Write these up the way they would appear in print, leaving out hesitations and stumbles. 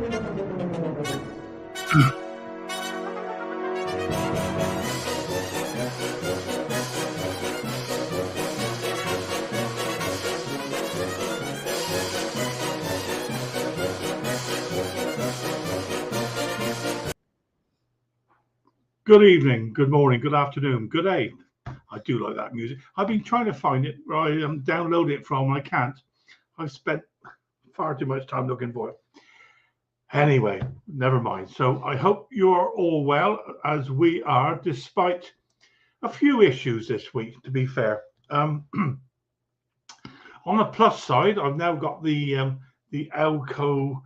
Good evening, good morning, good afternoon, good day. I do like that music. I've been trying to find it where I download it from. I can't. I've spent far too much time looking for it. Anyway, never mind. So I hope you're all well as we are, despite a few issues this week, to be fair. On the plus side, I've now got the Elco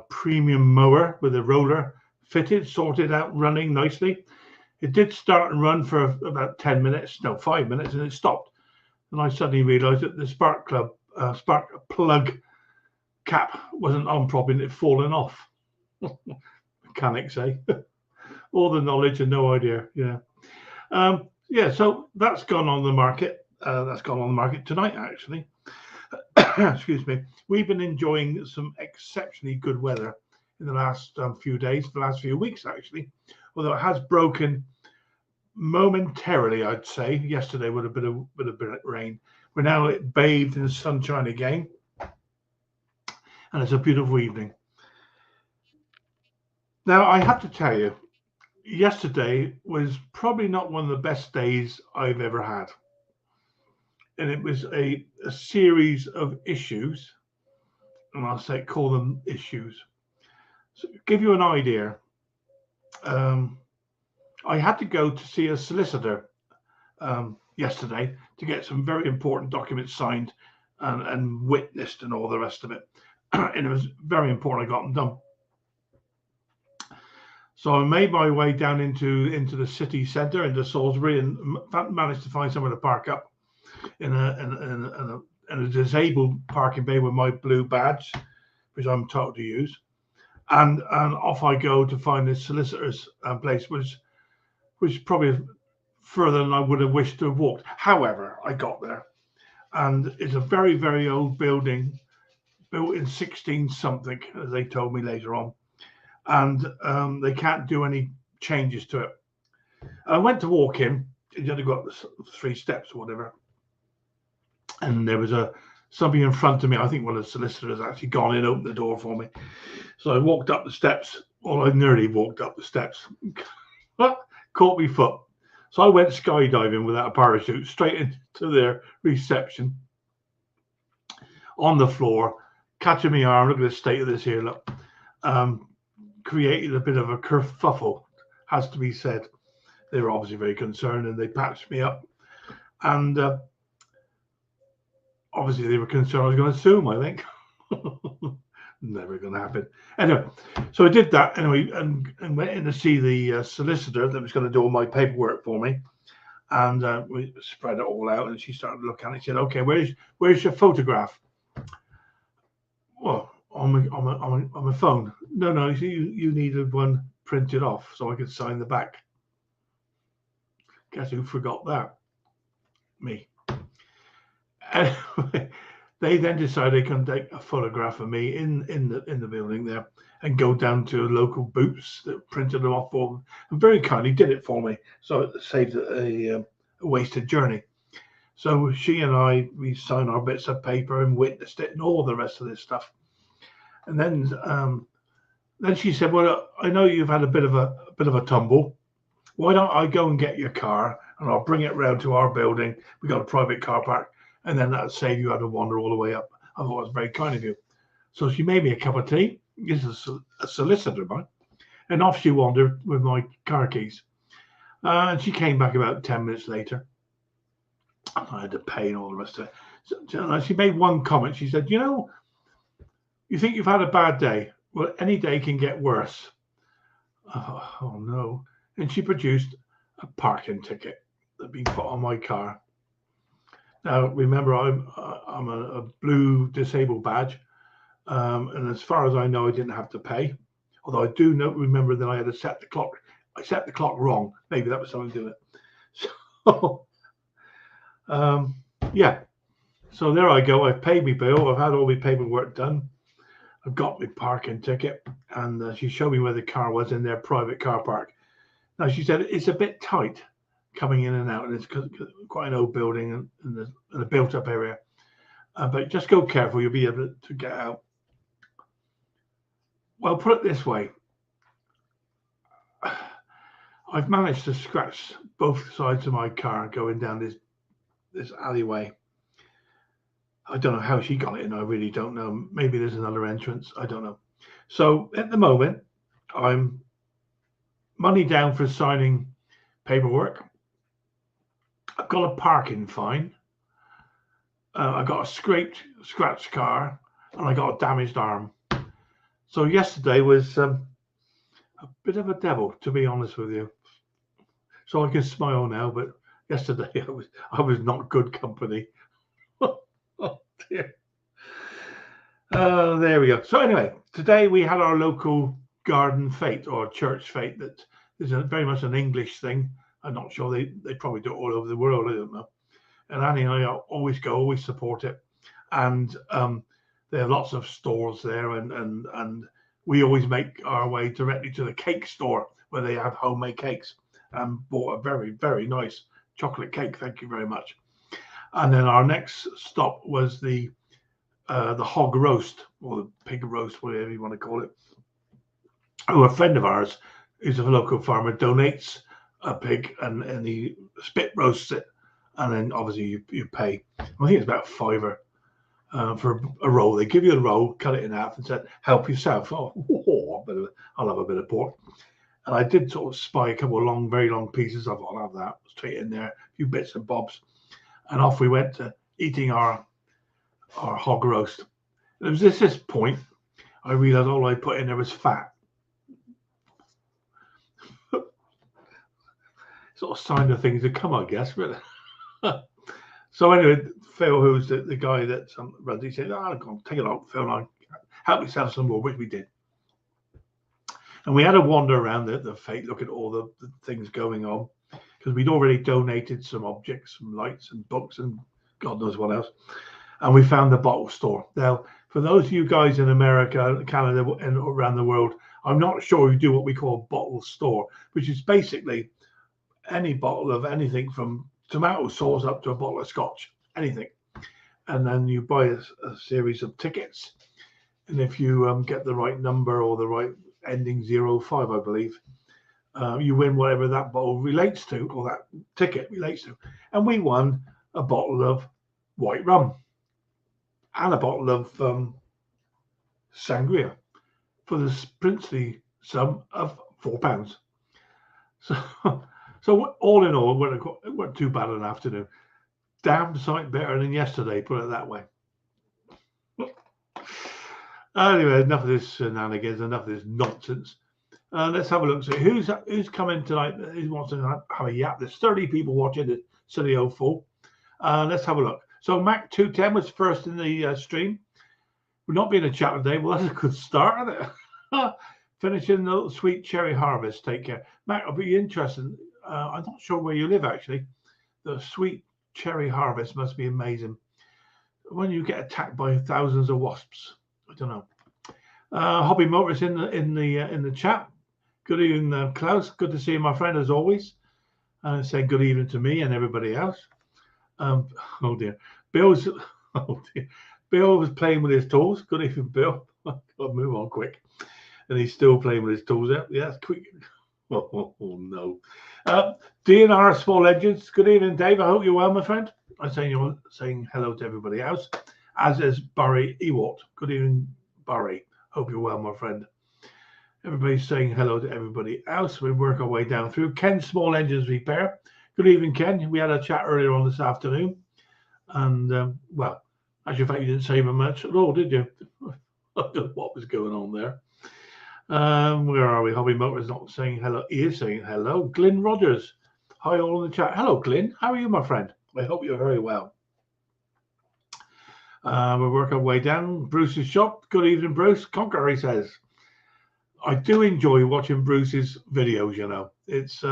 premium mower with a roller fitted, sorted out, running nicely. It did start and run for about 10 minutes, no, 5 minutes, and it stopped. And I suddenly realized that the spark plug cap wasn't on properly and it had fallen off. Mechanics, eh? All the knowledge and no idea. Yeah, so that's gone on the market. That's gone on the market tonight, actually. Excuse me. We've been enjoying some exceptionally good weather in the last few days, the last few weeks, actually. Although it has broken momentarily, I'd say. Yesterday with a bit of rain. We're now bathed in the sunshine again, and it's a beautiful evening. Now, I have to tell you, yesterday was probably not one of the best days I've ever had. And it was a series of issues, and I'll call them issues. So to give you an idea, I had to go to see a solicitor yesterday to get some very important documents signed and witnessed and all the rest of it. And it was very important I got them done. So I made my way down into the city centre, into Salisbury, and managed to find somewhere to park up in a disabled parking bay with my blue badge, which I'm told to use. And off I go to find this solicitor's place, which probably further than I would have wished to have walked. However, I got there, and it's a very, very old building, built in 16 something, as they told me later on, and they can't do any changes to it. I went to walk in. You only got 3 steps or whatever, and there was somebody in front of me. I think one of the solicitors actually gone in, opened the door for me. So I walked up the steps. Well, I nearly walked up the steps. Caught me foot. So I went skydiving without a parachute straight into their reception on the floor, catching my arm. Look at the state of this here. Look, created a bit of a kerfuffle, has to be said. They were obviously very concerned, and they patched me up. And obviously they were concerned I was going to sue them, I think. Never going to happen. Anyway, so I did that anyway, and went in to see the solicitor that was going to do all my paperwork for me, and we spread it all out. And she started looking at it. She said, "Okay, where's your photograph?" Well, on my phone. No, you needed one printed off so I could sign the back. Guess who forgot that? Me. Anyway, they then decided they can take a photograph of me in the building there and go down to local Boots that printed them off for them, and very kindly did it for me, so it saved a wasted journey. So she and we signed our bits of paper and witnessed it and all the rest of this stuff. And then she said, "Well, I know you've had a bit of a tumble. Why don't I go and get your car and I'll bring it round to our building? We got a private car park, and then that'll save you having to wander all the way up." I thought it was very kind of you. So she made me a cup of tea. This is a solicitor, man. And off she wandered with my car keys. And she came back about 10 minutes later. I had to pay and all the rest of it. So she made one comment. She said, "You think you've had a bad day? Well, any day can get worse." Oh no. And she produced a parking ticket that had been put on my car. Now, remember, I'm a blue disabled badge, and as far as I know, I didn't have to pay. Although I do remember that I had to set the clock. I set the clock wrong. Maybe that was something to do with it. So, yeah. So there I go. I've paid my bill. I've had all my paperwork done. I've got my parking ticket, and she showed me where the car was in their private car park. Now she said it's a bit tight coming in and out, and it's quite an old building and a built-up area. But just go careful; you'll be able to get out. Well, put it this way: I've managed to scratch both sides of my car going down this alleyway. I don't know how she got it in. I really don't know. Maybe there's another entrance. I don't know. So at the moment, I'm money down for signing paperwork. I've got a parking fine. I got a scratched car, and I got a damaged arm. So yesterday was a bit of a devil, to be honest with you. So I can smile now, but yesterday I was not good company. Oh dear. There we go. So anyway, today we had our local garden fete or church fete. That is very much an English thing. I'm not sure they probably do it all over the world. I don't know. And Annie and I always support it. And there are lots of stores there, and we always make our way directly to the cake store where they have homemade cakes, and bought a very, very nice chocolate cake. Thank you very much. And then our next stop was the hog roast, or the pig roast, whatever you want to call it. Oh, a friend of ours who's a local farmer donates a pig, and he spit roasts it, and then obviously you pay. I think it's about £5 for a roll. They give you a roll, cut it in half, and said, "Help yourself." Oh, I'll have a bit of pork. And I did sort of spy a couple of very long pieces. I thought, I'll have that straight in there, a few bits and bobs, and off we went to eating our hog roast. And it was at this point I realised all I put in there was fat. Sort of sign of things to come, I guess. But so anyway, Phil, who's the guy that runs, he said, "Oh, go on, take it out, Phil, and help yourself some more," which we did. And we had a wander around the fete, look at all the things going on, because we'd already donated some objects, some lights and books and God knows what else. And we found the bottle store. Now, for those of you guys in America, Canada, and around the world, I'm not sure you do what we call a bottle store, which is basically any bottle of anything from tomato sauce up to a bottle of scotch, anything. And then you buy a series of tickets. And if you get the right number or the right ending 05, I believe, you win whatever that bottle relates to, or that ticket relates to. And we won a bottle of white rum and a bottle of sangria for the princely sum of £4. So all in all, it wasn't too bad an afternoon. Damn sight better than yesterday, put it that way. Anyway, enough of this shenanigans, enough of this nonsense. Let's have a look. So who's coming tonight? Who wants to have a yap? There's 30 people watching the silly old fool. Let's have a look. So Mac 210 was first in the stream. We're not being a chat today. Well, that's a good start, isn't it? Finishing the sweet cherry harvest. Take care, Mac. I'll be interested. I'm not sure where you live actually. The sweet cherry harvest must be amazing. When you get attacked by thousands of wasps. I don't know. Hobby Motors in the chat. Good evening, Klaus. Good to see you, my friend, as always. Say good evening to me and everybody else. Oh dear, Bill was playing with his tools. Good evening, Bill. I'll move on quick. And he's still playing with his tools out. Yeah, quick. Oh no. DNR Small Engines. Good evening, Dave. I hope you're well, my friend. I'm saying hello to everybody else. As is Barry Ewart. Good evening, Barry. Hope you're well, my friend. Everybody's saying hello to everybody else. We work our way down through. Ken Small Engines Repair. Good evening, Ken. We had a chat earlier on this afternoon. And, well, actually, in fact, you didn't say very much at all, did you? I don't know what was going on there. Where are we? Hobby Motors not saying hello. He is saying hello. Glyn Rogers. Hi, all in the chat. Hello, Glyn. How are you, my friend? I hope you're very well. We'll work our way down. Bruce's shop. Good evening, Bruce. Conquer, he says. I do enjoy watching Bruce's videos, you know. It's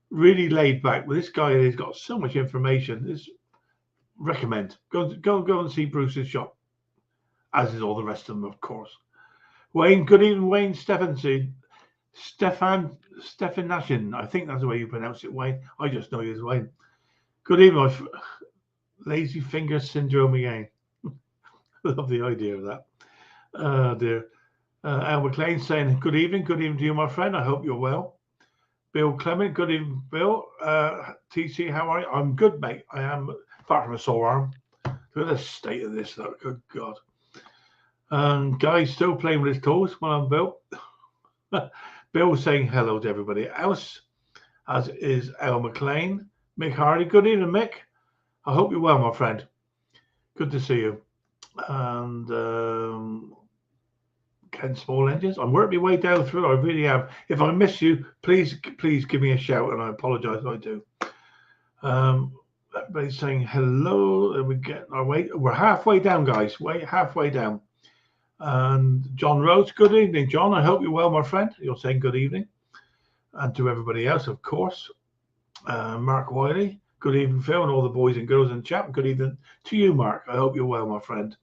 really laid back. With this guy, he's got so much information. Recommend. Go and see Bruce's shop. as is all the rest of them, of course. Wayne, good evening, Wayne Stephenson. Stefan Nashin, I think that's the way you pronounce it, Wayne. I just know you as Wayne. Good evening, lazy finger syndrome again. Love the idea of that. Oh dear. Al McLean saying, good evening to you, my friend. I hope you're well. Bill Clement, good evening, Bill. TC, how are you? I'm good, mate. I am, apart from a sore arm. Look at the state of this, though. Good God. Guy's still playing with his toys. Well, I'm Bill. Bill saying hello to everybody else, as is Al McLean. Mick Hardy, good evening, Mick. I hope you're well, my friend. Good to see you. And Ken Small Engines. I'm working my way down through. I really am. If I miss you, please give me a shout, and I apologise if I do. Everybody's saying hello. And we get our way. We're halfway down, guys. Halfway down. And John Rhodes, good evening, John. I hope you're well, my friend. You're saying good evening. And to everybody else, of course. Mark Wiley, good evening, Phil, and all the boys and girls in the chat. Good evening to you, Mark. I hope you're well, my friend.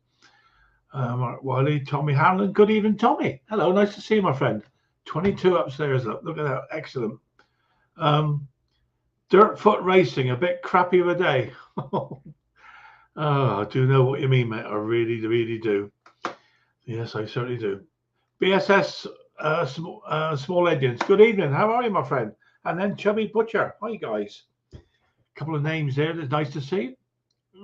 Mark Wiley, Tommy Hanlon, good evening, Tommy. Hello, nice to see you, my friend. 22 upstairs, look at that, excellent. Dirt Foot Racing, a bit crappy of a day. Oh, I do know what you mean, mate. I really, really do. Yes, I certainly do. BSS Small Engines, good evening. How are you, my friend? And then Chubby Butcher. Hi, guys. A couple of names there. That's nice to see.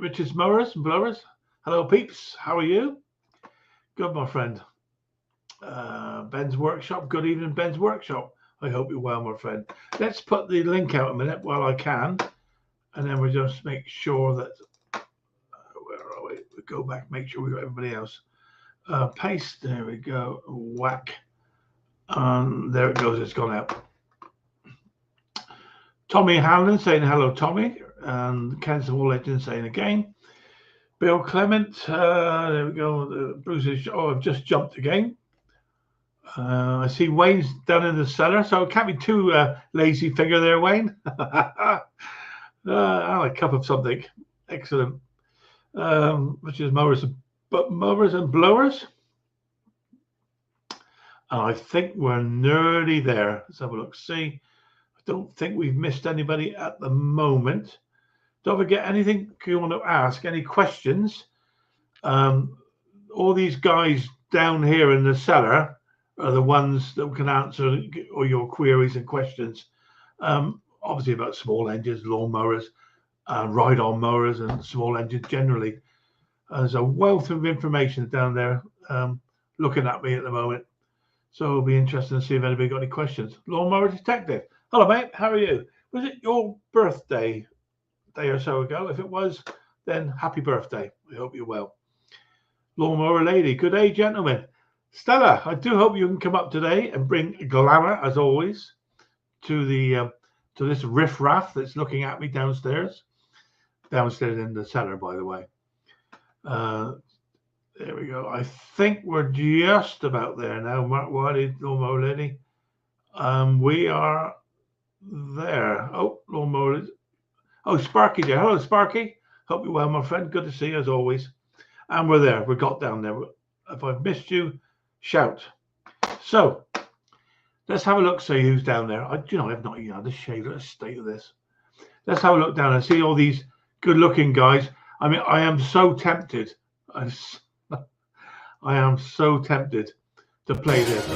Richard Mowers and Blowers. Hello, peeps. How are you? Good, my friend. Ben's Workshop. Good evening, Ben's Workshop. I hope you're well, my friend. Let's put the link out a minute while I can. And then we'll just make sure that... where are we? We go back, make sure we got everybody else. Paste. There we go. Whack. And there it goes. It's gone out. Tommy Hanlon saying hello, Tommy. And Ken Small Legend saying again. Bill Clement. There we go. Bruce is. Oh, I've just jumped again. I see Wayne's down in the cellar, so it can't be too lazy finger there, Wayne. I'll a cup of something. Excellent. Which is mowers and blowers. And I think we're nearly there. Let's have a look. See, I don't think we've missed anybody at the moment. Don't forget anything you want to ask, any questions. All these guys down here in the cellar are the ones that can answer all your queries and questions. Obviously about small engines, lawn mowers, ride-on mowers, and small engines generally. There's a wealth of information down there looking at me at the moment. So it'll be interesting to see if anybody got any questions. Lawnmower Detective. Hello, mate. How are you? Was it your birthday a day or so ago? If it was, then happy birthday. I hope you're well. Lawnmower Lady. Good day, gentlemen. Stella, I do hope you can come up today and bring glamour, as always, to the to this riffraff that's looking at me downstairs. Downstairs in the cellar, by the way. There we go. I think we're just about there now. Mark Wiley, Lawnmower Lady. We are there. Oh, Lawnmower. Oh, Sparky there. Hello, Sparky. Hope you're well, my friend. Good to see you as always. And we're there. We got down there. If I've missed you, shout. So let's have a look. See who's down there. I've not even had a shave at the state of this. Let's have a look down and see all these good-looking guys. I mean, I am so tempted. I am so tempted to play this.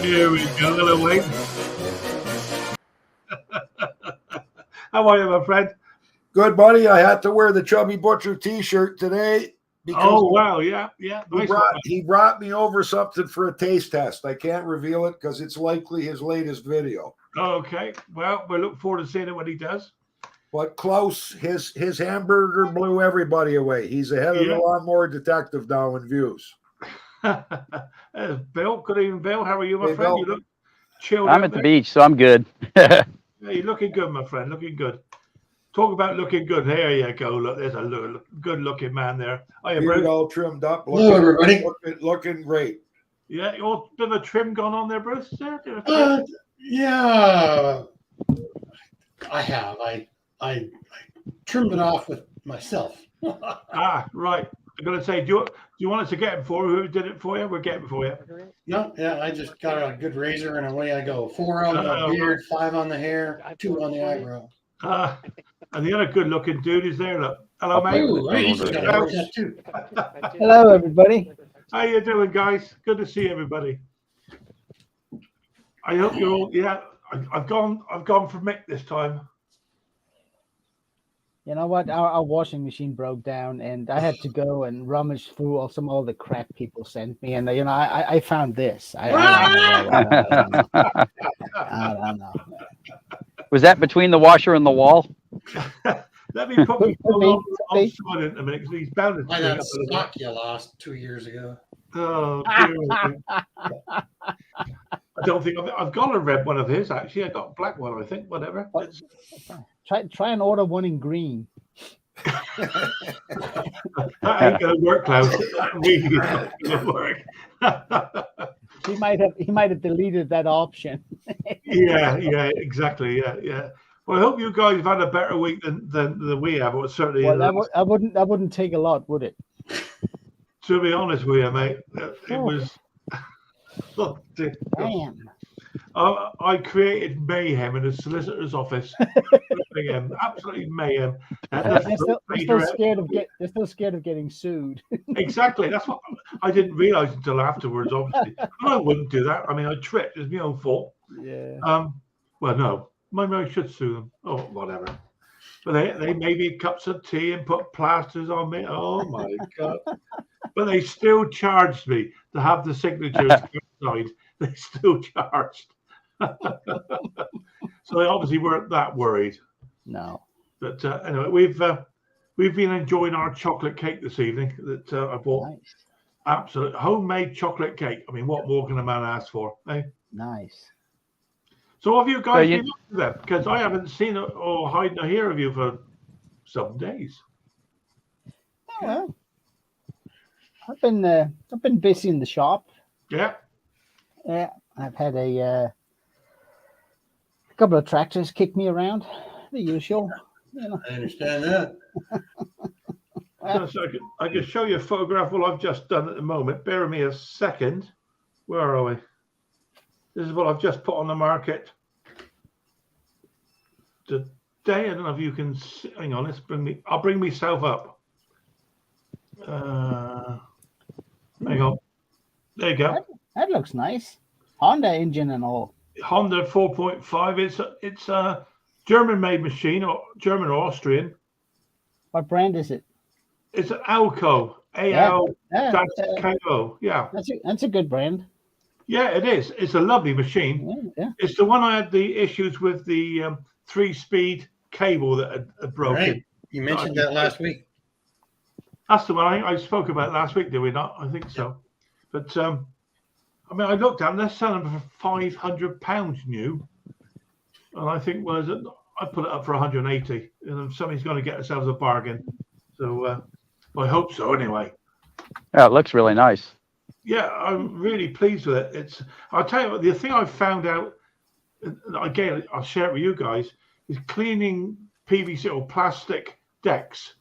Here we go. Hello, Wayne. How are you, my friend? Good, buddy. I had to wear the Chubby Butcher T-shirt today. Oh, wow. Yeah. Nice. He brought me over something for a taste test. I can't reveal it because it's likely his latest video. Okay. Well, we look forward to seeing it when he does. But Klaus, his hamburger blew everybody away. He's ahead of the Lawnmower Detective now in views. Bill, good evening, Bill. How are you, my friend? Bill. You look chilled. I'm at the beach, so I'm good. Yeah, you're looking good, my friend. Looking good. Talk about looking good. There you go. Look, there's a good-looking man there. Beard all trimmed up. Hello, everybody. Looking great. Yeah, you bit of a trim gone on there, Bruce. Is there? Yeah, I have. I trimmed it off with myself. Ah, right. I'm gonna say, do you want us to get it for you? Who did it for you? We're getting it for you. No, yeah, I just got a good razor and away I go. 4 on the beard, 5 on the hair, 2 on the eyebrow. And the other good-looking dude is there. Look, hello, mate. Ooh, he's got a haircut too. Hello, everybody. How you doing, guys? Good to see everybody. I hope you're all. Yeah, I've gone for Mick this time. You know what? Our washing machine broke down, and I had to go and rummage through all the crap people sent me. And I found this. I don't know. Was that between the washer and the wall? Let me put my phone on silent in a minute because he's bound to. Why that stock you lost 2 years ago? Oh, dear. I don't think I've got a red one of his. Actually, I got a black one. I think whatever. Try and order one in green. That ain't gonna work, Klaus. That really is not gonna work. He might have deleted that option. yeah, exactly. Yeah. Well, I hope you guys have had a better week than we have. Or certainly, Well, that wouldn't take a lot, would it? To be honest with you, mate, it was. Oh, Damn. I created mayhem in the solicitor's office. Mayhem, absolutely mayhem. They're still scared of getting sued. Exactly. That's what I didn't realise until afterwards. Obviously, I wouldn't do that. I mean, I tripped. It's my own fault. Yeah. Well, no, maybe I should sue them. Oh, whatever. But they made me cups of tea and put plasters on me. Oh my God! But they still charged me to have the signatures outside. They still charged. So they obviously weren't that worried. No. But anyway, we've been enjoying our chocolate cake this evening that I bought. Nice. Absolute homemade chocolate cake. I mean, what more can a man ask for? Eh? Nice. So have you guys been up to that? Because I haven't seen it or heard or hear of you for some days. Oh, well, I've been busy in the shop. Yeah. Yeah, I've had a couple of tractors kick me around, the usual. You know. I understand that. So I can show you a photograph of what I've just done at the moment. Bear with me a second. Where are we? This is what I've just put on the market today. I don't know if you can see. Hang on, I'll bring myself up. Hang on. There you go. That looks nice. Honda engine and all. Honda 4.5. It's a German-made machine, or German or Austrian. What brand is it? It's an Alco. AL-KO. Yeah. That's a good brand. Yeah, it is. It's a lovely machine. Yeah. It's the one I had the issues with the 3-speed cable that had broken. Right. You mentioned that last week. That's the one I spoke about last week, did we not? I think so. But I mean, I looked at them. They're selling them for £500 new, and I think I put it up for 180, and somebody's going to get themselves a bargain. So I hope so. Anyway. Yeah, it looks really nice. Yeah, I'm really pleased with it. I'll tell you what, the thing I've found out, again, I'll share it with you guys, is cleaning PVC or plastic decks.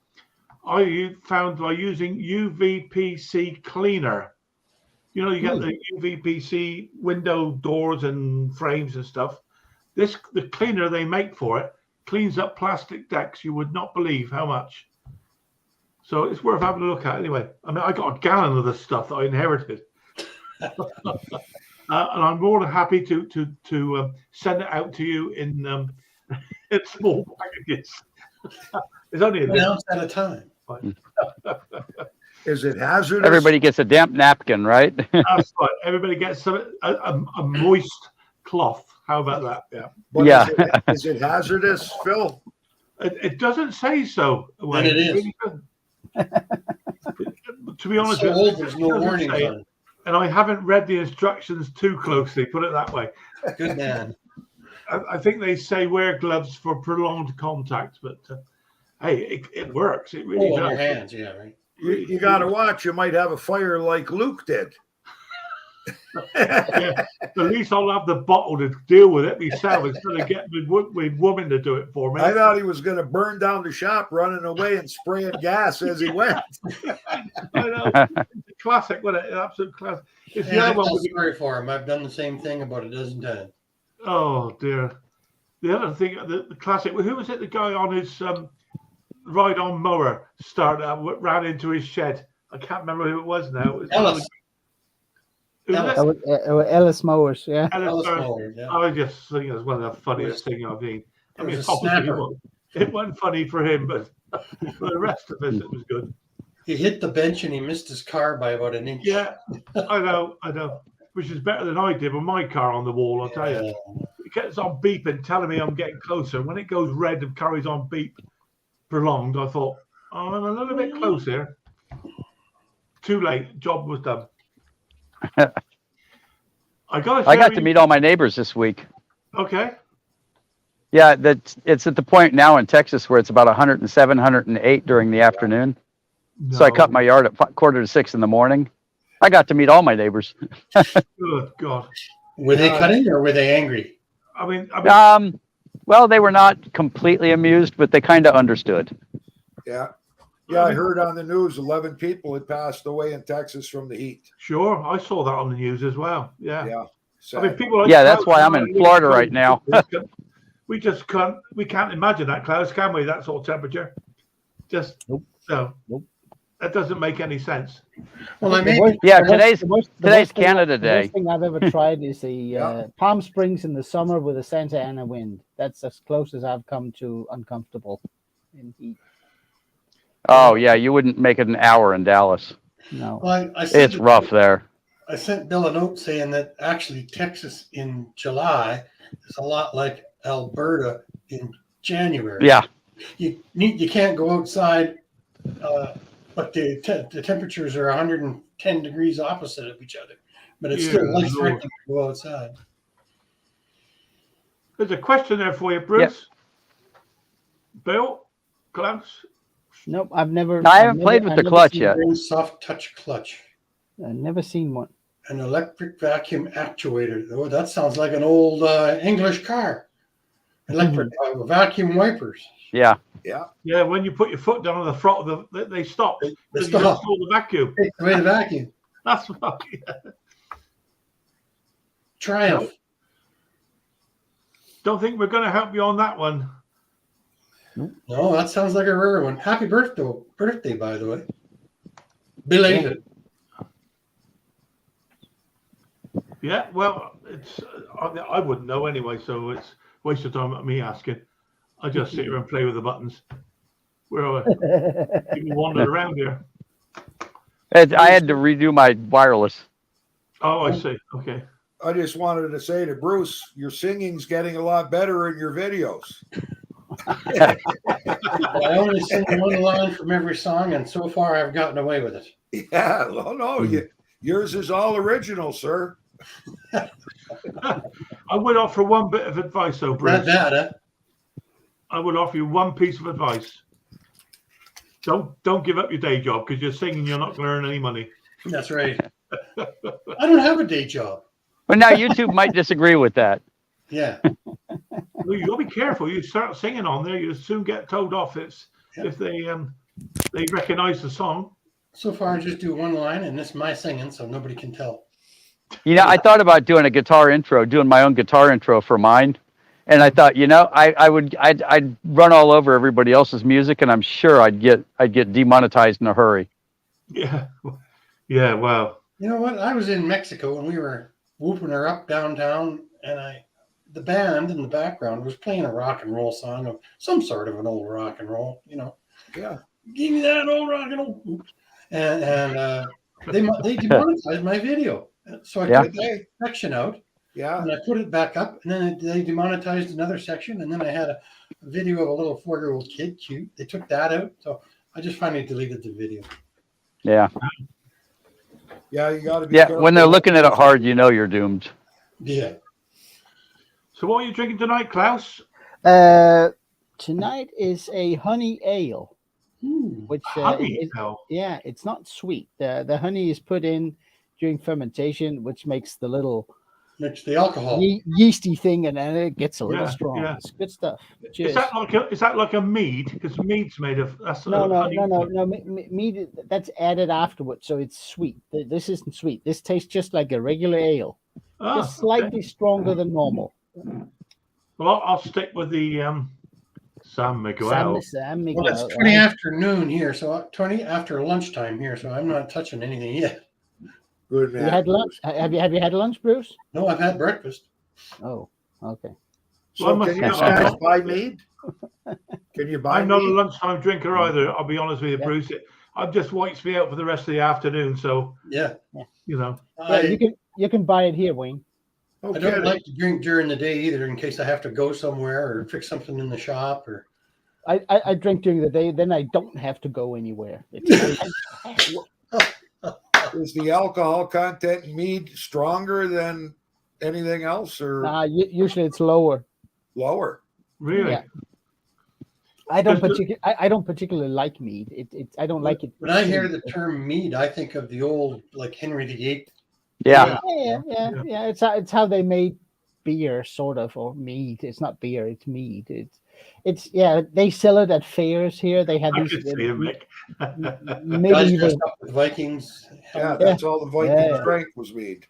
I found by using UVPC cleaner. You know, you get the UVPC window doors and frames and stuff. The cleaner they make for it cleans up plastic decks. You would not believe how much. So it's worth having a look at anyway. I mean, I got a gallon of this stuff that I inherited. And I'm more than happy to send it out to you in small packages. It's only an ounce at a time. Is it hazardous? Everybody gets a damp napkin, right? That's right. Everybody gets a moist cloth. How about that? Yeah. But yeah. Is it hazardous, Phil? It doesn't say so. And it is. To be honest, so old, there's no warning sign. And I haven't read the instructions too closely. Put it that way. Good man. I think they say wear gloves for prolonged contact, but hey, it works. It really does. On your hands, yeah, right. You got to watch. You might have a fire like Luke did. Yeah, at least I'll have the bottle to deal with it myself instead of getting with woman to do it for me. I thought he was going to burn down the shop, running away and spraying gas as he went. I know. It's a classic, wasn't it? An absolute classic. It's the Yeah, I other one feel with sorry for him. I've done the same thing about a dozen times. oh dear. The other thing, the classic. Who was it? The guy on his ride-on mower ran into his shed. I can't remember who it was now. It was Ellis. who was Ellis. it? Ellis Mowers, yeah. Ellis Mowers. Mowers, yeah. I just think it was one of the funniest things I've seen. I It mean, was a obviously snapper. it wasn't funny for him, but for the rest of us, it was good. He hit the bench and he missed his car by about an inch. Yeah, I know. Which is better than I did with my car on the wall, I'll tell you. It gets on beeping, telling me I'm getting closer. When it goes red and carries on beep prolonged, I thought, oh, I'm a little bit close here. Too late. Job was done. I got to meet all my neighbors this week. Okay. Yeah, it's at the point now in Texas where it's about 107, 108 during the afternoon. So I cut my yard at 5:45 in the morning. I got to meet all my neighbors. Good God. Were they cutting or were they angry? I mean, Well, they were not completely amused, but they kind of understood. Yeah. Yeah, I heard on the news 11 people had passed away in Texas from the heat. sure. I saw that on the news as well. Yeah. Yeah. I sad. mean, people. Like Yeah, that's Klaus why I'm in Florida right now. We just can't. We can't imagine that, Klaus, can we? That sort of temperature. Just Nope. no. Nope. That doesn't make any sense. Well, I The mean, worst- Yeah, the worst- the worst today's thing- Canada the Day. worst thing I've ever tried is the Yeah. Palm Springs in the summer with a Santa Ana wind. That's as close as I've come to uncomfortable in heat. Oh, yeah, you wouldn't make it an hour in Dallas. No. well, It's rough there. I sent Bill a note saying that actually Texas in July is a lot like Alberta in January. Yeah, You can't go outside, but the temperatures are 110 degrees opposite of each other. But it's still Yeah, life-threatening to go outside. There's a question there for you, Bruce. Bill, Klaus. Nope, I've never. I haven't I've played never- with I've the never clutch seen- yet. Very soft touch clutch. I've never seen one. An electric vacuum actuator. Oh, that sounds like an old English car. Electric vacuum wipers. yeah. Yeah. Yeah, when you put your foot down on the throttle, they stop. They Because stop. you install the vacuum. Take away the vacuum. That's right. Triumph. Don't think we're going to help you on that one. No, that sounds like a rare one. Happy birthday, by the way. Belated. Yeah, well, it's I wouldn't know anyway, so it's a waste of time at me asking. I just sit here and play with the buttons. We're people wandering around here. I had to redo my wireless. Oh, I see. Okay. I just wanted to say to Bruce, your singing's getting a lot better in your videos. I only sing one line from every song, and so far I've gotten away with it. Yeah, well, no, yours is all original, sir. I would offer one bit of advice, though, Not Bruce. that, huh? I would offer you one piece of advice. Don't give up your day job because you're singing. You're not going to earn any money. That's right. I don't have a day job. But now YouTube might disagree with that. Yeah. Well, you got to be careful. You start singing on there, you soon get told off. If they recognise the song. So far, I just do one line, and it's my singing, so nobody can tell. You know, I thought about doing a guitar intro, doing my own guitar intro for mine. And I thought, you know, I'd run all over everybody else's music, and I'm sure I'd get demonetized in a hurry. Yeah. Yeah. Well. You know what? I was in Mexico, and we were whooping her up downtown, and the band in the background was playing a rock and roll song of some sort of an old rock and roll, you know. Yeah. Give me that old rock and roll. And they demonetized my video. So I took that section out, Yeah. and I put it back up, and then they demonetized another section, and then I had a video of a little 4-year-old kid, cute. They took that out, so I just finally deleted the video. Yeah. Yeah, you got to be Yeah. careful. When they're looking at it hard, you know you're doomed. Yeah. So what are you drinking tonight, Klaus? Tonight is a honey ale, which Honey ale. it's not sweet. The honey is put in during fermentation, which makes the little Mix the alcohol. yeasty thing, and then it gets a little Yeah, strong. yeah. It's good stuff. Is Cheers. that like a mead? Because mead's made of that's No. honey. Mead that's added afterwards, so it's sweet. This isn't sweet. This tastes just like a regular ale, Ah, just slightly okay. stronger than normal. Well, I'll stick with the San Miguel. Sam Well, Miguel, it's 20 afternoon here, so 20 after lunchtime here, so I'm not touching anything yet. Good You man. had lunch? Have you had lunch, Bruce? No, I've had breakfast. Oh, okay. So Well, can you must- guys buy mead? Can you buy I'm not a mead? lunchtime drinker either. I'll be honest with you, Yeah. Bruce. I've just wipes me out for the rest of the afternoon. So Yeah. you know, Yeah, you can buy it here, Wayne. I Okay. don't like to drink during the day either, in case I have to go somewhere or fix something in the shop. Or I drink during the day, then I don't have to go anywhere. Is the alcohol content in mead stronger than anything else or Usually it's lower. lower? really. Yeah. I don't Does the- particularly like mead. I don't like it. when I hear the term mead, I think of the old, like Henry VIII. Yeah. Yeah. It's how they made beer, sort of, or mead. It's not beer. It's mead. It's they sell it at fairs here. They have I these could see him, Mick. Guys medieval. dressed up with Vikings. Yeah, that's all the Vikings Yeah. drank was mead.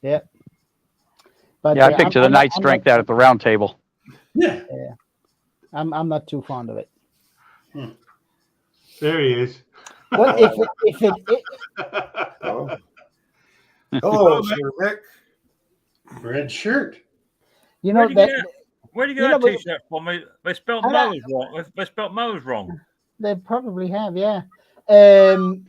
But Yeah, I picture the knights drank that at the round table. Yeah. I'm not too fond of it. There he is. Well, if it Oh. Hello, Sir Mick. Red shirt. you know Where'd you that get Where do you You get know, that T-shirt from? They spelled I know. Moe's wrong. They spelled Moe's wrong. they probably have, yeah. When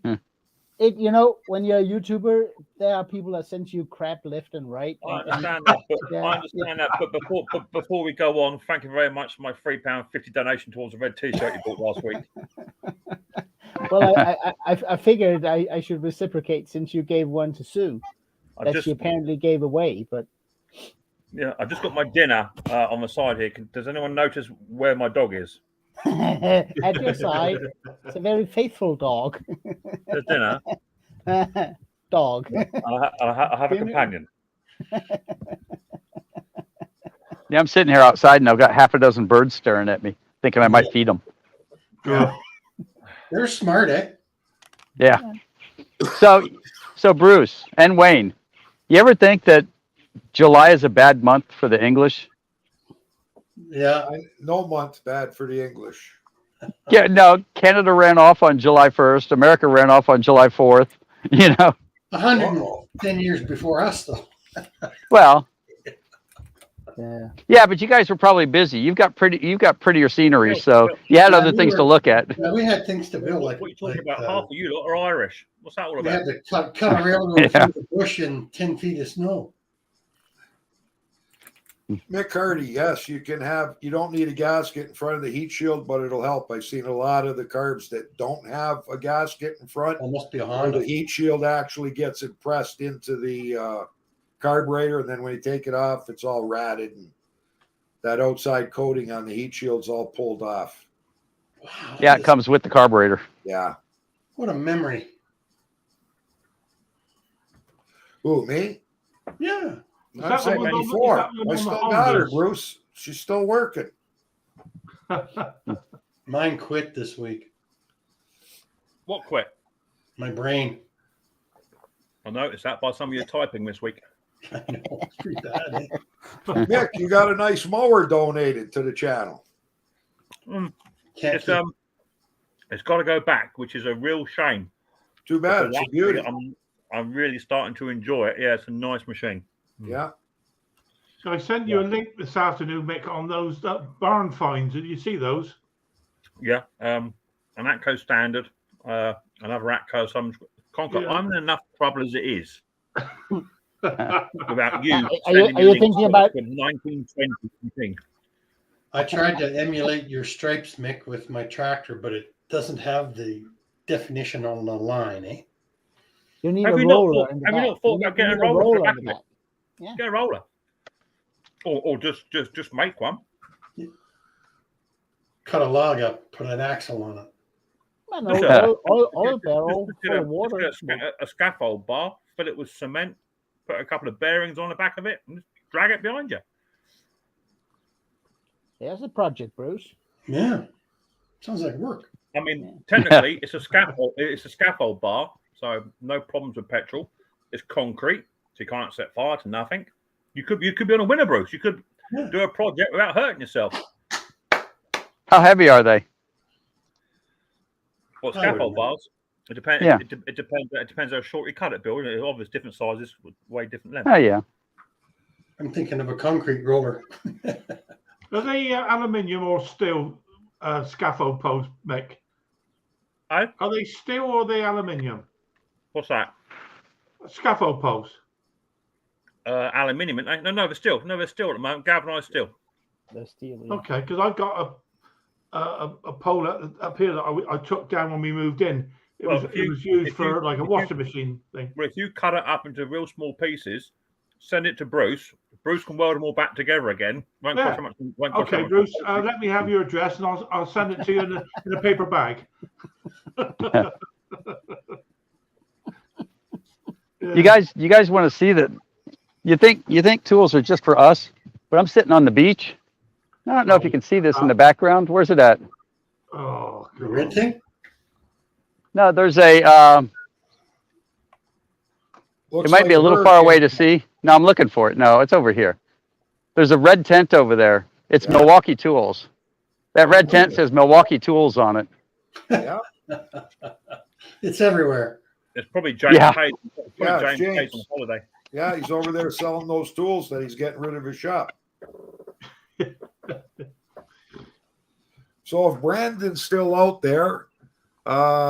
you're a YouTuber, there are people that send you crap left and right. I and- understand that, but Yeah, I understand that. But before we go on, thank you very much for my £3.50 donation towards the red T-shirt you bought last week. well, I figured I should reciprocate since you gave one to Sue that she apparently gave away. But I just got my dinner on the side here. Does anyone notice where my dog is? at your side, it's a very faithful dog. There's dinner. Dog. I have a companion. Yeah, I'm sitting here outside and I've got half a dozen birds staring at me, thinking I might feed them. Yeah. They're smart, eh? Yeah. So Bruce and Wayne, you ever think that July is a bad month for the English? Yeah. No month bad for the English. Yeah, no, Canada ran off on July 1st. America ran off on July 4th, 110 years before us, though. Well, Yeah. yeah, but you guys were probably busy. You've got prettier scenery, so you had other things to look at. Yeah, we had things to build, like What are you talking about? Half of you lot are Irish. What's that all we about? had to cut a railroad Yeah. through the bush in 10 feet of snow. Mick Hardy, yes, you don't need a gasket in front of the heat shield, but it'll help. I've seen a lot of the carbs that don't have a gasket in front. It must be a Where Honda. the heat shield actually gets impressed into the carburetor, and then when you take it off, it's all ratted, and that outside coating on the heat shield's all pulled off. Wow, Yeah, it comes with the carburetor. Yeah. What a memory. Who, me? Yeah. Is I'm that the one on the- is 74. that the one I on the still got her, Hondas? Bruce. She's still working. Mine quit this week. What quit? My brain. I noticed that by some of your typing this week. I know. It's pretty bad, eh? Mick, you got a nice mower donated to the channel. Can't It's keep- it's got to go back, which is a real shame. Too bad. It's a Because beauty. I'm really starting to enjoy it. Yeah, it's a nice machine. Yeah. So I sent you a link this afternoon, Mick, on those barn finds. Did you see those? Yeah, an Atco standard, another Atco, some Conquer. Yeah. I'm in enough trouble as it is without you. Are you sending me links thinking to about- the 1920 thing? I tried to emulate your stripes, Mick, with my tractor, but it doesn't have the definition on the line, eh? You need Have a you not roller thought- in the have you back. not thought You about getting need a roller for the in back the of back. it? Yeah. Get a roller, or just make one. Cut a log up, put an axle on it. Man, Just oil barrel Just full of water. a scaffold bar, fill it with cement, put a couple of bearings on the back of it, and just drag it behind you. There's a project, Bruce. Yeah. Sounds like work. I mean, technically, it's a scaffold. It's a scaffold bar, so no problems with petrol. It's concrete, so you can't set fire to nothing. You could be on a winner, Bruce. You could do a project without hurting yourself. How heavy are they? Well, scaffold bars. It depends. Yeah. It depends. It depends how short you cut it, Bill. Obviously, different sizes with way different lengths. Oh yeah. I'm thinking of a concrete roller. Are they aluminium or steel scaffold posts, Mick? Oh, Are they steel or are they aluminium? what's that? Scaffold posts. Aluminium. No, they're steel. No, they're steel at the moment. Galvanized steel. The steel. Yeah. Okay, because I've got a pole up here that I took down when we moved in. It Well, was used for like a if washing machine thing. Well, if you cut it up into real small pieces, send it to Bruce. Bruce can weld them all back together again. Won't cost so much. Won't cost so Okay, much. Bruce, let me have your address and I'll send it to you in a paper bag. You guys want to see that? You think tools are just for us? But I'm sitting on the beach. I don't know if you can see this in the background. Where's it at? Oh, The red thing? No, there's a. It might be a little far away to see. No, I'm looking for it. No, it's over here. There's a red tent over there. It's Milwaukee Tools. That red tent says Milwaukee Tools on it. Yeah. It's everywhere. It's probably James Yeah. Hayes. Yeah, James Hayes James. on holiday. Yeah, he's over there selling those tools that he's getting rid of his shop. So if Brandon's still out there,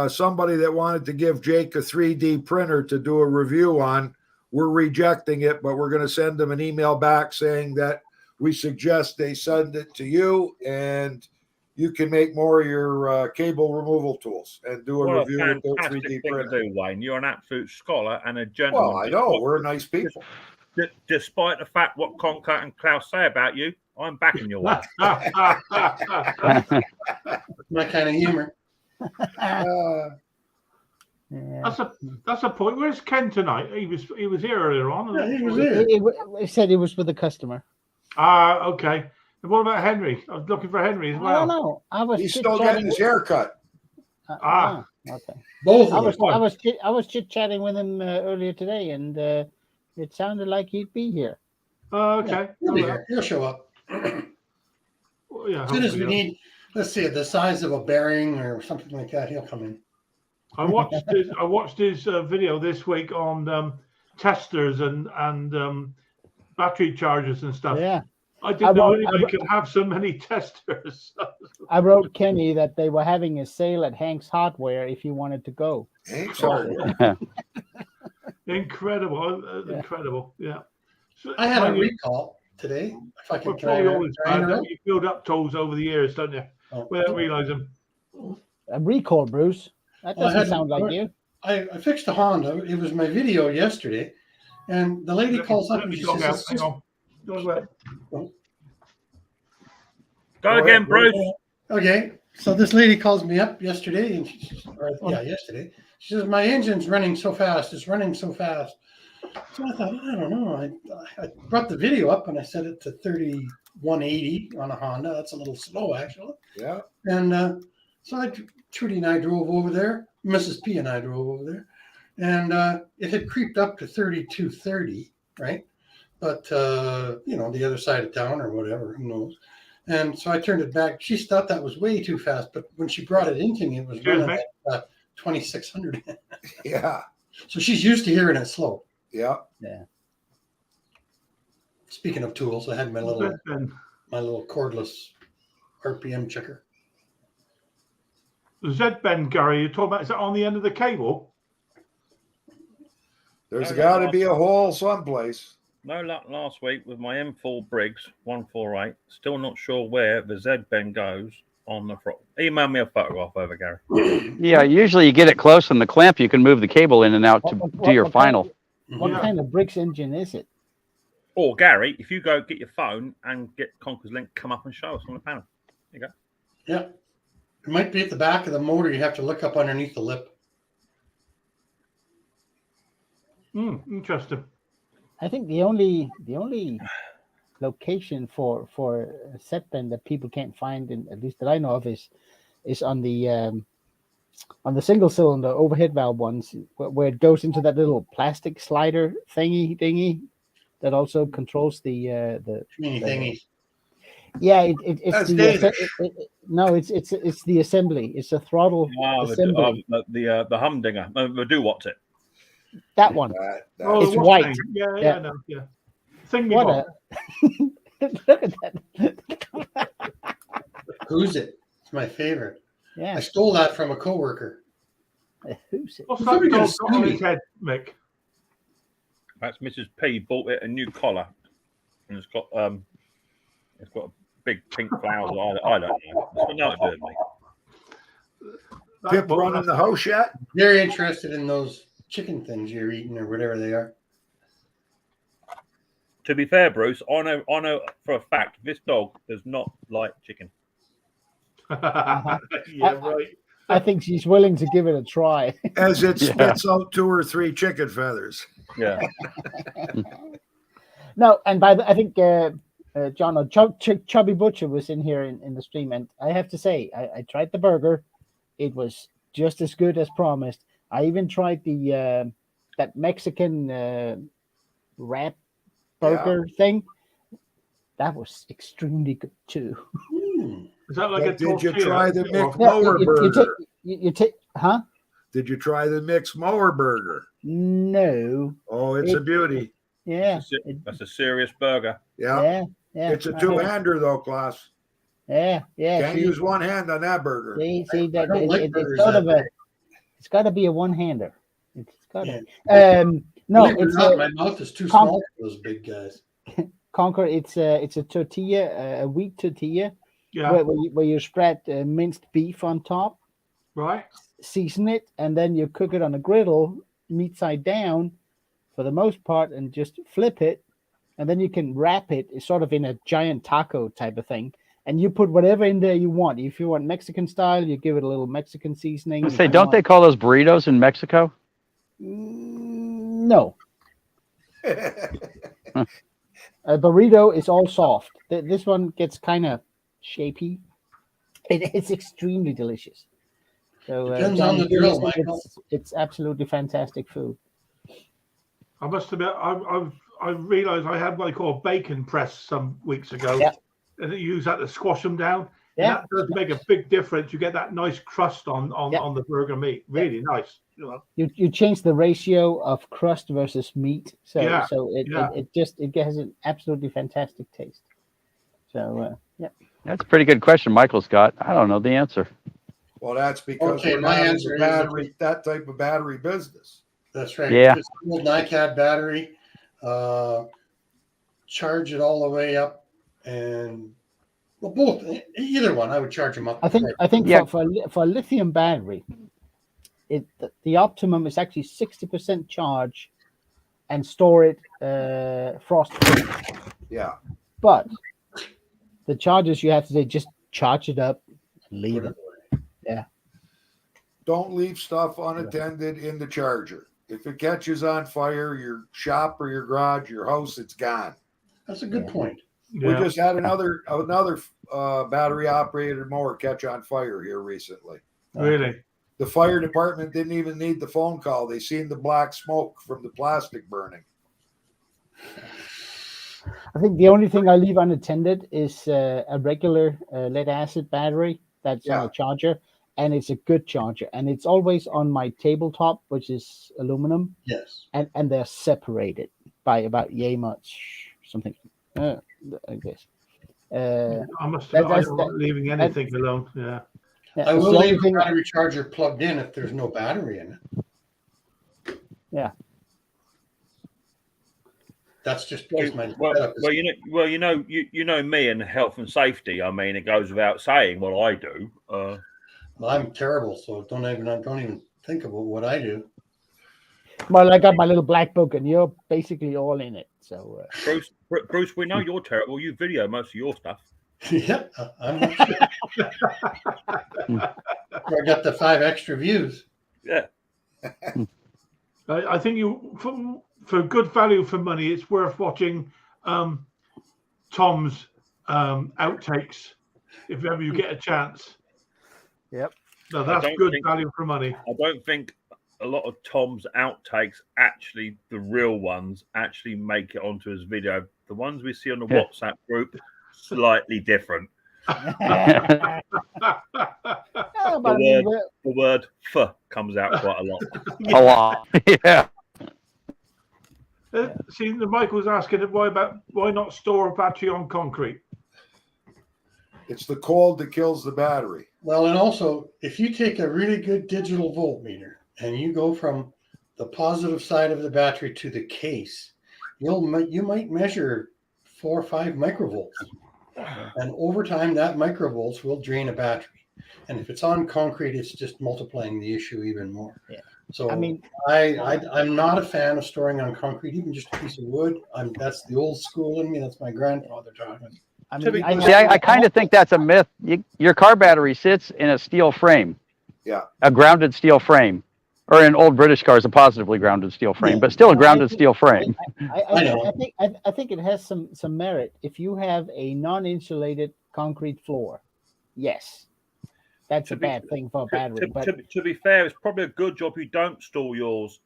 somebody that wanted to give Jake a 3D printer to do a review on, we're rejecting it, but we're going to send them an email back saying that we suggest they send it to you and you can make more of your cable removal tools and do a What a review with their fantastic 3D thing to printer. do, Wayne. You're an absolute scholar and a gentleman. Well, I know we're nice people. Despite the fact what Conker and Klaus say about you, I'm backing your way. My kind of humor. Yeah. that's a point. Where's Ken tonight? He was here earlier on. Yeah, he was here. It said it was with the customer. Okay. And what about Henry? I was looking for Henry as I well. don't know. I was He's still getting his hair cut. Okay. Both I of was them. I was chit chatting with him earlier today, and it sounded like he'd be here. Okay. He'll be here. He'll show up. Well, yeah, As soon as we hopefully, need, let's see, the size of a bearing or something like that, he'll come in. I watched his video this week on testers and battery chargers and stuff. Yeah. I didn't know wrote- anybody could have so many testers. I wrote Kenny that they were having a sale at Hank's Hardware if you wanted to go. Ain't sorry. Incredible, Yeah. incredible. Yeah. So, I had a mind you, recall today. If I we're can probably always try bad, it don't you? You build up tools over the years, don't you? out. Without realizing. A recall, Bruce. That Well, I doesn't had- sound like you. I fixed a Honda. It was my video yesterday. And the lady calls up Let and me she talk out. says, Hang on. Go ahead. Go again, Bruce. okay. So this lady calls me up yesterday and yesterday. She says, my engine's running so fast. It's running so fast. So I thought, I don't know. I brought the video up and I set it to 3180 on a Honda. That's a little slow, actually. Yeah. And so Trudy and I drove over there. Mrs. P and I drove over there. And it had creeped up to 3230, right? But, the other side of town or whatever, who knows. And so I turned it back. She thought that was way too fast. But when she brought it into me, it was Cheers, running at 2600. Yeah. So she's used to hearing it slow. Yeah. Speaking of tools, I had my little cordless RPM checker. The Z-bend, Gary, you're talking about, is that on the end of the cable? There's got to be a hole someplace. No luck last week with my M4 Briggs 148. Still not sure where the Z bend goes on the front. Email me a photograph over, Gary. Yeah, usually you get it close on the clamp, you can move the cable in and out to do your final. What Yeah. kind of Briggs engine is it? Or Gary, if you go get your phone and get Conker's link, come up and show us on the panel. There you go. Yeah. It might be at the back of the motor. You have to look up underneath the lip. Interesting. I think the only location for a set pen that people can't find, in, at least that I know of, is on the single cylinder overhead valve ones, where it goes into that little plastic slider thingy that also controls the Mini thingies. yeah, it's That's the Danish. no, it's the assembly. It's a throttle assembly. The humdinger. The do what's it? That one. Oh, It's what's white. name? Yeah, Yeah. no, yeah. Thing What bob. a look at that. Who's it? It's my favorite. Yeah. I stole that from a coworker. Who's it? What's Somebody that gonna dog got on sue his head, Mick? That's Mrs. P. Bought it a new collar, and it's got big pink flowers. I don't know. It's got nothing to do with me. Pip running the house yet? Very interested in those chicken things you're eating or whatever they are. To be fair, Bruce, I know for a fact this dog does not like chicken. Yeah, right. I think she's willing to give it a try. As it Yeah. spits out 2 or 3 chicken feathers. Yeah. No, and I think John or Chubby Butcher was in here in the stream, and I have to say, I tried the burger. It was just as good as promised. I even tried the that Mexican wrap burger thing. That was extremely good too. Is that like a Did you tortilla? try the Or- mixed Yeah, mower burger? you take, huh? Did you try the mixed mower burger? No. Oh, it's a beauty. Yeah. That's a serious burger. Yeah. Yeah. Yeah. It's a 2-hander though, Klaus. Yeah. Yeah. Can't see- use one hand on that burger. See that don't like it's burgers sort that of a, it's got to be a one-hander. It's got to. Yeah. No, Believe it or it's not, a my mouth is too Con- small for those big guys. Conquer. It's a tortilla, a wheat tortilla, Yeah, where you spread minced beef on top, right. season it, and then you cook it on a griddle, meat side down, for the most part, and just flip it, and then you can wrap it sort of in a giant taco type of thing. And you put whatever in there you want. If you want Mexican style, you give it a little Mexican seasoning. I If say, you don't want- they call those burritos in Mexico? No. A burrito is all soft. This one gets kind of shapy. It's extremely delicious. So Depends on the drill, Michael. it's absolutely fantastic food. I must admit, I realised I had what I call a bacon press some weeks ago, Yeah. and you use that to squash them down. And Yeah, that does make a big difference. You get that nice crust on Yeah. the burger meat. Really nice. You know. you change the ratio of crust versus meat, so Yeah, it has an absolutely fantastic taste. So yeah, That's a pretty good question Michael's got. I don't know the answer. Well, that's because Okay, we're my not in answer the is- battery, that type of battery business. That's right. Yeah. Just an old NiCad battery. Charge it all the way up, and well, both, either one, I would charge them up. I think Yeah. for a lithium battery, the optimum is actually 60% charge, and store it frost free. Yeah. But the charges you have to say, just charge it up, leave it. Don't leave stuff unattended in the charger. If it catches on fire, your shop or your garage, your house, it's gone. That's a good point. We Yeah. just had another battery operated mower catch on fire here recently. Really. The fire department didn't even need the phone call. They seen the black smoke from the plastic burning. I think the only thing I leave unattended is a regular lead acid battery that's Yeah. on a charger, and it's a good charger, and it's always on my tabletop, which is aluminum, Yes. and they're separated by about yay much something. I guess. I must That- admit, I that's- don't like leaving anything alone. Yeah. Yeah, I it's will the only leave the thing- battery charger plugged in if there's no battery in it. Yeah. That's just because my Well, setup is- you know me and health and safety. I mean, it goes without saying what I do. I'm terrible, so don't even think about what I do. Well, I got my little black book, and you're basically all in it. So Bruce, we know you're terrible. You video most of your stuff. Yeah, I'm not sure. I got the 5 extra views. Yeah. I think for good value for money, it's worth watching Tom's outtakes if ever you get a chance. Yep. No, that's good value for money. I don't think a lot of Tom's outtakes, actually, the real ones, actually make it onto his video. The ones we see on the WhatsApp group, slightly different. Yeah, but I mean, The word "f" comes out quite a lot. A lot. Yeah. See, Michael's asking why not store a battery on concrete? It's the cold that kills the battery. Well, and also, if you take a really good digital voltmeter and you go from the positive side of the battery to the case, you might measure 4 or 5 microvolts, and over time, that microvolts will drain a battery. And if it's on concrete, it's just multiplying the issue even more. Yeah. So I mean, I'm not a fan of storing on concrete, even just a piece of wood. That's the old school in me. That's my grandfather talking. I mean, I kind of think that's a myth. Your car battery sits in a steel frame. Yeah. A grounded steel frame. Or in old British cars, a positively grounded steel frame, but still a grounded steel frame. I think it has some merit. If you have a non-insulated concrete floor, yes, that's a bad thing for a battery. To be fair, it's probably a good job you don't store yours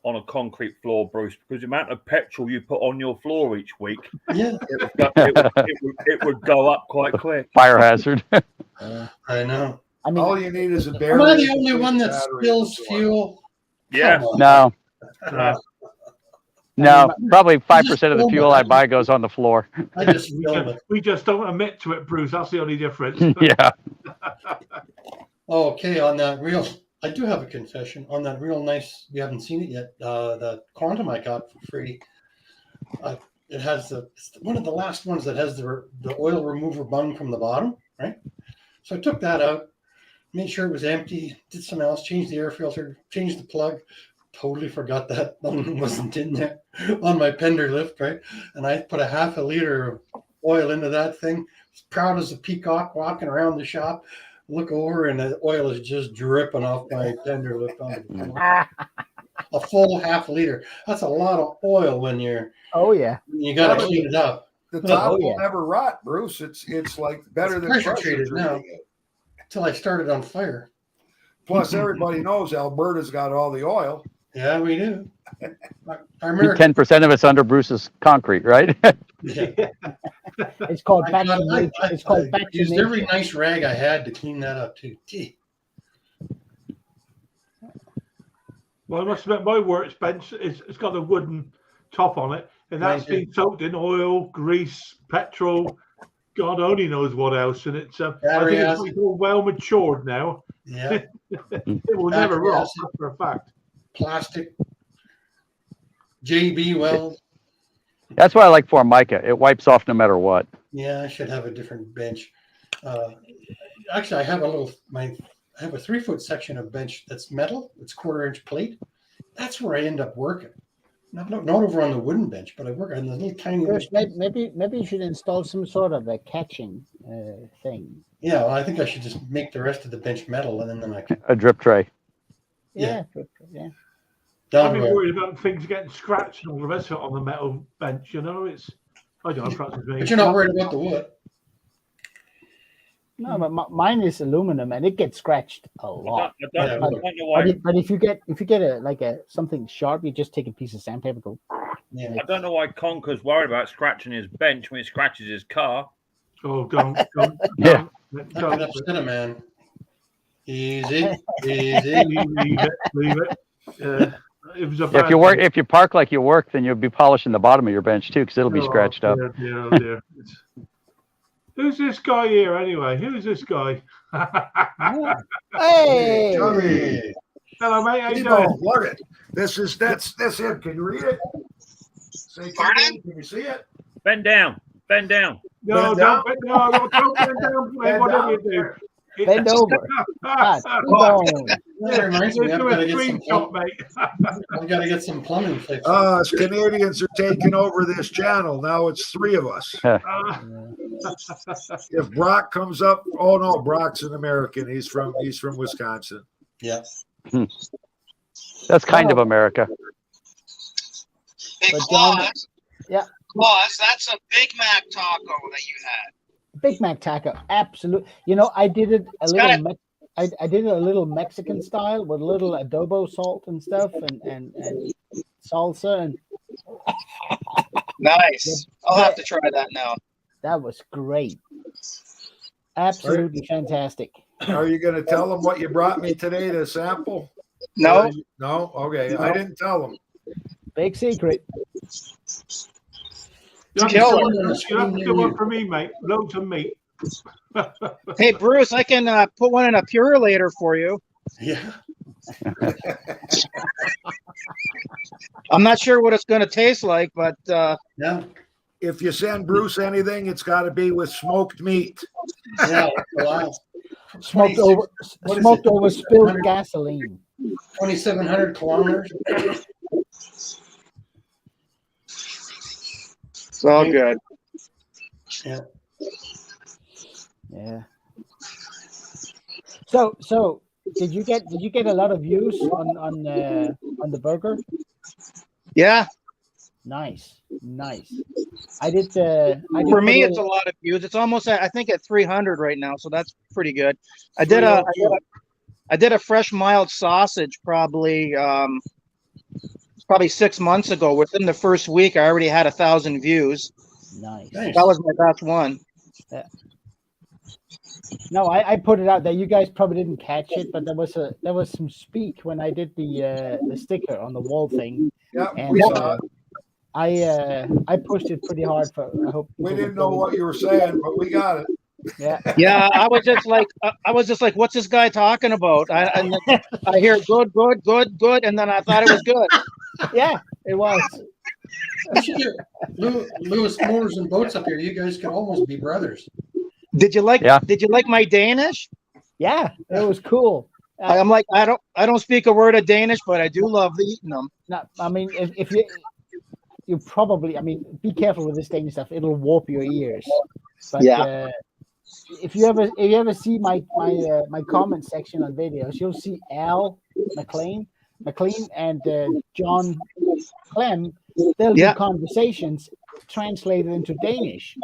on a concrete floor, Bruce, because the amount of petrol you put on your floor each week, Yeah, it would go up quite quick. Fire hazard. I know. I mean, All you need is a barrel. Am I the only one that spills fuel? Yeah. Come on. No, probably 5% of the fuel I buy goes on the floor. I just spilled it. We just don't admit to it, Bruce. That's the only difference. Yeah. Okay, on that real, I do have a confession on that real nice. You haven't seen it yet. That Quantum I got for free. It has it's one of the last ones that has the oil remover bung from the bottom, right? So I took that out, made sure it was empty, did something else, changed the air filter, changed the plug. Totally forgot that one wasn't in there on my Pender lift, right? And I put a half a liter of oil into that thing. As proud as a peacock walking around the shop. Look over and the oil is just dripping off my Pender lift onto the floor. A full half liter. That's a lot of oil when you got to clean it up. The top will never rot, Bruce. It's like better than pressure treated now. Until I started on fire. Plus, everybody knows Alberta's got all the oil. Yeah, we do. 10% of it's under Bruce's concrete, right? Yeah. It's called back to nature. It's called back to used nature. every nice rag I had to clean that up too. Gee. Well, I must admit, my workbench it's got a wooden top on it, and that's been soaked in oil, grease, petrol, God only knows what else. And it's I think it's all well matured now. Yeah. It will never rot, that's for a fact. Plastic. JB Wells. That's why I like Formica. It wipes off no matter what. Yeah, I should have a different bench. Actually, I have I have a 3-foot section of bench that's metal. It's 1/4-inch plate. That's where I end up working. Not over on the wooden bench, but I work on the little tiny. Maybe you should install some sort of a catching thing. Yeah, well, I think I should just make the rest of the bench metal, and then I can. A drip tray. Yeah. I'd be worried about things getting scratched and all the rest of it on the metal bench. You know, I don't know. Perhaps it's but you're not worried about the wood. No, but mine is aluminum and it gets scratched a lot. I don't know why. But if you get something sharp, you just take a piece of sandpaper. Yeah. I don't know why Conker's worried about scratching his bench when he scratches his car. Oh, don't. Yeah. Don't upset a man. Easy. Leave it. If you park like you work, then you'll be polishing the bottom of your bench too, because it'll be scratched up. Dear. Who's this guy here anyway? Who's this guy? Hey! Hello, mate. How you doing? Look it. That's it. Can you read it? Say, can you see it? Bend down. No, don't bend down. Whatever you do. Bend over. That reminds me, I've got to get some plumbing fixed. Us Canadians are taking over this channel. Now it's 3 of us. If Brock comes up, oh no, Brock's an American. He's from Wisconsin. Yeah. That's kind of America. Hey, But John- Claus. Yeah. Claus, that's a Big Mac taco that you had. Big Mac taco, absolute. You know, I did it a It's little. got I did it a little Mexican style with a little adobo salt and stuff, and salsa, and Nice. I'll have to try that now. that was great. Absolutely fantastic. Are you going to tell them what you brought me today to sample? No, No? Okay. I didn't tell them. Big secret. You have to Killer. do one for me, mate. Loads of meat. hey Bruce, I can put one in a Purelator for you. Yeah. I'm not sure what it's going to taste like, but Yeah. If you send Bruce anything, it's got to be with smoked meat. Yeah. Wow. Smoked 26 over, what is smoked it? over spilled 100? gasoline. 2,700 kilometers. it's all good. Yeah. So did you get a lot of views on the burger? Yeah, Nice. I did the. for me, it's a lot of views. It's almost I think at 300 right now, so that's pretty good. I did a fresh mild sausage probably 6 months ago. Within the first week, I already had 1,000 views. nice. Nice. That was my best one. No, I put it out there. You guys probably didn't catch it, but there was some speak when I did the sticker on the wall thing, Yeah, and we saw it. I pushed it pretty hard for. I hope We people didn't would know go. what you were saying, but we got it. Yeah, Yeah, I was just like, what's this guy talking about? And then I hear good, and then I thought it was good. yeah, it was. You should get Lewis Motors and Boats up here. You guys could almost be brothers. Did you like? Yeah. Did you like my Danish? Yeah, it was cool. I'm like, I don't speak a word of Danish, but I do love eating them. No, I mean, if you probably, I mean, be careful with this Danish stuff. It'll warp your ears. But Yeah. if you ever see my comment section on videos, you'll see Al McLean and John Clem. They'll Yeah. do conversations translated into Danish.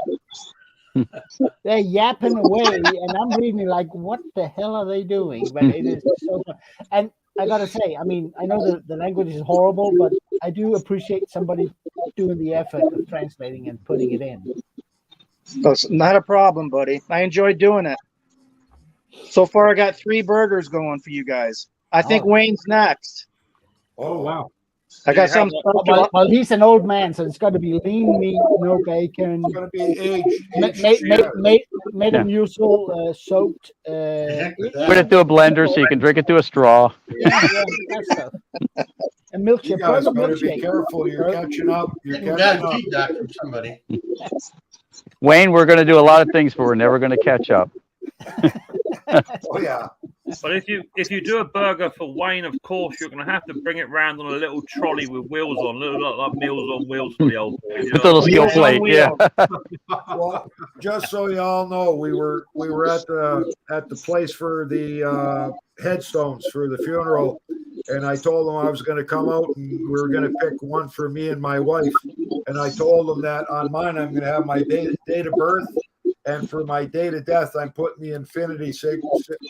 They're yapping away, and I'm reading like, what the hell are they doing? But it is so fun. And I gotta say, I mean, I know the language is horrible, but I do appreciate somebody doing the effort of translating and putting it in. That's not a problem, buddy. I enjoyed doing it. So far, I got 3 burgers going for you guys. I think Oh. Wayne's next. Oh, wow. I got Yeah, some well, special. Well, he's an old man, so it's got to be lean meat, no bacon, It's going to be aged. Metamucil soaked. Heck with Put it that. through a blender so you can drink it through a straw. Yeah, that stuff. And milkshake. You guys burger better be milkshake. careful. You're catching up. You're Getting catching bad up. feedback from somebody. Wayne, we're going to do a lot of things, but we're never going to catch up. Oh, yeah. But if you do a burger for Wayne, of course you're going to have to bring it round on a little trolley with wheels on, little like Meals on Wheels for the old boy. You With a know? little skill Meals on plate, yeah. Well, just so you all know, we were at the place for the headstones for the funeral, and I told them I was going to come out and we were going to pick one for me and my wife, and I told them that on mine I'm going to have my date of birth, and for my date of death I'm putting the infinity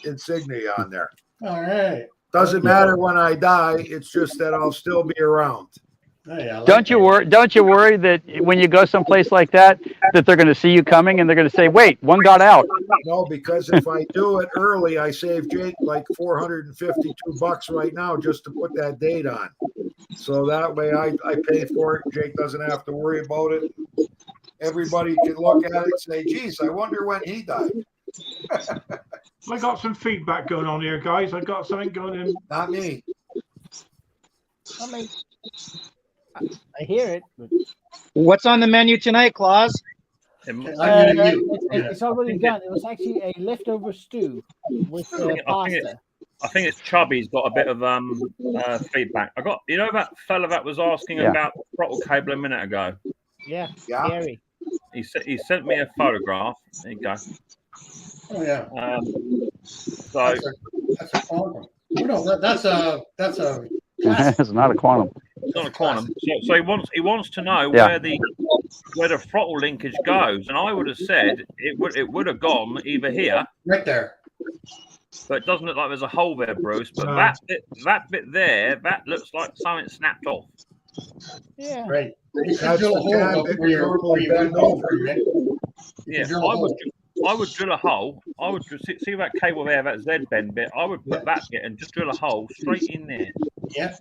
insignia on there. All right. Doesn't matter when I die; it's just that I'll still be around. Oh, yeah, I like Don't you that. worry? Don't you worry that when you go someplace like that, that they're going to see you coming and they're going to say, "Wait, one got out." No, because if I do it early, I save Jake like $452 right now just to put that date on. So that way I pay for it. Jake doesn't have to worry about it. Everybody can look at it and say, geez, I wonder when he died. I got some feedback going on here, guys. I got something going in. Not me. I mean, I hear it. But, What's on the menu tonight, Claus? it's already done. It was actually a leftover stew with pasta. I think it's Chubby's got a bit of feedback. I got that fella that was asking Yeah. about the throttle cable a minute ago. Yeah, Yeah. scary. He sent me a photograph. There you go. Oh, yeah. So That's a problem. Oh, no, that's a It's not a quantum. It's not a quantum. So he wants to know Yeah. where the throttle linkage goes, and I would have said it would have gone either here, Right there. but it doesn't look like there's a hole there, Bruce. But No. that bit there, that looks like something snapped off. Yeah. Right. You could That's drill a the hole bad up bit where you're normal bend going over. for, right? You Yeah, could drill a hole. I would drill a hole. I would see that cable there, that Z bend bit. I would put that bit and just drill a hole straight in there. Yeah.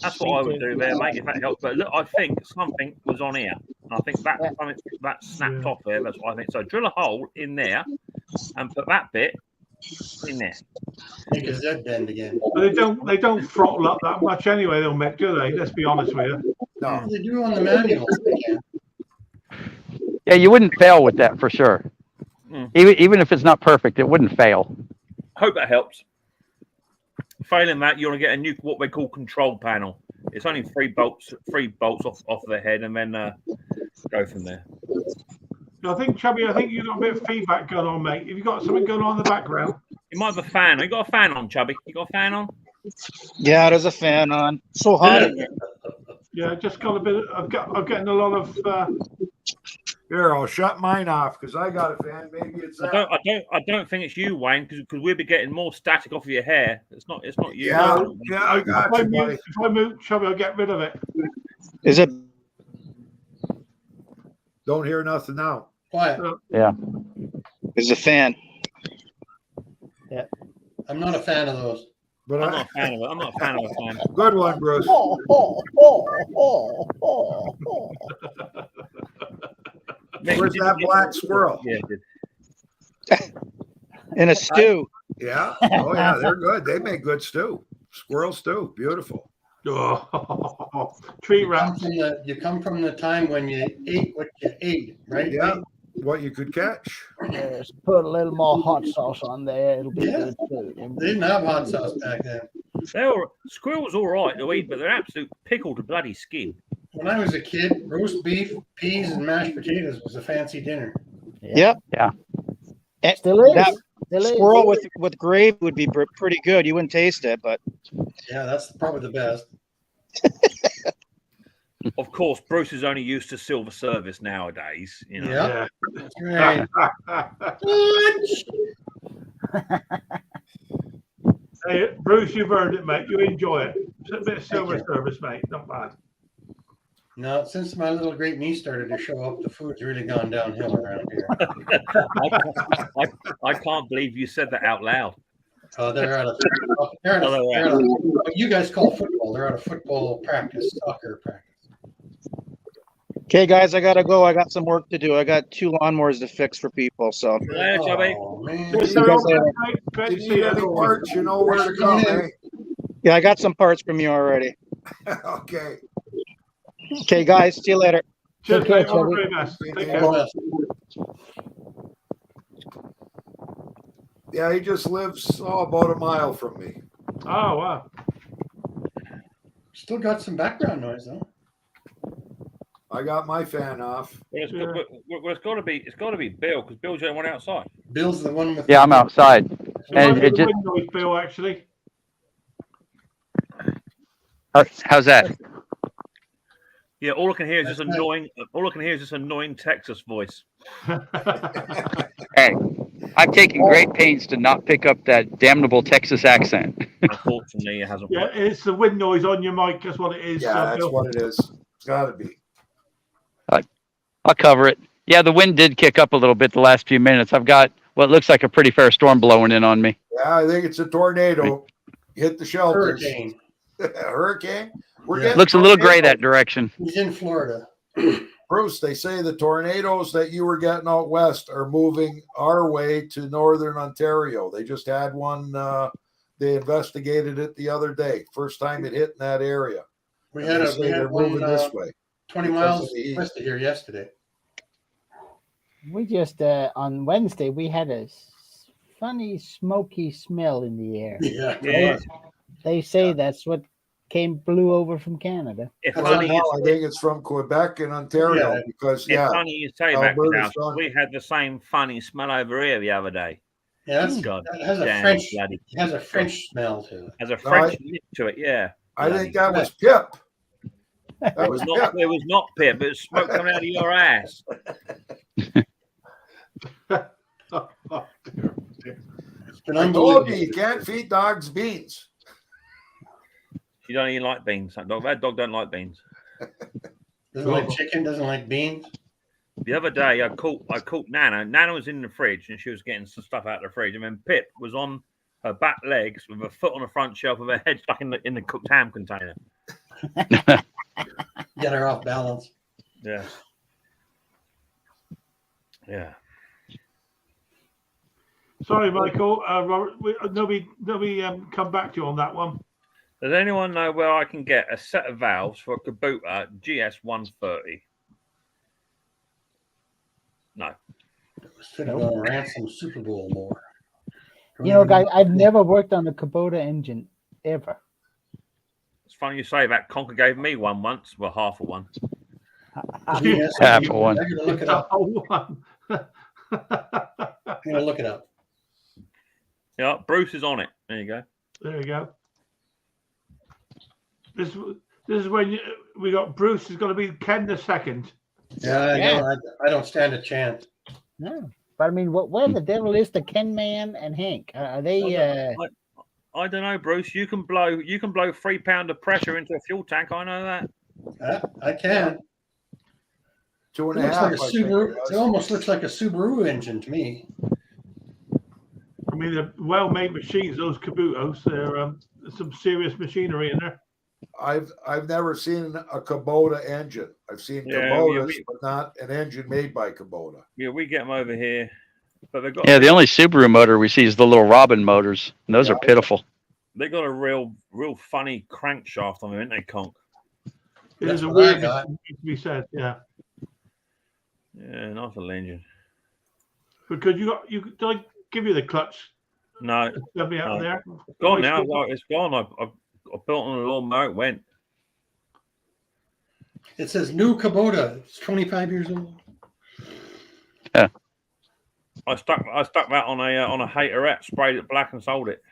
That's what I would do there, mate. If that helps. But look, I think something was on here. And I think that snapped off there. That's what I think. So drill a hole in there and put that bit in there. Make a Z bend again. But they don't throttle up that much anyway, they'll make, do they? Let's be honest with you. No. They do on the manuals. They can. Yeah, you wouldn't fail with that for sure. Mm. Even if it's not perfect, it wouldn't fail. Hope that helps. Failing that, you want to get a new what they call control panel. It's only three bolts off the head, and then go from there. I think, Chubby, you've got a bit of feedback going on, mate. Have you got something going on in the background? You might have a fan. You got a fan on, Chubby? You got a fan on? Yeah, there's a fan on. So hot in here. Yeah, just got a bit. I'm getting a lot of. Here, I'll shut mine off because I got a fan. Maybe it's that. I don't think it's you, Wayne, because we'll be getting more static off of your hair. It's not you. Yeah, I If got I you, buddy. mute, Chubby, I'll get rid of it. Is it? Don't hear nothing now. Quiet. Is a fan? I'm not a fan of those. But I'm not a fan of it. I'm not a fan of a fan. good one, Bruce. Where's that black squirrel? Yeah, it did. In a stew. Yeah. Oh, yeah. They're good. They make good stew. Squirrel stew. Beautiful. Oh, tree rats. You come from the time when you ate what you ate, right? Yeah. What you could catch. Just put a little more hot sauce on there. It'll be Yeah. good too. They didn't have hot sauce back then. Squirrel's all right to eat, but they're absolute pickled bloody skin. When I was a kid, roast beef, peas, and mashed potatoes was a fancy dinner. Yep. Still is. That Still is. squirrel with gravy would be pretty good. You wouldn't taste it, but Yeah, that's probably the best. Of course, Bruce is only used to silver service nowadays. You know. Yeah. Yeah. That's right. Hey, Bruce, you've earned it, mate. You enjoy it. It's a bit of silver service, mate. Not bad. No, since my little great niece started to show up, the food's really gone downhill around here. I can't believe you said that out loud. They're out of what you guys call football. They're out of football practice, soccer practice. okay, guys, I gotta go. I got some work to do. I got 2 lawnmowers to fix for people. So Yeah, Chubby. Oh, man. Just you guys so later. mate. Great If to you see need any you. parts, you know where to come, eh? yeah, I got some parts from you already. Okay. Okay, guys, see you later. Cheers, Take care, mate. All the Chubby. very best. Take Yeah. care. Well, Yeah, he just lives about a mile from me. Oh, wow. still got some background noise though. I got my fan off. Well, it's got to be Bill, because Bill's the only one outside. Bill's the one with. Yeah, I'm outside. And Might it be just- wind noise, Bill, actually. How's that? Yeah, all I can hear is That's this right. annoying. All I can hear is this annoying Texas voice. Hey, I've taken great pains to not pick up that damnable Texas accent. Unfortunately, it hasn't Yeah, worked. it's the wind noise on your mic. That's what it is. Yeah, that's Bill. what it is. It's got to be. I'll cover it. Yeah, the wind did kick up a little bit the last few minutes. I've got what looks like a pretty fair storm blowing in on me. Yeah, I think it's a tornado. Hit the shelters. Hurricane. Hurricane? We're Yeah. getting Looks a little gray tornadoes. that direction. He's in Florida. Bruce, they say the tornadoes that you were getting out west are moving our way to northern Ontario. They just had one. They investigated it the other day. First time it hit in that area. We And had they a say we they're had one moving this way. 20 because miles of the heat. west of here yesterday. We just on Wednesday we had a funny smoky smell in the air. Yeah. Yeah. They say that's what blew over from Canada. It's That's funny, No, I think it's from Quebec and Ontario Yeah. because, it's yeah, funny you say that, Alberta's because done. we had the same funny smell over here the other day. Yeah, God that has a damn French. bloody. It has a French smell to it. Has a No, French nip to it, yeah. I think that was Pip. That It was was not. Pip. It was not Pip. It was smoke coming out of your ass. Oh, dear, dear. It's been I told unbelievable. you can't feed dogs beans. She don't even like beans. That dog don't like beans. Doesn't like chicken, doesn't like beans. The other day, I caught Nana. Nana was in the fridge and she was getting some stuff out of the fridge, and then Pip was on her back legs with her foot on the front shelf with her head stuck in the cooked ham container. Get her off balance. Yeah. Yeah. Sorry, Michael. Robert, nobody come back to you on that one. Does anyone know where I can get a set of valves for a Kubota GS130? No. Should have gone ransom Super Bowl more. You know, guys, I've never worked on a Kubota engine ever. It's funny you say that. Conker gave me one once. Well, half of one. Yes, Half of one. I'm gonna look it up. Oh, one. I'm gonna look it up. Yeah, Bruce is on it. There you go. There you go. This is when we got Bruce is going to be Ken the second. Yeah, I Yeah. know. I don't stand a chance. No, but I mean, where the devil is the Ken Man and Hank? Are they? I don't know, Bruce. You can blow 3 pounds of pressure into a fuel tank. I know that. I can. It 2.5. looks like a I think Subaru. it was. It almost looks like a Subaru engine to me. I mean, they're well-made machines. Those Kabutos, they're some serious machinery in there. I've never seen a Kubota engine. I've seen Yeah, Kubotas, but not an engine made by Kubota. Yeah, we get them over here, but they've got Yeah, the only Subaru motor we see is the little Robin motors, and those are pitiful. they got a real funny crankshaft on them, ain't they, Conk? It That's is a what I weird got. thing to be said, yeah. Yeah, nice little engine. Because did I give you the clutch? No, Let me out No. there. it's gone now. It's gone. I built on a lawnmower. It went. It says new Kubota. It's 25 years old. I stuck that on a haterette, sprayed it black, and sold it.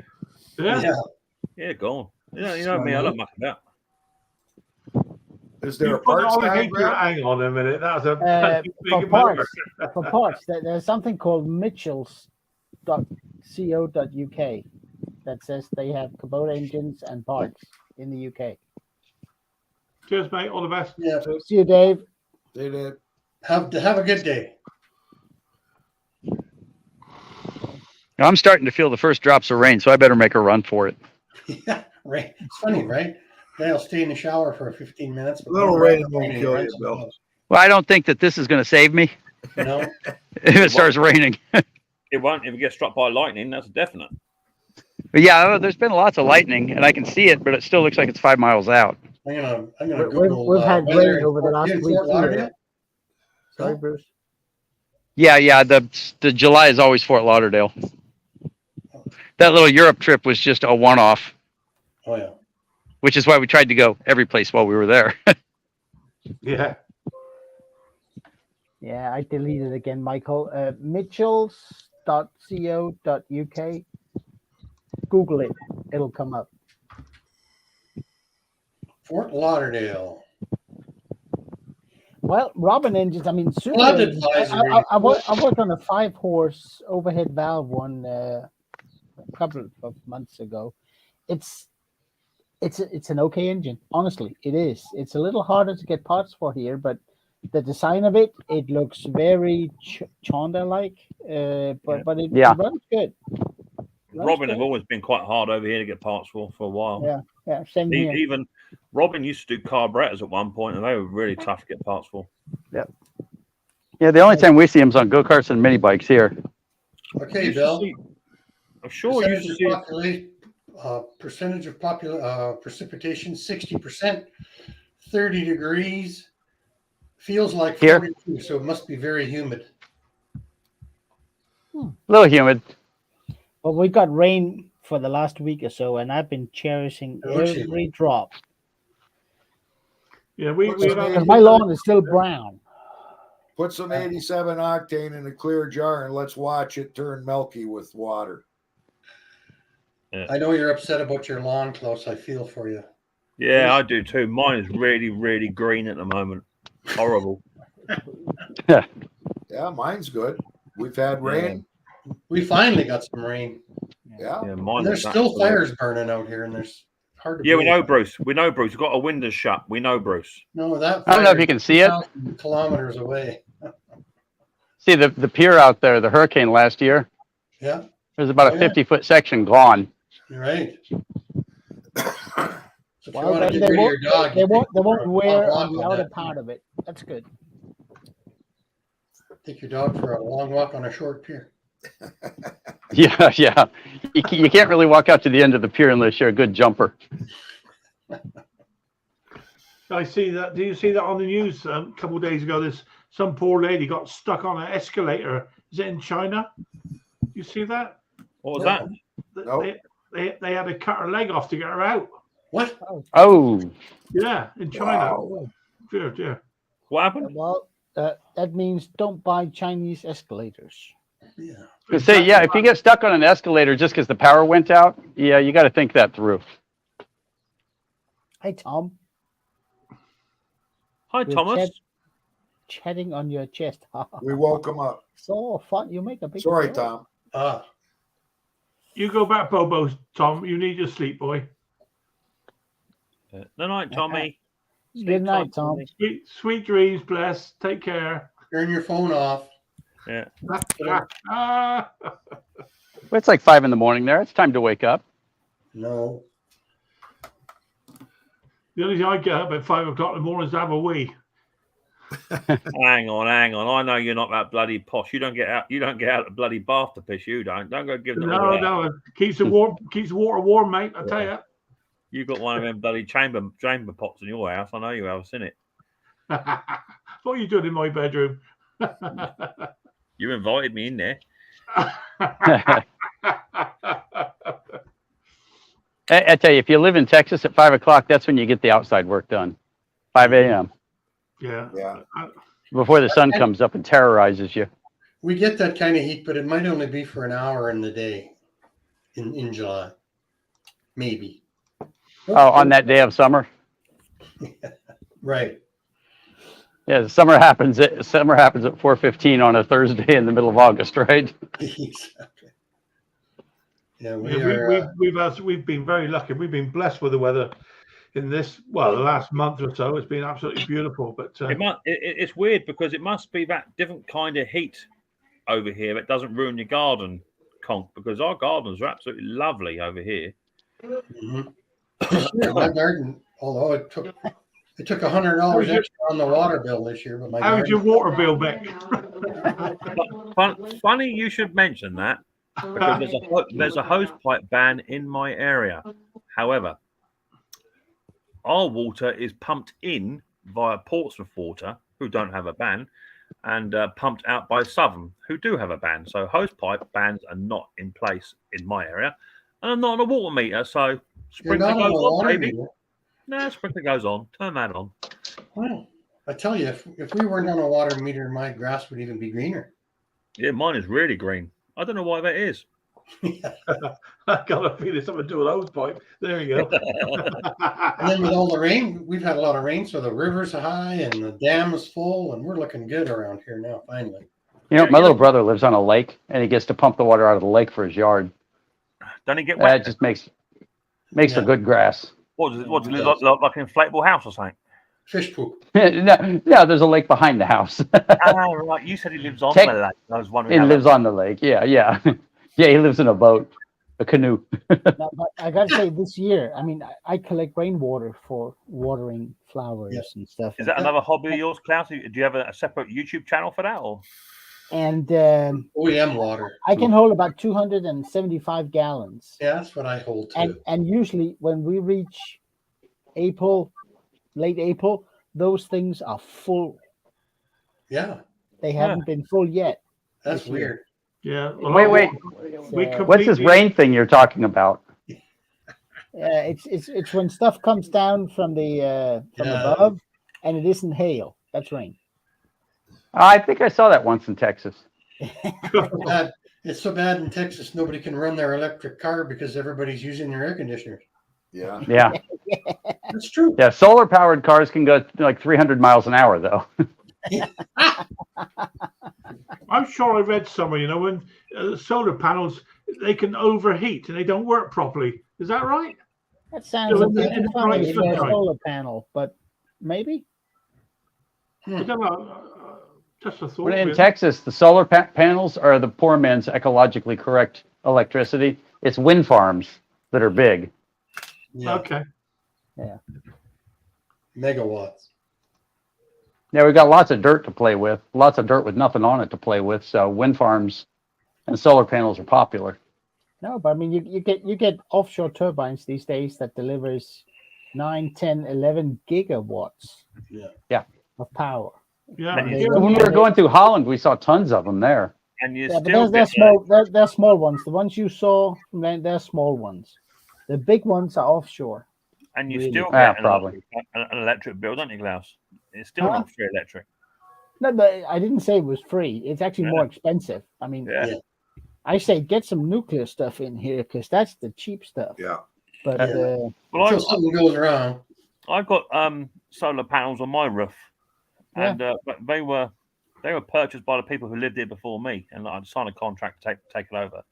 Yeah. Yeah. Yeah, gone. Yeah, you know me. I love mucking about. Is there You a put it parts on the tag? heat, hang on a minute. That's a for big parts, motor. for parts, there's something called Mitchells.co.uk that says they have Kubota engines and parts in the UK. Cheers, mate. All the best. Yeah. See you, Dave. They did. Have a good day. I'm starting to feel the first drops of rain, so I better make a run for it. Yeah. Right. It's funny, right? Then I'll stay in the shower for 15 minutes. but Little then rain it's won't raining, kill right? you, Bill. Well, I don't think that this is going to save me You know? if it starts raining. It won't if it gets struck by lightning. That's definite. But yeah, there's been lots of lightning, and I can see it, but it still looks like it's 5 miles out. I'm gonna We've Google. had weather rain in over the last Fort week. Lauderdale. Sorry, Bruce. Yeah. The July is always Fort Lauderdale. That little Europe trip was just a one-off, Oh yeah. which is why we tried to go every place while we were there. Yeah. Yeah, I deleted again, Michael. Mitchells.co.uk. Google it. It'll come up. Fort Lauderdale. Well, Robin engines, I mean, super Flood engines. advisory. I worked on a 5-horse overhead valve one a couple of months ago. It's an okay engine. Honestly, it is. It's a little harder to get parts for here, but the design of it looks very Chonda-like, but it runs good. Robin have always been quite hard over here to get parts for a while. Yeah, same here. Even Robin used to do carburetors at one point, and they were really tough to get parts for. Yeah, the only time we see them is on go-karts and mini bikes here. Okay, You Bill. should see- I'm sure you should see. Percentage of precipitation 60%, 30 degrees. Feels like Here? 42, so it must be very humid. A little humid. Well, we got rain for the last week or so, and I've been cherishing Okay. every drop. Yeah, we've Because my lawn is still brown. Put some 87 octane in a clear jar and let's watch it turn milky with water. I know you're upset about your lawn, Klaus. I feel for you. Yeah, I do too. Mine is really, really green at the moment. Horrible. Yeah, mine's good. We've had rain. We finally got some rain. Yeah. Yeah, And mine. there's is still absolute- fires burning out here, and there's hard to. Yeah, we breathe. know, Bruce. We know, Bruce. We've got our windows shut. We know, Bruce. No, that. I don't know if fire you can see it. 2,000 kilometers away. See the pier out there, the hurricane last year. Yeah, There's about Oh, a yeah. 50-foot section gone. you're right. So if you Well, want to then get they rid of your dog, They you won't take wear a long on the walk on outer that. part of it. That's good. Take your dog for a long walk on a short pier. Yeah, yeah. You can't really walk out to the end of the pier unless you're a good jumper. I see that. Do you see that on the news a couple of days ago? This some poor lady got stuck on an escalator. Is it in China? You see that? What was that? Nope. They had to cut her leg off to get her out. What? Oh, Yeah, in China. Wow. Dear, dear. What happened? Well, that means don't buy Chinese escalators. Yeah. you see, yeah, if you get stuck on an escalator just because the power went out, yeah, you got to think that through. Hi, Tom. Hi, We're Thomas. Chatting on your chest. We woke him up. So fun. You make a big. Sorry, joke. Tom. Ah, You go back, Bobo, Tom. You need your sleep, boy. No night, Tommy. Good night, Tom. Sweet, sweet dreams, bless. Take care. turn your phone off. Yeah. Ah. It's like 5 in the morning there. It's time to wake up. No. The only thing I get up at 5 o'clock in the morning is to have a wee. Hang on. I know you're not that bloody posh. You don't get out. You don't get out of the bloody bath to piss. You don't. Don't go giving it all No, out. no, it keeps the water warm, mate. I tell you. You got one of them bloody chamber pots in your house. I know you have. I've seen it. What are you doing in my bedroom? You invited me in there. I tell you, if you live in Texas at 5 o'clock, that's when you get the outside work done. 5 a.m. Yeah. Yeah. before the sun comes up and terrorizes you. We get that kind of heat, but it might only be for an hour in the day in July. Maybe. Oh, on that day of summer. Right. Yeah, summer happens at 4:15 on a Thursday in the middle of August, right? Exactly. Yeah, we've been very lucky. We've been blessed with the weather in the last month or so. It's been absolutely beautiful. But it's weird because it must be that different kind of heat over here that doesn't ruin your garden, Conk, because our gardens are absolutely lovely over here. Mhm. This year, my garden, although it took $100 extra on the water bill this year, but my how's your garden, water bill, Beck? Funny you should mention that because there's a hose pipe ban in my area. However, our water is pumped in via Portsmouth Water, who don't have a ban, and pumped out by Southern, who do have a ban. So hose pipe bans are not in place in my area, and I'm not on a water meter, so you're sprinkler not goes on the on, water baby. meter. No, sprinkler goes on. Turn that on. Well, I tell you, if we weren't on a water meter, my grass would even be greener. Yeah, mine is really green. I don't know why that is. I got a feeling something to do with a hose pipe. There you go. And then with all the rain, we've had a lot of rain, so the river's high and the dam is full, and we're looking good around here now, finally. You know, my little brother lives on a lake, and he gets to pump the water out of the lake for his yard. Don't it get That wet? just makes for good grass. What does it look like an inflatable house or something? Fish poop. no, there's a lake behind the house. Right. You said he lives on Tech- the lake. I was wondering. He how lives that- on the lake. Yeah. Yeah, he lives in a boat, a canoe. No, but I gotta say, this year, I mean, I collect rainwater for watering flowers Yeah. and stuff. Is that another hobby of yours, Klaus? Do you have a separate YouTube channel for that, or? And OEM water. I can hold about 275 gallons. Yeah, that's what I hold too. And usually when we reach April, late April, those things are full. Yeah, They haven't been full yet. that's This year. weird. Yeah. Wait. We So, What's this completely- rain thing you're talking about? it's when stuff comes down from the from Yeah. above, and it isn't hail. That's rain. I think I saw that once in Texas. It's so bad in Texas, nobody can run their electric car because everybody's using their air conditioners. Yeah. Yeah. That's true. Yeah, solar powered cars can go like 300 miles an hour though. I'm sure I read somewhere, when solar panels, they can overheat and they don't work properly. Is that right? That sounds Yeah, a in bit the funny bright for a sunshine. solar panel, but maybe. I don't know. Just a thought. When in really. Texas, the solar panels are the poor man's ecologically correct electricity. It's wind farms that are big. Yeah, Okay. megawatts. Yeah, we've got lots of dirt to play with, lots of dirt with nothing on it to play with. So wind farms and solar panels are popular. No, but I mean, you get offshore turbines these days that delivers 9, 10, 11 gigawatts Yeah. of power. Yeah. And here- When we were going through Holland, we saw tons of them there. And you Yeah, but still they're get small. They're small ones. The ones you saw, they're small ones. The big ones are offshore. and you really. still Yeah, get probably. an electric bill, don't you, Klaus? It's still Huh? not free electric. No, but I didn't say it was free. It's actually Yeah. more expensive. I mean, Yeah. Yeah. I say get some nuclear stuff in here because that's the cheap stuff. Yeah. But Well, Until something goes wrong. I've got solar panels on my roof, Yeah. and but they were purchased by the people who lived here before me, and I signed a contract to take it over.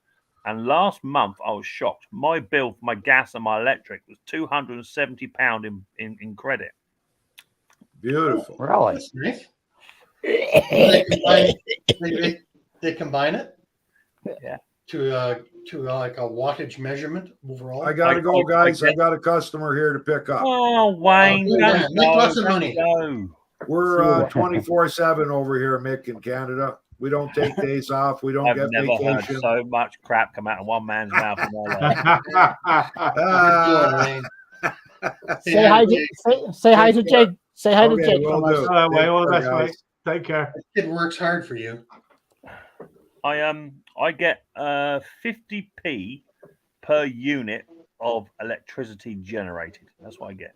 And last month I was shocked. My bill for my gas and my electric was £270 in credit. Beautiful. Really? That's nice. They combine it. Yeah. To like a wattage measurement overall. I gotta go, guys. I got a customer here to pick up. Oh, Wayne, Oh, don't man, make go, lots of don't money. go. We're See you. 24/7 over here, Mick, in Canada. We don't take days off. We don't I've get never heard vacation. so much crap come out of one man's mouth in my life. Ah, say hi to say hi to Jake. Say hi to okay, Jake will from us. do. All right, all the Take best, care, mate. guys. Take care. Kid works hard for you. I get 50p per unit of electricity generated. That's what I get.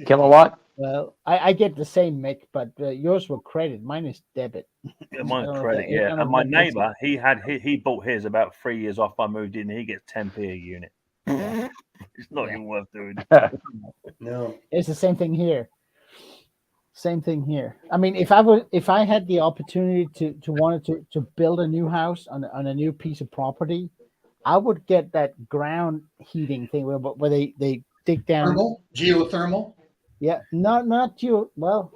Kilowatt? Well, I get the same, Mick, but yours were credit. Mine is debit. Yeah, mine's I don't know credit, if- I yeah. don't know And my if that's- neighbour, he bought his about 3 years off. I moved in. He gets 10p a unit. It's not even worth doing. No. It's the same thing here. Same thing here. I mean, if I had the opportunity to wanted to build a new house on a new piece of property, I would get that ground heating thing where they dig down. Thermal, geothermal. Yeah, not you. Well,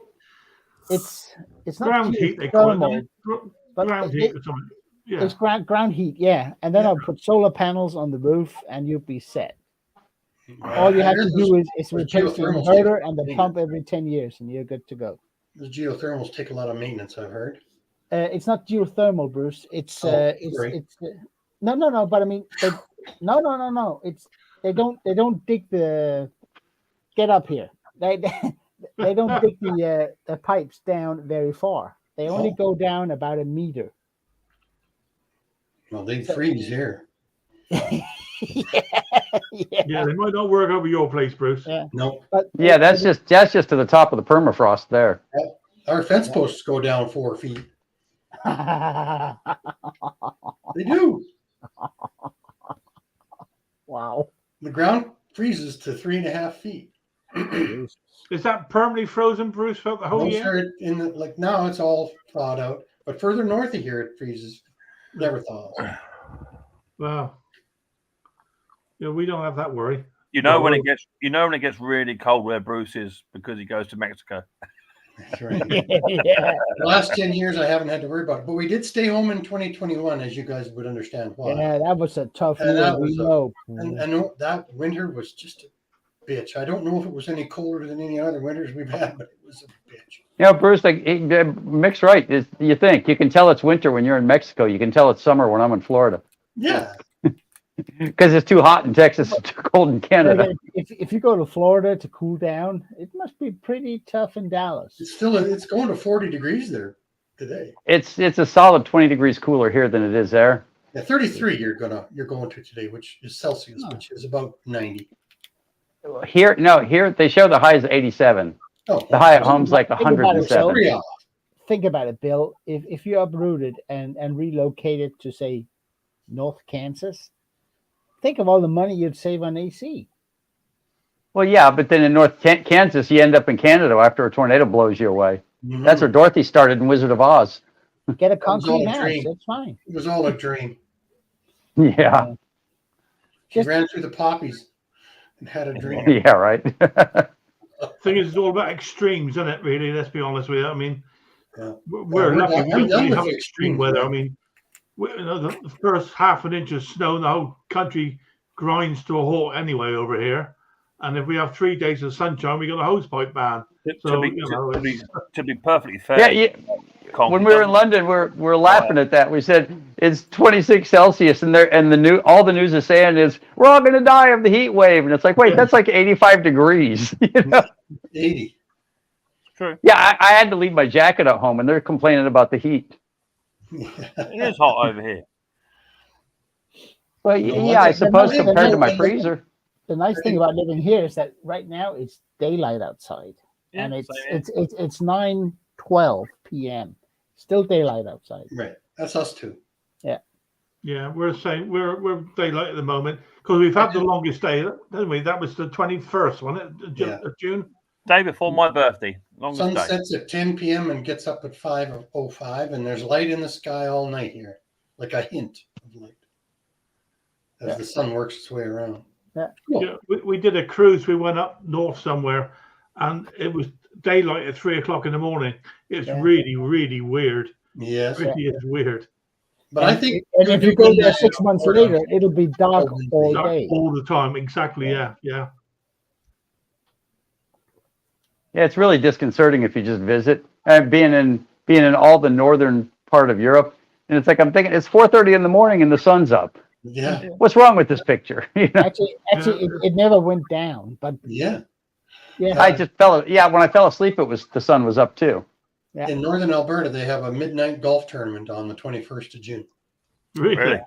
it's not Ground heat, they call it. geothermal, but Ground heat or something. Yeah. it's ground heat. Yeah, and then I'll put solar panels on the roof, and you'll be set. All you have to do is those replace the geothermals inverter take and the maintenance. pump every 10 years, and you're good to go. Those geothermals take a lot of maintenance, I've heard. It's not geothermal, Bruce. It's Oh, sorry. no. But I mean, no. It's they don't dig the. Get up here. They don't dig the pipes down very far. They only Oh. go down about a meter. Well, they freeze here. yeah. Yeah, they might not work over your place, Bruce. Yeah. No, But Yeah, that's just to the top of the permafrost there. our fence posts go down 4 feet. They do. wow. The ground freezes to 3.5 feet. Is that permanently frozen, Bruce, for the whole I'm year? sure in the, like now it's all thawed out, but further north of here it freezes, never thaws. Wow. Yeah, we don't have that worry. You know when Well, it gets really cold where Bruce is because he goes to Mexico. That's right. yeah. The last 10 years I haven't had to worry about it, but we did stay home in 2021, as you guys would understand why. Yeah, that was a tough And year. that We was a- know. And I know that winter was just a bitch. I don't know if it was any colder than any other winters we've had, but it was a bitch. You know, Bruce, Mick's right. You think you can tell it's winter when you're in Mexico. You can tell it's summer when I'm in Florida Yeah. because it's too hot in Texas and too cold in Canada. If you go to Florida to cool down, it must be pretty tough in Dallas. It's going to 40 degrees there today. It's a solid 20 degrees cooler here than it is there. Yeah, 33 you're going to today, which is Celsius, Oh. which is about 90. Here they show the high is 87. Oh, The high at home's like Think about it, 107. pretty off. Think about it, Bill. If you uprooted and relocated to say North Kansas, think of all the money you'd save on AC. Well, yeah, but then in North Kansas, you end up in Canada after a tornado blows you away. That's where Dorothy started in Wizard of Oz. Get a was all concrete a house. dream. It's fine. It was all a dream. Yeah. She Just- ran through the poppies and had a dream. Yeah, right. Thing is, it's all about extremes, isn't it? Really, let's be honest with you. I mean, Yeah. we're I'm lucky done we with have the extreme extremes, weather. I man. mean, the first half an inch of snow, the whole country grinds to a halt anyway over here. And if we have 3 days of sunshine, we got a hosepipe ban. So, To be perfectly fair, Yeah, when we were in London, we're laughing at that. We said it's 26 Celsius, and all the news is saying is we're all going to die of the heat wave, and it's like, wait, that's like 85 degrees. You know? 80. True. Yeah, I had to leave my jacket at home, and they're complaining about the heat. It is hot over here. Well, No, yeah, I what's that- suppose the- compared to my the- freezer. The nice thing about living here is that right now it's daylight outside, and Yeah, it's 9:12 p.m. Still daylight outside. Right. That's us too. Yeah, we're saying we're daylight at the moment because we've had the longest day, didn't we? That was the 21st, wasn't it? Yeah. Of June. Day before my birthday. Longest Sun day. sets at 10 p.m. and gets up at 5:05, and there's light in the sky all night here, like a hint of light as the sun works its way around. Yeah. Cool. Yeah, we did a cruise. We went up north somewhere, and it was daylight at 3 o'clock in the morning. It's Yeah. really, really weird. Yes, It really is weird. but I think and if you go there that 6 months or- later, it'll be dark all Dark day. all the time. Exactly. Yeah. Yeah. Yeah, it's really disconcerting if you just visit. And being in all the northern part of Europe, and it's like I'm thinking it's 4:30 in the morning and the sun's up. Yeah, What's wrong with this picture? You know? Actually, it never went down, but yeah. yeah, I just when I fell asleep, the sun was up too. Yeah. In northern Alberta, they have a midnight golf tournament on the 21st of June. Really. Really?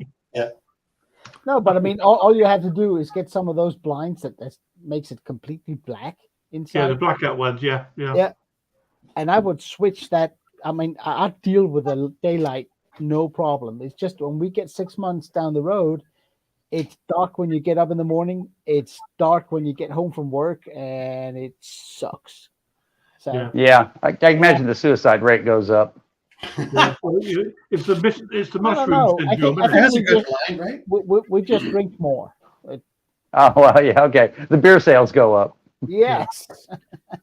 no, but I mean, all you have to do is get some of those blinds that makes it completely black Yeah, inside. the blackout ones. Yeah. Yeah. Yeah. And I would switch that. I mean, I'd deal with the daylight, no problem. It's just when we get 6 months down the road, it's dark when you get up in the morning. It's dark when you get home from work, and it sucks. So Yeah. Yeah, I imagine the suicide rate goes up. Yeah. Well, it's the I mushroom don't know. I syndrome. think- isn't it? That's a we good just- line, right? we just drink more. Oh well, yeah, okay. The beer sales go up. Yes.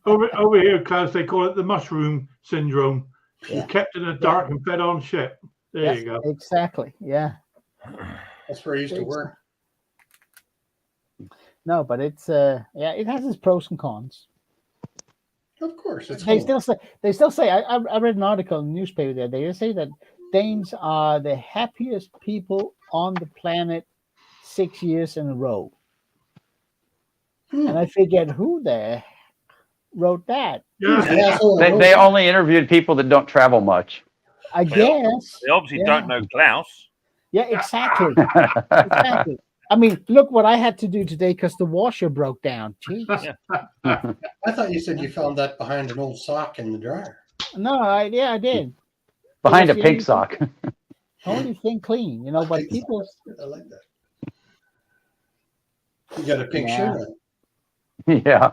Over here, Klaus, they call it the mushroom syndrome. Yeah. You're kept in the dark and fed on shit. There Yes, you go. Exactly. Yeah. That's where I used to work. No, but it's it has its pros and cons. Of course, it's They home. still say I read an article in the newspaper there. They say that Danes are the happiest people on the planet 6 years in a row. Hmm. And I figured, who the wrote that? Yeah. Yeah, so They only interviewed people that don't travel much. I guess. They obviously Yeah. don't know Klaus. Yeah, exactly. Exactly. I mean, look what I had to do today because the washer broke down. Jeez. Yeah. I thought you said you found that behind an old sock in the dryer. No, I did. Behind a Yes, pig yeah. sock. Only thing clean, you know. But people, I like that. You got a pink Yeah. shirt on. Yeah.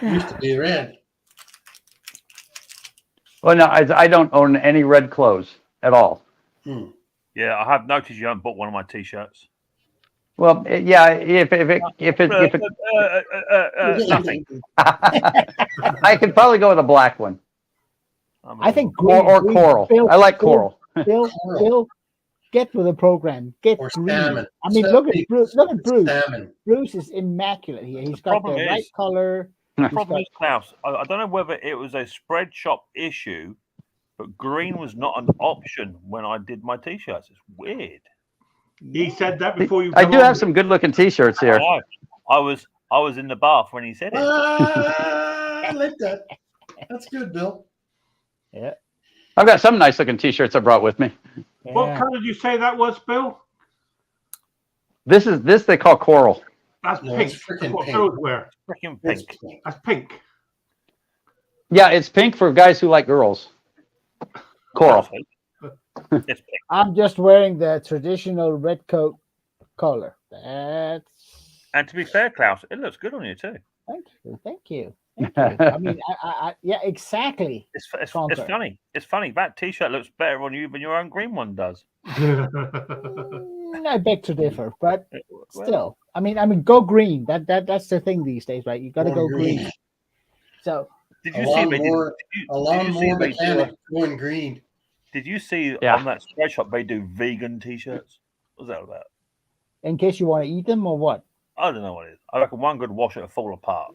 It used to be red. Well, no, I don't own any red clothes at all. Hmm. Yeah, I have noticed you haven't bought one of my t-shirts. Well, yeah, if Nothing. I could probably go with a black one I think or green- coral. Bill- I like coral. Bill, get with the program. Get Or green. salmon. I mean, look at Bruce. Look at Bruce. Salmon. Bruce is immaculate here. He's got problem the right is- color. The problem is, Klaus, I don't know whether it was a spread shop issue, but green was not an option when I did my t-shirts. It's weird. He said that before you. I come do on. have some good-looking T-shirts here. I was in the bath when he said it. I like that. That's good, Bill. I've got some nice-looking T-shirts I brought with me. What Yeah. color did you say that was, Bill? This they call coral. That's No, pink. it's freaking That's what pink. girls wear. Freaking It's pink. pink. That's pink. Yeah, it's pink for guys who like girls. Coral. It's pink. I'm just wearing the traditional red coat color. That's And to be fair, Klaus, it looks good on you too. Thank you. Thank you. Thank you. I mean, yeah, exactly. It's Conquer. funny. It's funny. That T-shirt looks better on you than your own green one does. I beg to differ, but still, I mean, go green. That's the thing these days, right? You got to go green. So, Did you see? A lot more mechanics going green. Did you see Yeah. on that spread shop they do vegan T-shirts? What's that about? in case you want to eat them or what? I don't know what it is. I reckon one good wash it'll fall apart.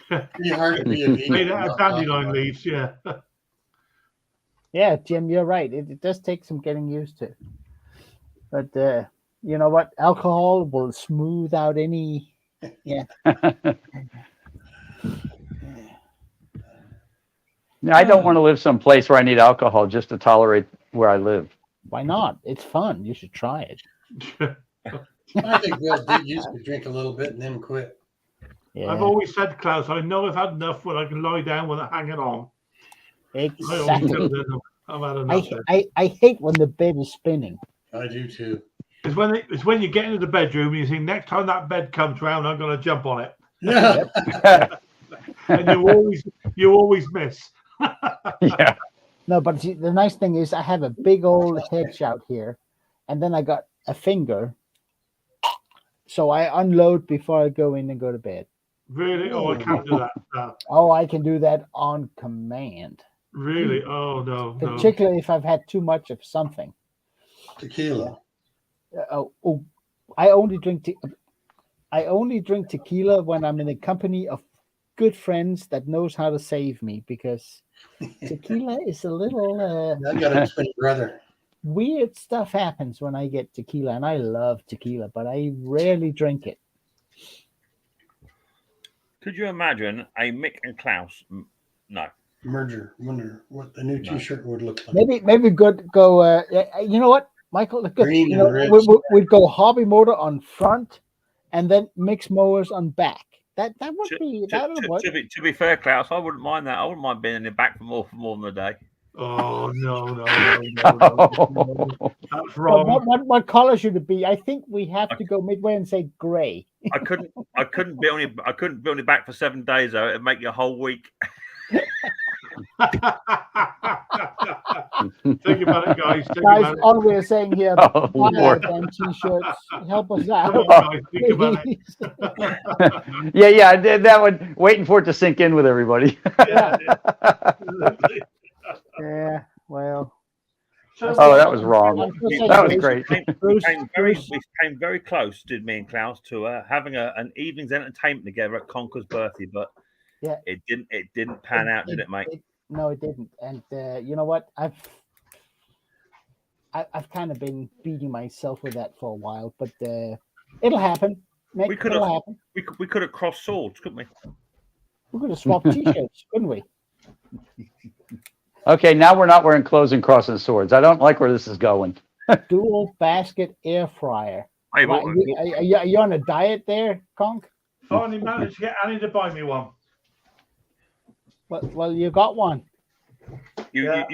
Pretty hard to be a vegan. Made out of dandelion leaves, yeah. Yeah, Jim, you're right. It does take some getting used to. But you know what? Alcohol will smooth out any. Yeah. I don't want to live someplace where I need alcohol just to tolerate where I live. Why not? It's fun. You should try it. I think Bill did used to drink a little bit and then quit. Yeah, I've always said, Klaus, I know I've had enough when I can lie down without hanging on. I always exactly. know that I've had enough. I hate when the bed is spinning. I do too. It's when you get into the bedroom and you think, next time that bed comes round, I'm going to jump on it. Yeah. And you always miss. Yeah. No, but see, the nice thing is I have a big old hedge out here, and then I got a finger. So I unload before I go in and go to bed. Really? Oh, I can't do that. Oh, I can do that on command. Really? Oh, no. Particularly if I've had too much of something. Tequila. I only drink tequila when I'm in the company of good friends that knows how to save me, because tequila is a little I got to explain, brother. weird stuff happens when I get tequila, and I love tequila, but I rarely drink it. Could you imagine a Mick and Klaus? No. Merger. Wonder what the new T-shirt would look like. Maybe good go. You know what, Michael? Good. Green You know, and red. we'd go hobby motor on front, and then mixed mowers on back. That would be that would work. To be fair, Klaus, I wouldn't mind that. I wouldn't mind being in the back for more than a day. Oh, no. That's But wrong. what color should it be? I think we have to go midway and say gray. I couldn't be on your back for 7 days though. It'd make you a whole week. Think about it, guys. Think Guys, about it. all we're saying here, Oh, buy our Lord. damn t-shirts. Help us Come out. on, guys. Think about it. Please. I did that one, waiting for it to sink in with everybody. Yeah. Yeah, well. Oh, that was wrong. That was great. We came very close, did me and Klaus, to having an evening's entertainment together at Conker's birthday, but Yeah. it didn't pan out, did it, mate? No, it didn't. And you know what? I've kind of been beating myself with that for a while, but it'll happen. Mick, We could it'll have- happen. We could have crossed swords, couldn't we? We could have swapped t-shirts, couldn't we? Okay, now we're not wearing clothes and crossing swords. I don't like where this is going. Dual basket air fryer. Hey, What, are you on a diet there, Conk? Finally managed to get Annie to buy me one. Well, you got one. you Yeah.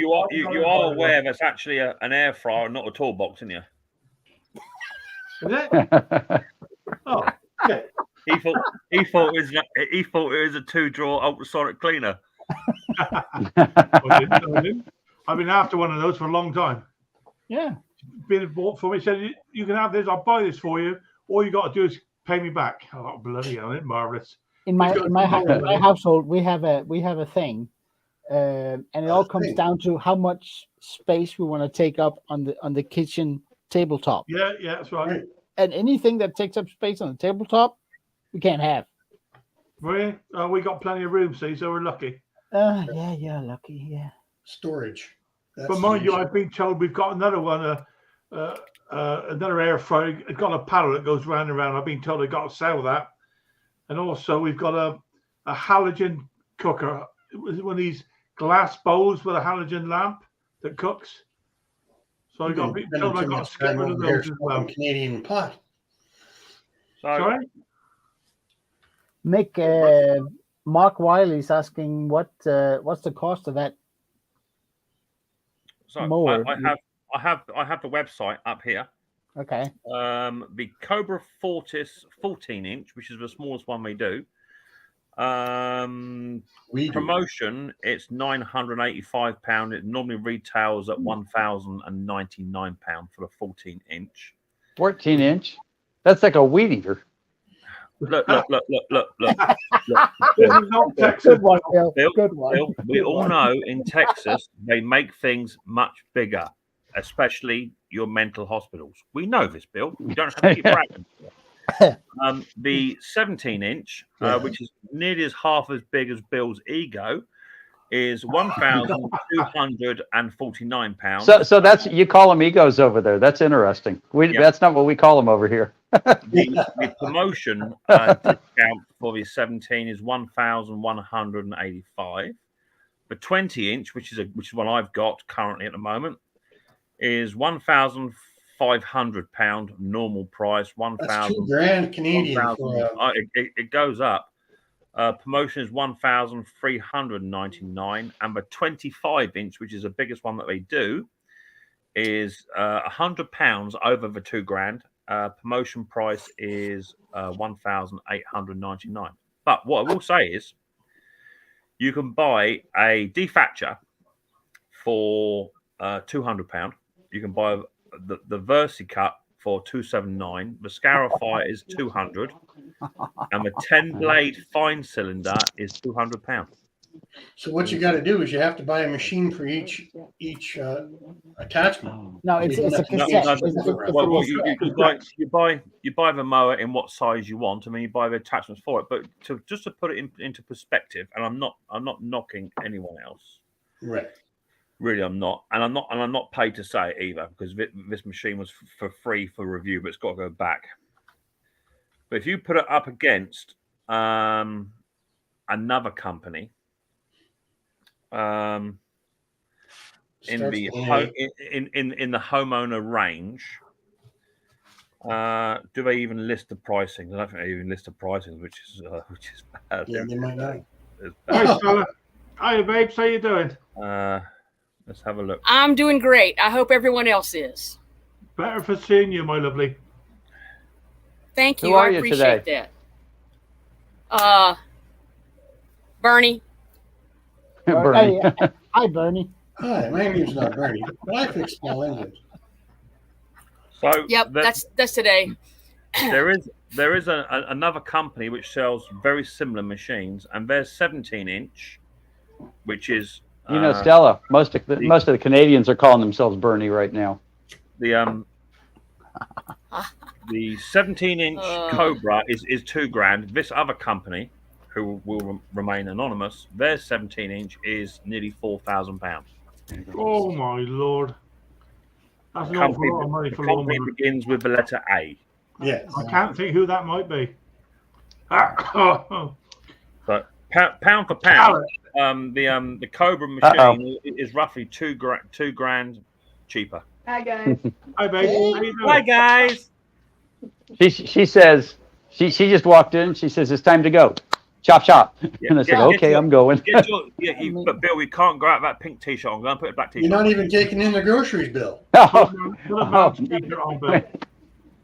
are aware that's actually an air fryer, not a toolbox, isn't you? Is it? Oh, okay. He thought it was a 2-drawer ultrasonic cleaner. I didn't. I've been after one of those for a long time. Yeah. Been bought for me. Said, you can have this. I'll buy this for you. All you got to do is pay me back. Oh, bloody hell, isn't it marvelous? In my He's got- my household, we have a thing, and it all comes thing. down to how much space we want to take up on the kitchen tabletop. Yeah, that's right. Right. And anything that takes up space on the tabletop, we can't have. Really? Oh, we got plenty of room, see, so we're lucky. Yeah, lucky, yeah. Storage. That's But mind the you, issue. I've been told we've got another one, another air fryer. It's got a paddle that goes round and round. I've been told I got to sell that. And also, we've got a halogen cooker. It was one of these glass bowls with a halogen lamp that cooks. So I got Spending told I too got much to get time rid of over there those as well. smoking Canadian pot. So Sorry? Mick, Mark Wiley's asking what's the cost of that? So Mower. I have the website up here. Okay. The Cobra Fortis 14-inch, which is the smallest one we do. We do. Promotion, it's £985. It normally retails at £1,099 for the 14-inch. 14-inch. That's like a weed eater. Look. This is not Texas. Good one, Bill. Bill, Good one. Bill, we all know in Texas they make things much bigger, especially your mental hospitals. We know this, Bill. You don't have to keep bragging. The 17-inch, which is nearly as half as big as Bill's ego, is £1,249. So that's, you call them egos over there. That's interesting. That's not what we call them over here. The promotion discount for the 17 is £1,185. The 20-inch, which is one I've got currently at the moment, is £1,500 normal price. That's $2,000 Canadian. It goes up. Promotion is £1,399, and the 25-inch, which is the biggest one that they do, is £100 over the £2,000. Promotion price is £1,899. But what I will say is, you can buy a defactor for £200. You can buy the VersiCut for $279. The Scarifier is $200, and the 10-blade fine cylinder is £200. So what you got to do is you have to buy a machine for each attachment. No, it's a cassette. You buy the mower in what size you want. I mean, you buy the attachments for it. But to put it into perspective, and I'm not knocking anyone else. Right. Really, I'm not, and I'm not paid to say it either, because this machine was for free for review, but it's got to go back. But if you put it up against another company, in the homeowner range, do they even list the pricing? I don't think they even list the pricing, which is bad. Yeah, they might not. Hi, fella. Hi, babes. How you doing? Let's have a look. I'm doing great. I hope everyone else is. Better for seeing you, my lovely. Thank you. Who are I you appreciate today? that. Bernie. Bernie. Hi, Bernie. Hi, my name's not Bernie, but I fix small engines. So Yep, that's today. there is another company which sells very similar machines, and there's 17-inch, which is Stella. Most of the Canadians are calling themselves Bernie right now. The 17-inch Cobra is $2,000. This other company, who will remain anonymous, their 17-inch is nearly £4,000. Oh my lord! That's an awful lot of money for company lawnmower. begins with the letter A. Yes. I can't think who that might be. But pound for pound, the Cobra machine is roughly $2,000 cheaper. Hi guys. Hi, babe. How you doing? Hi guys. She says she just walked in. She says it's time to go. Chop chop. And I said, okay, I'm going. But Bill, we can't go out that pink T-shirt. I'm going to put a black T-shirt. You're not even taking in the groceries, Bill. Put a mountain sheet on, Bill.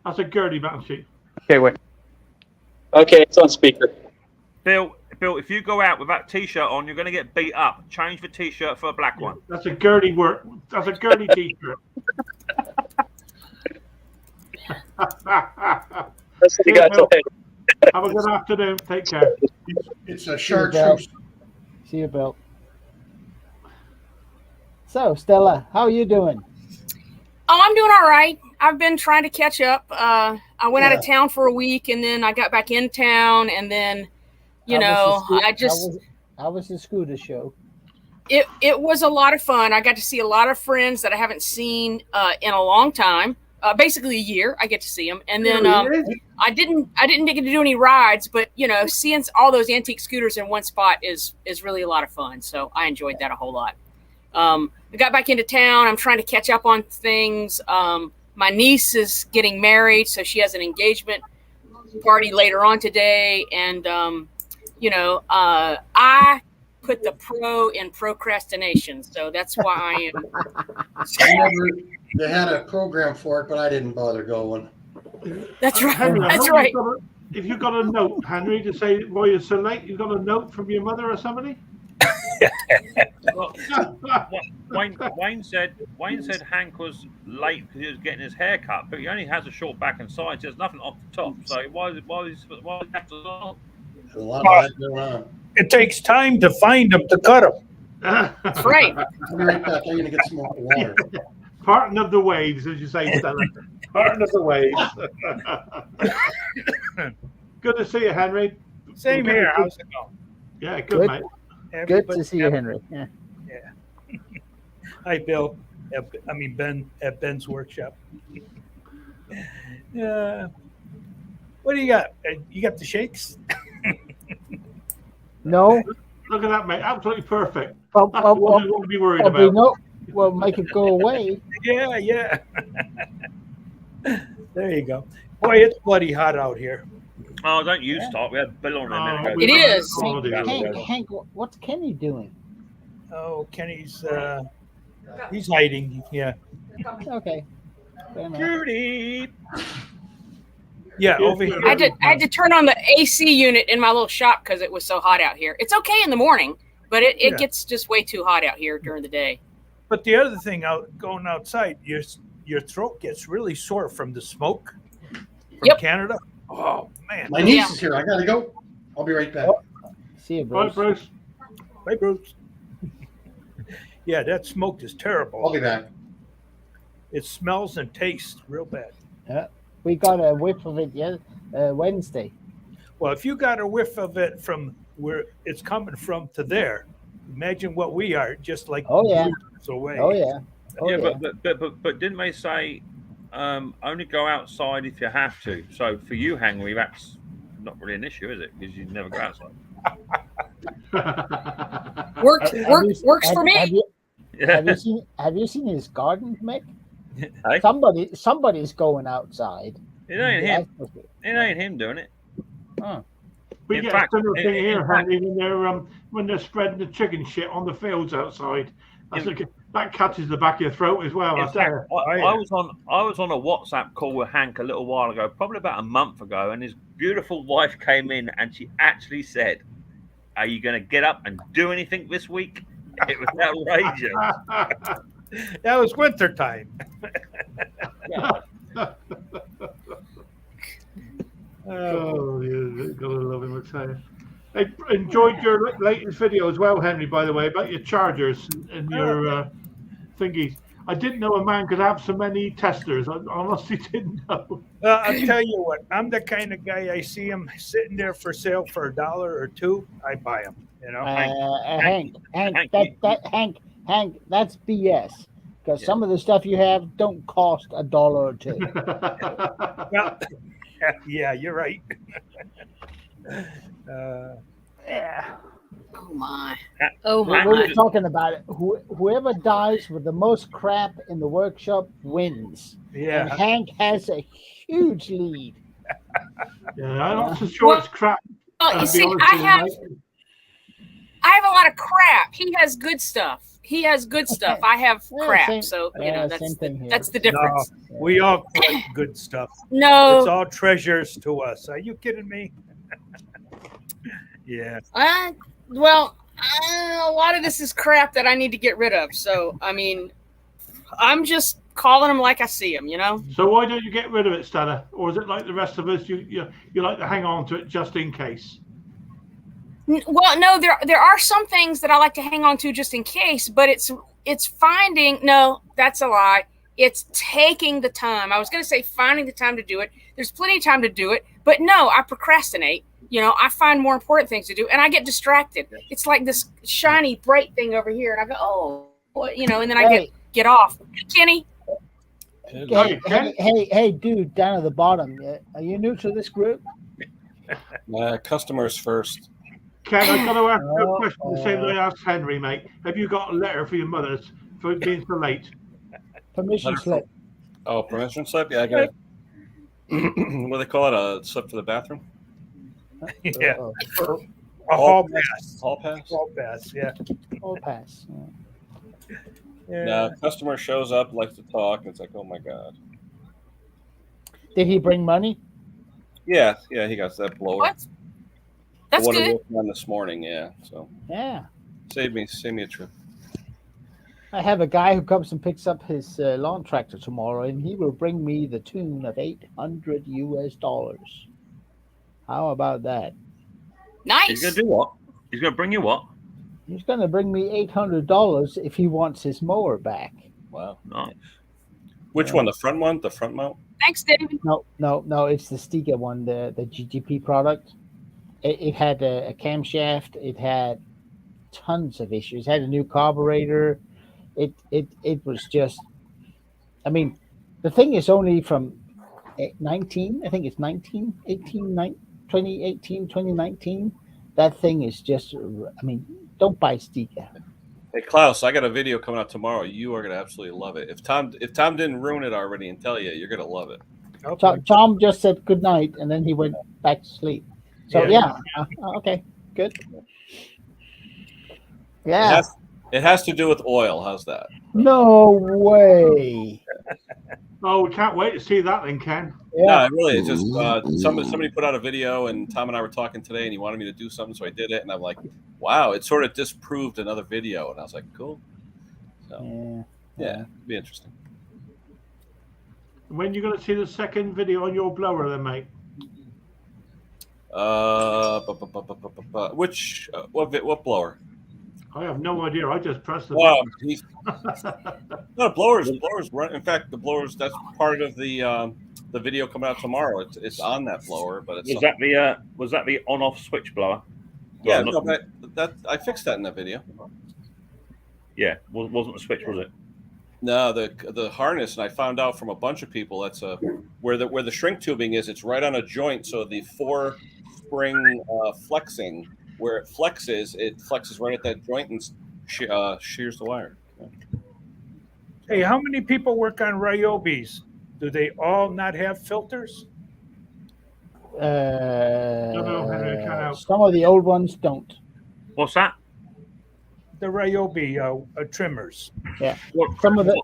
That's a Gertie mountain sheet. Okay, wait. Okay, it's on speaker. Bill, if you go out with that T-shirt on, you're going to get beat up. Change the T-shirt for a black one. That's a Gertie work. That's a Gertie T-shirt. That's what you got till Have a good afternoon. Take care. It's a chartreuse. See you, Bill. So, Stella, how are you doing? Oh, I'm doing all right. I've been trying to catch up. I went out of town for a week, and then I got back in town, and then, How was the scooter show? It was a lot of fun. I got to see a lot of friends that I haven't seen in a long time. Basically a year, I get to see them, and then I didn't get to do any rides, but seeing all those antique scooters in one spot is really a lot of fun. So I enjoyed that a whole lot. I got back into town. I'm trying to catch up on things. My niece is getting married, so she has an engagement party later on today, and I put the pro in procrastination, so that's why I am. They had a program for it, but I didn't bother going. That's right. Henry, I That's hope right. If you got a note, Henry, to say why you're so late, you got a note from your mother or somebody? Well, Wayne said Hank was late because he was getting his hair cut, but he only has a short back and sides. There's nothing off the top. So why is that so There's a lot of that going on. It takes time to find them to cut them. That's right. I'll be right back. I'm going to get some more water. Parting of the waves, as you say, Stella. Parting of the waves. Good to see you, Henry. Same here. How's it going? Yeah, good, Good. mate. Good Everybody- to see you, Henry. Yeah. Hi, Bill. Ben at Ben's workshop. What do you got? You got the shakes? No, Look at that, mate. Absolutely perfect. well, That's well, what well, we won't be worried probably about. no. Well, make it go away. Yeah. There you go. Boy, it's bloody hot out here. Oh, don't you start. We had Bill on a minute ago. It is. Hank, what's Kenny doing? Oh, Kenny's he's hiding. Yeah. Okay. Fair enough. Judy. Yeah, over here. I had to turn on the AC unit in my little shop because it was so hot out here. It's okay in the morning, but it Yeah. gets just way too hot out here during the day. But the other thing, going outside, your throat gets really sore from the smoke from Yep. Canada. Oh man. My niece is here. I got to go. I'll be right back. See you, Right, Bruce. Bruce. Bye, Bruce. Yeah, that smoke is I'll terrible. be back. It smells and tastes real bad. We got a whiff of it Wednesday. Well, if you got a whiff of it from where it's coming from to there, imagine what we are, just like Oh, yeah. meters away. Oh yeah. Oh Yeah, yeah. but didn't they say only go outside if you have to? So for you, Henry, that's not really an issue, is it? Because you never go outside. Works for me. Have you seen his garden, Mick? Hey? Somebody's going outside. It ain't him. It ain't him doing it. We In get fact- a similar thing in here, fact- Henry, when they're spreading the chicken shit on the fields outside. That catches the back of your throat as well. In I tell fact, you. I was on a WhatsApp call with Hank a little while ago, probably about a month ago, and his beautiful wife came in and she actually said, "Are you going to get up and do anything this week?" It was outrageous. That was winter time. Oh, yeah, gotta love him, I tell you. I enjoyed your latest video as well, Henry, by the way, about your chargers and your thingies. I didn't know a man could have so many testers. I honestly didn't know. I'll tell you what, I'm the kind of guy, I see him sitting there for sale for $1 or $2, I buy them. You know, Hank, Hank, that's BS. Because some of the stuff you have don't cost $1 or $2. Well, yeah, you're right. Yeah. Oh my. Oh my. We're talking about it. Whoever dies with the most crap in the workshop wins. And Yeah, Hank has a huge lead. Yeah, I'm not so sure it's crap. Well, I'll you be see, honest I with you, have mate. a lot of crap. He has good stuff. I have Yeah, crap. same- So yeah, that's same thing here. that's the difference. we all collect good stuff. It's No, all treasures to us. Are you kidding me? Yeah. well, a lot of this is crap that I need to get rid of. So I mean, I'm just calling them like I see them. You know. So why don't you get rid of it, Stella? Or is it like the rest of us? You like to hang on to it just in case? Well, no, there are some things that I like to hang on to just in case, but it's finding. No, that's a lie. It's taking the time. I was going to say finding the time to do it. There's plenty of time to do it, but no, I procrastinate. You know, I find more important things to do, and I get distracted. It's like this shiny, bright thing over here, and I go, oh, well, you know, and then I get off. Kenny, Hey, dude, down at the bottom. Are you new to this group? Customers first. Ken, I've got to ask you a question the same way I asked Henry, mate. Have you got a letter for your mothers for being so late? Permission slip. Oh, permission slip? Yeah, I got it. What do they call it? A slip for the bathroom? Yeah. Uh-oh. A hall pass. Hall pass? Hall pass, yeah. All pass. Yeah. No, customer shows up, likes to talk, and it's like, oh my god. Did he bring money? Yeah, he got that blower. What? That's the one good. I worked on this morning, yeah. So Yeah. save me a trip. I have a guy who comes and picks up his lawn tractor tomorrow, and he will bring me the tune of $800. How about that? Nice. He's going to do what? He's going to bring you what? He's going to bring me $800 if he wants his mower back. Wow. Nice. Which one? The front one? The front mount? Thanks, David. No, it's the Stiga one, the GGP product. It had a camshaft. It had tons of issues. It had a new carburetor. It was just, I mean, the thing is only from 19, I think it's 2019. That thing is just, I mean, don't buy Stiga. Hey Klaus, I got a video coming out tomorrow. You are gonna absolutely love it. If Tom didn't ruin it already and tell you, you're gonna love it. Okay. Tom just said good night and then he went back to sleep. So yeah, okay, good. Yeah. It has to do with oil. How's that? No way. Oh, we can't wait to see that then, Ken. No, really. It's just somebody put out a video, and Tom and I were talking today, and he wanted me to do something, so I did it, and I'm like, wow, it sort of disproved another video, and I was like, cool. So yeah, it'd be interesting. When are you going to see the second video on your blower then, mate? Which what blower? I have no idea. I just pressed the Wow, button. no, blowers run. In fact, the blowers, that's part of the video coming out tomorrow. It's on that blower, but it's was that the on-off switch blower? yeah. Well, No, but that I fixed that in that video. Yeah, wasn't the switch, was it? No, the harness, and I found out from a bunch of people that's where the shrink tubing is. It's right on a joint, so the 4-spring flexing, where it flexes right at that joint and shears the wire. Hey, how many people work on Ryobis? Do they all not have filters? Some of the old ones don't. What's that? The Ryobi trimmers. Yeah, some of them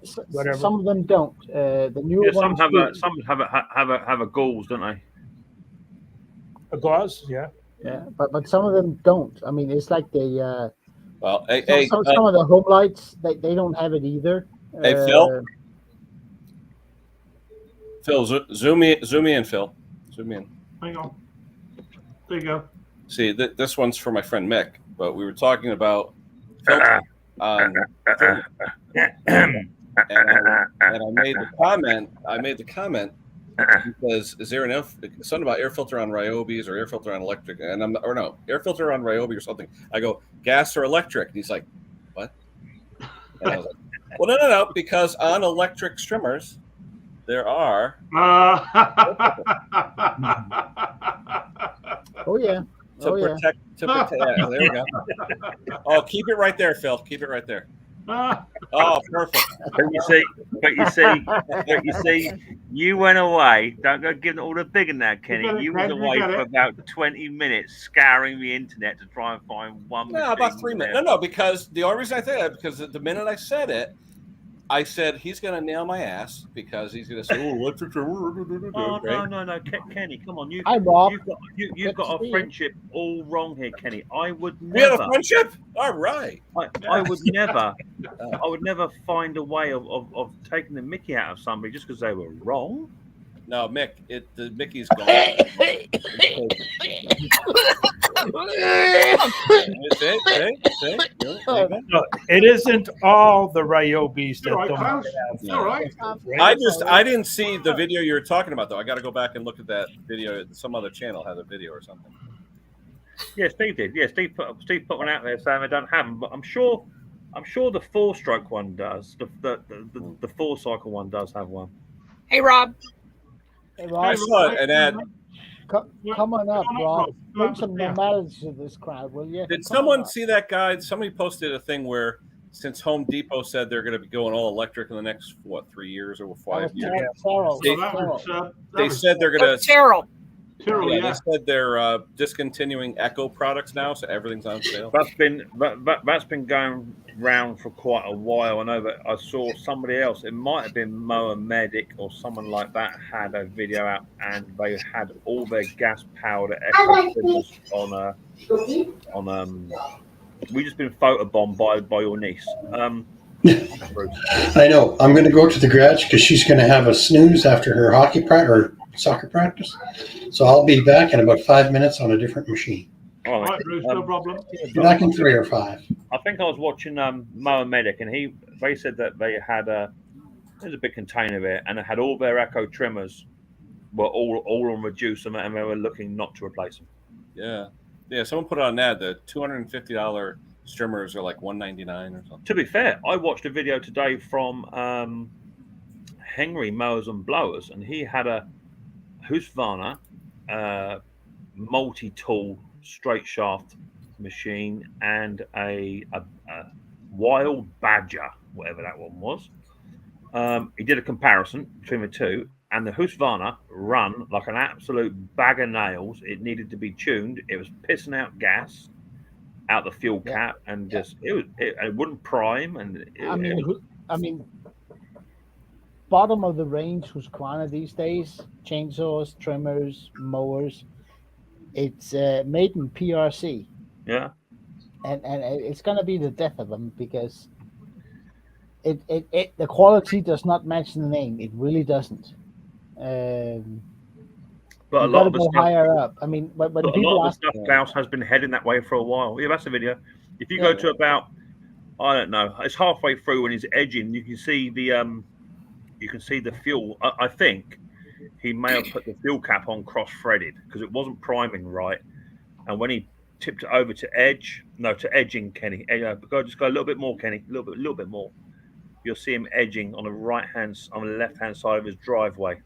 don't. The newer some ones have do. some have a gauze, don't they? A gauze, yeah. Yeah, but some of them don't. I mean, it's like they. Well, some of the home lights they don't have it either. Hey, Phil. Phil, zoom in, Phil. Zoom in. Hang on. There you go. See, this one's for my friend Mick, but we were talking about filter on, and I made the comment because is there something about air filter on Ryobis or air filter on electric, and air filter on Ryobi or something. I go gas or electric, and he's like, what? And I was like, well, no, because on electric strimmers there are. Oh yeah. To protect. Yeah, there we go. Oh, keep it right there, Phil. Keep it right there. Oh, perfect. But you see, you went away. Don't go giving all the big in that, Kenny. You went away for about 20 minutes scouring the internet to try and find one. No, about 3 minutes. No, because the only reason I say that because the minute I said it, I said he's going to nail my ass because he's going to say, "Oh, electric." Oh no, Kenny, come on, you've got a friendship all wrong here, Kenny. I would never. We have a friendship. All right. I would never find a way of taking the Mickey out of somebody just because they were wrong. No, Mick, the Mickey's gone. No, it isn't all the Ryobis that don't have. All right. I didn't see the video you were talking about though. I got to go back and look at that video. Some other channel has a video or something. Yeah, Steve did. Yeah, Steve put one out there saying they don't have them, but I'm sure the 4-stroke one does. The 4-cycle one does have one. Hey, Rob. Hey, Rob. I saw an ad. Come on up, Rob. Bring some normality to this crowd, will you? Did someone see that guide? Somebody posted a thing where since Home Depot said they're going to be going all electric in the next 3 years or 5 years, they said they're going to. Cheryl. Tyrrell, Yeah, they said they're discontinuing Echo products now, so everything's on sale. That's been going round for quite a while. I know that I saw somebody else. It might have been Moa Medic or someone like that had a video out, and they had all their gas powered Echo trimmers on. We just been photobombed by your niece. I know. I'm going to go to the garage because she's going to have a snooze after her hockey practice or soccer practice. So I'll be back in about 5 minutes on a different machine. All right, Bruce, no problem. Be back in 3 or 5. I think I was watching Moa Medic, and they said that they had there's a big container there, and it had all their Echo trimmers were all on reduce, and they were looking not to replace them. Yeah. Someone put on an ad that $250 trimmers are like $199 or something. To be fair, I watched a video today from Henry Mowers and Blowers, and he had a Husqvarna multi-tool straight shaft machine and a Wild Badger, whatever that one was. He did a comparison between the two, and the Husqvarna run like an absolute bag of nails. It needed to be tuned. It was pissing out gas out the fuel cap, and it wouldn't prime. And I mean, bottom of the range Husqvarna these days, chainsaws, trimmers, mowers, it's made in PRC. Yeah, and it's gonna be the death of them because it the quality does not match the name. It really doesn't. But a lot of the stuff higher up. I mean, when people ask, stuff, Klaus has been heading that way for a while. Yeah, that's the video. If you go to about, I don't know, it's halfway through when he's edging. You can see the fuel. I think he may have put the fuel cap on cross-threaded because it wasn't priming right. And when he tipped it over to edging, Kenny. Just go a little bit more, Kenny. A little bit more. You'll see him edging on the left-hand side of his driveway.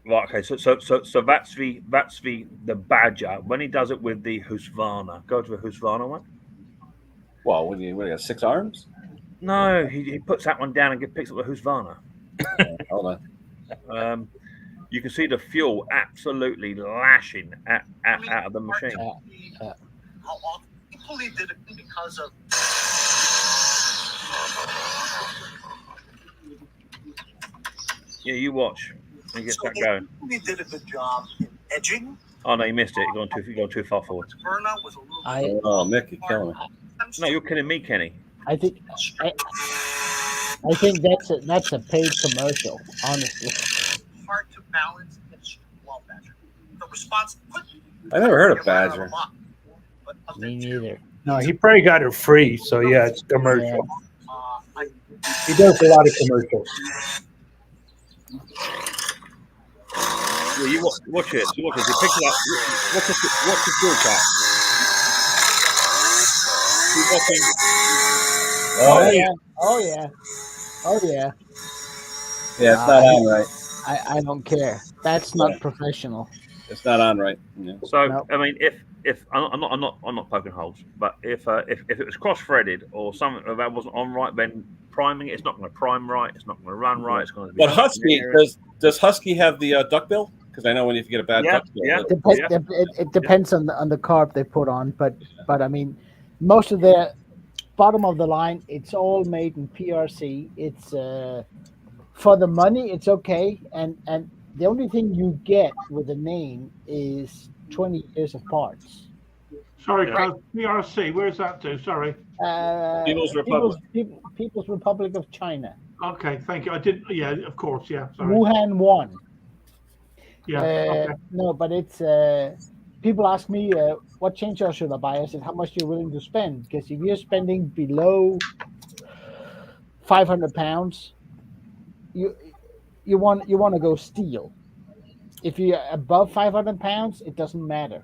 Right. Okay. So that's the Badger. When he does it with the Husqvarna, go to the Husqvarna one. Well, what do you got? 6 arms? No, he puts that one down and picks up the Husqvarna. Hold on. You can see the fuel absolutely lashing out of the machine. How often people did it because of. Yeah, you watch. And gets that going. He did a good job in edging. Oh no, you missed it. You're going too far forward. Burnout was a little. Oh, Mick, you're killing me. No, you're kidding me, Kenny. I think that's a paid commercial, honestly. Hard to balance against Wild Badger. The response. I never heard of Badger. Me neither. No, he probably got it free, so yeah, it's commercial. He does a lot of commercials. Yeah, you watch it. You pick it up. Watch the fuel cap. Keep watching. Oh yeah. Yeah, it's not on right. I don't care. That's not professional. It's not on right. Yeah. So nope. I mean, if I'm not poking holes, but if it was cross-threaded or something that wasn't on right, then priming it's not going to prime right. It's not going to run right. It's going to be. But Husky does Husky have the duckbill? Because I know when you get a bad duckbill. It depends on the carb they put on, but I mean, most of the bottom of the line, it's all made in PRC. It's for the money, it's okay, and the only thing you get with the name is 20 years of parts. Sorry, PRC. Where's that to? Sorry. People's Republic. People's Republic of China. Okay, thank you. I didn't. Yeah, of course. Yeah. Sorry. Wuhan 1. Yeah. Okay. No, but it's people ask me what chainsaw should I buy. I said, how much you're willing to spend? Because if you're spending below 500 pounds, you want to go steel. If you're above 500 pounds, it doesn't matter,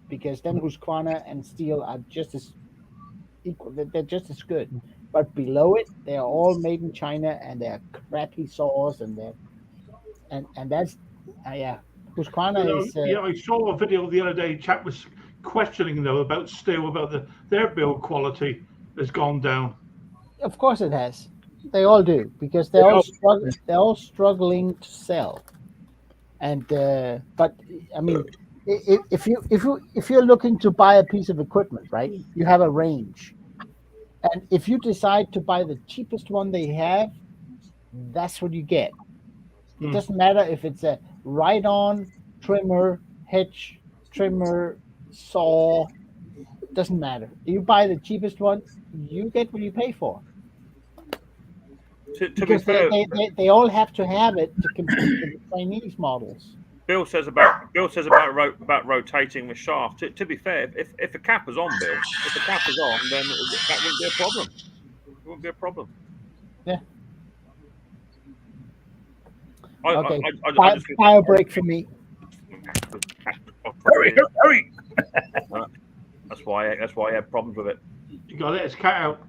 because then Husqvarna and steel are just as equal. They're just as good. But below it, they are all made in China, and they're crappy saws, and that's Husqvarna is. I saw a video the other day. Chap was questioning though about steel, about their build quality has gone down. Of course, it has. They all do, because they're all struggling to sell. And but I mean, if you're looking to buy a piece of equipment, right? You have a range, and if you decide to buy the cheapest one they have, that's what you get. It doesn't matter if it's a ride-on, trimmer, hitch, trimmer, saw. It doesn't matter. You buy the cheapest one, you get what you pay for. To be Because fair, they all have to have it to compete with the Chinese models. Bill says about rotating the shaft. To be fair, if the cap is on, Bill, if the cap is on, then that wouldn't be a problem. It wouldn't be a problem. Yeah. I just Fire break for me. hurry! That's why I have problems with it. You got to let his cat out.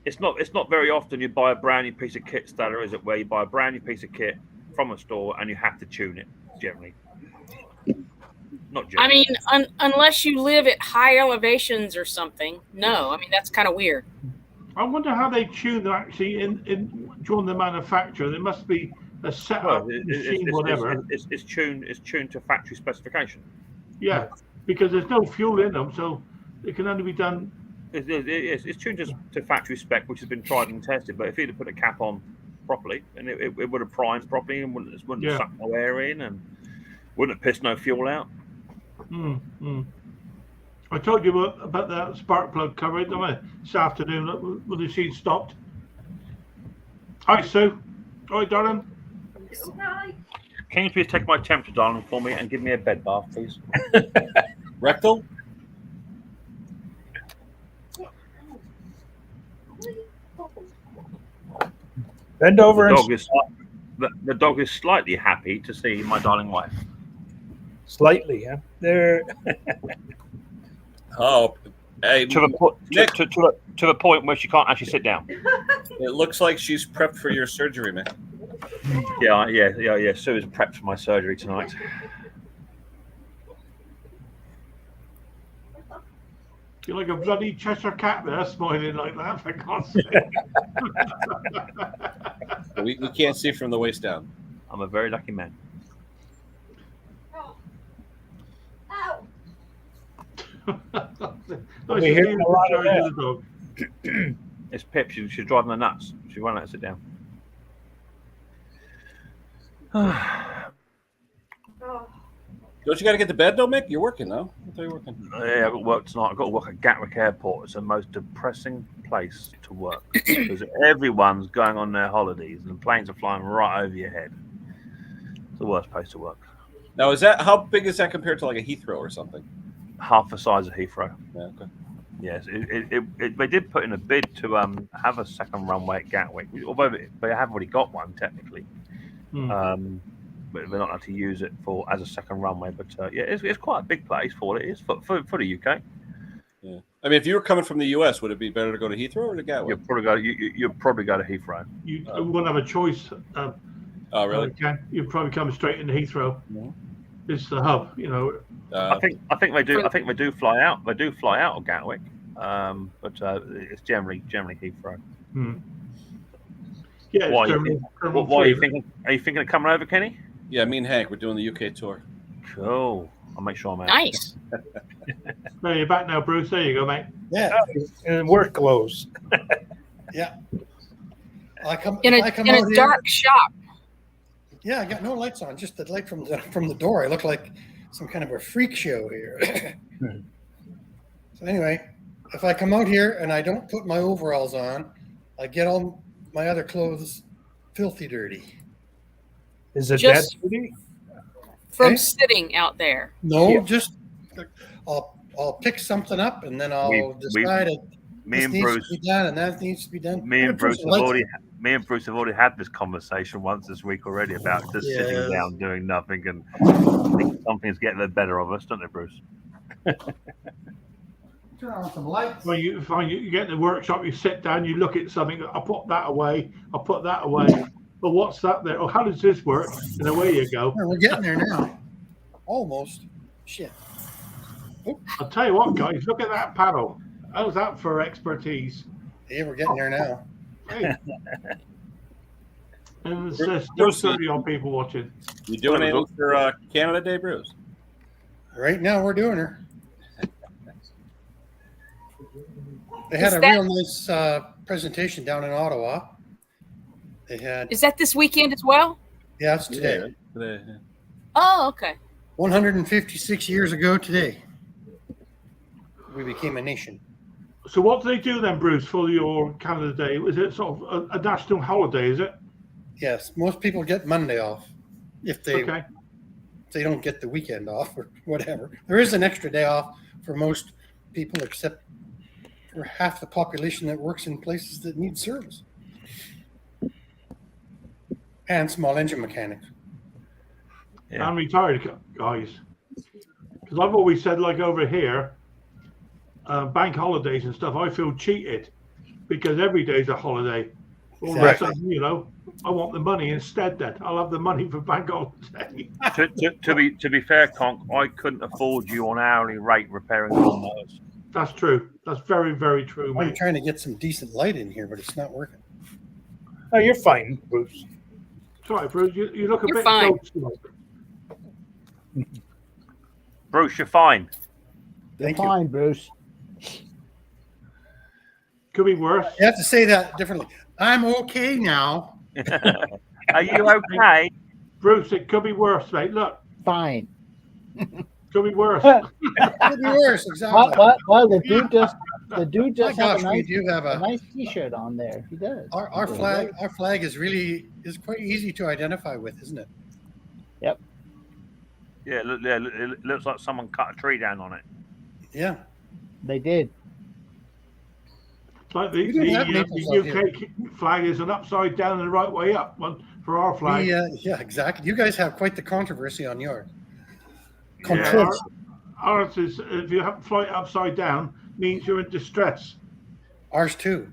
It's not very often you buy a brand new piece of kit, Stella, is it? Where you buy a brand new piece of kit from a store and you have to tune it generally. Not generally. I mean, unless you live at high elevations or something. No, I mean that's kind of weird. I wonder how they tune them actually during the manufacture. There must be a setup machine, whatever. It's tuned to factory specification. Yeah, because there's no fuel in them, so it can only be done. It's tuned to factory spec, which has been tried and tested. But if you'd have put a cap on properly, and it would have primed properly, and wouldn't have sucked no air in, and wouldn't have pissed no fuel out. I told you about that spark plug cover, didn't I? This afternoon when the machine stopped. All right, Sue. All right, darling. Can you please take my temperature, darling, for me, and give me a bed bath, please? Rectal? Bend over The dog is slightly happy to see my darling wife. slightly. Yeah, there. Oh, hey, To the point where she can't actually sit down. it looks like she's prepped for your surgery, man. Yeah. Sue is prepped for my surgery tonight. You're like a bloody Cheshire cat there, smiling like that, for God's sake. We can't see from the waist down. I'm a very lucky man. Nice We to hear see you a lot of enjoying that. the dog. It's Pip. She's driving her nuts. She won't let her sit down. Don't you got to get to bed, though, Mick? You're working, though. I thought you were working. Yeah, I've got work tonight. I've got to work at Gatwick Airport. It's the most depressing place to work because everyone's going on their holidays and the planes are flying right over your head. It's the worst place to work. Now, how big is that compared to like a Heathrow or something? Half the size of Heathrow. Yeah, okay. Yes, they did put in a bid to have a second runway at Gatwick, although they have already got one technically. But they're not allowed to use it as a second runway. But it's quite a big place for what it is for the UK. Yeah, I mean, if you were coming from the US, would it be better to go to Heathrow or to Gatwick? You'd probably go to Heathrow. You won't have a choice. Oh, really? You'd probably come straight into Heathrow. No. It's the hub, you know. I think they do. I think they do fly out. They do fly out of Gatwick, but it's generally Heathrow. Yeah. Why are you thinking? Are you thinking of coming over, Kenny? Yeah, me and Hank, we're doing the UK tour. Cool. I'll make sure I'm out. Nice. There, you're back now, Bruce. There you go, mate. Yeah, And work clothes. yeah. I come In I come a out here- dark shop. Yeah, I got no lights on, just the light from the door. I look like some kind of a freak show here. So anyway, if I come out here and I don't put my overalls on, I get all my other clothes filthy dirty. Is it Just- that dirty? From Okay. sitting out there. No, just I'll pick something up and then I'll We- decide Me this and needs Bruce. to be done and that needs to be done. Me I'm and a Bruce person have who likes already had this conversation once this week already about just sitting Yes. down doing nothing, and I think something's getting the better of us, don't they, Bruce? turn on some lights. Well, you get in the workshop, you sit down, you look at something. I'll put that away. I'll put that away. But what's that there? Oh, how does this work? And away you go. Yeah, we're getting there now. Almost. Shit. I'll tell you what, guys. Look at that paddle. How's that for expertise? Yeah, we're getting there now. Hey. And there's still 30 odd people watching. You doing anything for Canada Day, Bruce? Right now, we're doing her. They had Is a that- real nice presentation down in Ottawa. They had, Is that this weekend as well? yeah, it's today. Today. Oh, okay. 156 years ago today, we became a nation. So what do they do then, Bruce, for your Canada Day? Is it sort of a national holiday, is it? Yes, most people get Monday off if they Okay. don't get the weekend off or whatever. There is an extra day off for most people, except for half the population that works in places that need service and small engine mechanics. Yeah. I'm retired, guys. Because I've always said, like over here, bank holidays and stuff, I feel cheated because every day's a holiday. All of a Exactly. sudden, you know, I want the money instead. Then I'll have the money for bank holiday. To be fair, Conk, I couldn't afford you on hourly rate repairing lawnmowers. That's true. That's very, very true, I'm mate. trying to get some decent light in here, but it's not working. Oh, you're fine, Bruce. It's all right, Bruce. You look a You're bit fine. ghost-like. Bruce, you're fine. Thank you. Fine, Bruce. Could be worse. You have to say that differently. I'm okay now. Are you okay? Bruce, it could be worse, mate. Look, Fine. could be worse. Could be worse, exactly. Well, the dude just My has gosh, a we nice, do have a a nice T-shirt on there. He does. our flag. Our flag is quite easy to identify with, isn't it? Yeah, it looks like someone cut a tree down on it. Yeah. They did. It's like We don't have maples the out here. UK flag is an upside down and right way up one for our flag. Yeah, exactly. You guys have quite the controversy on yours. Yeah, Controversy. ours is, if you have fly it upside down, means you're in distress. Ours too,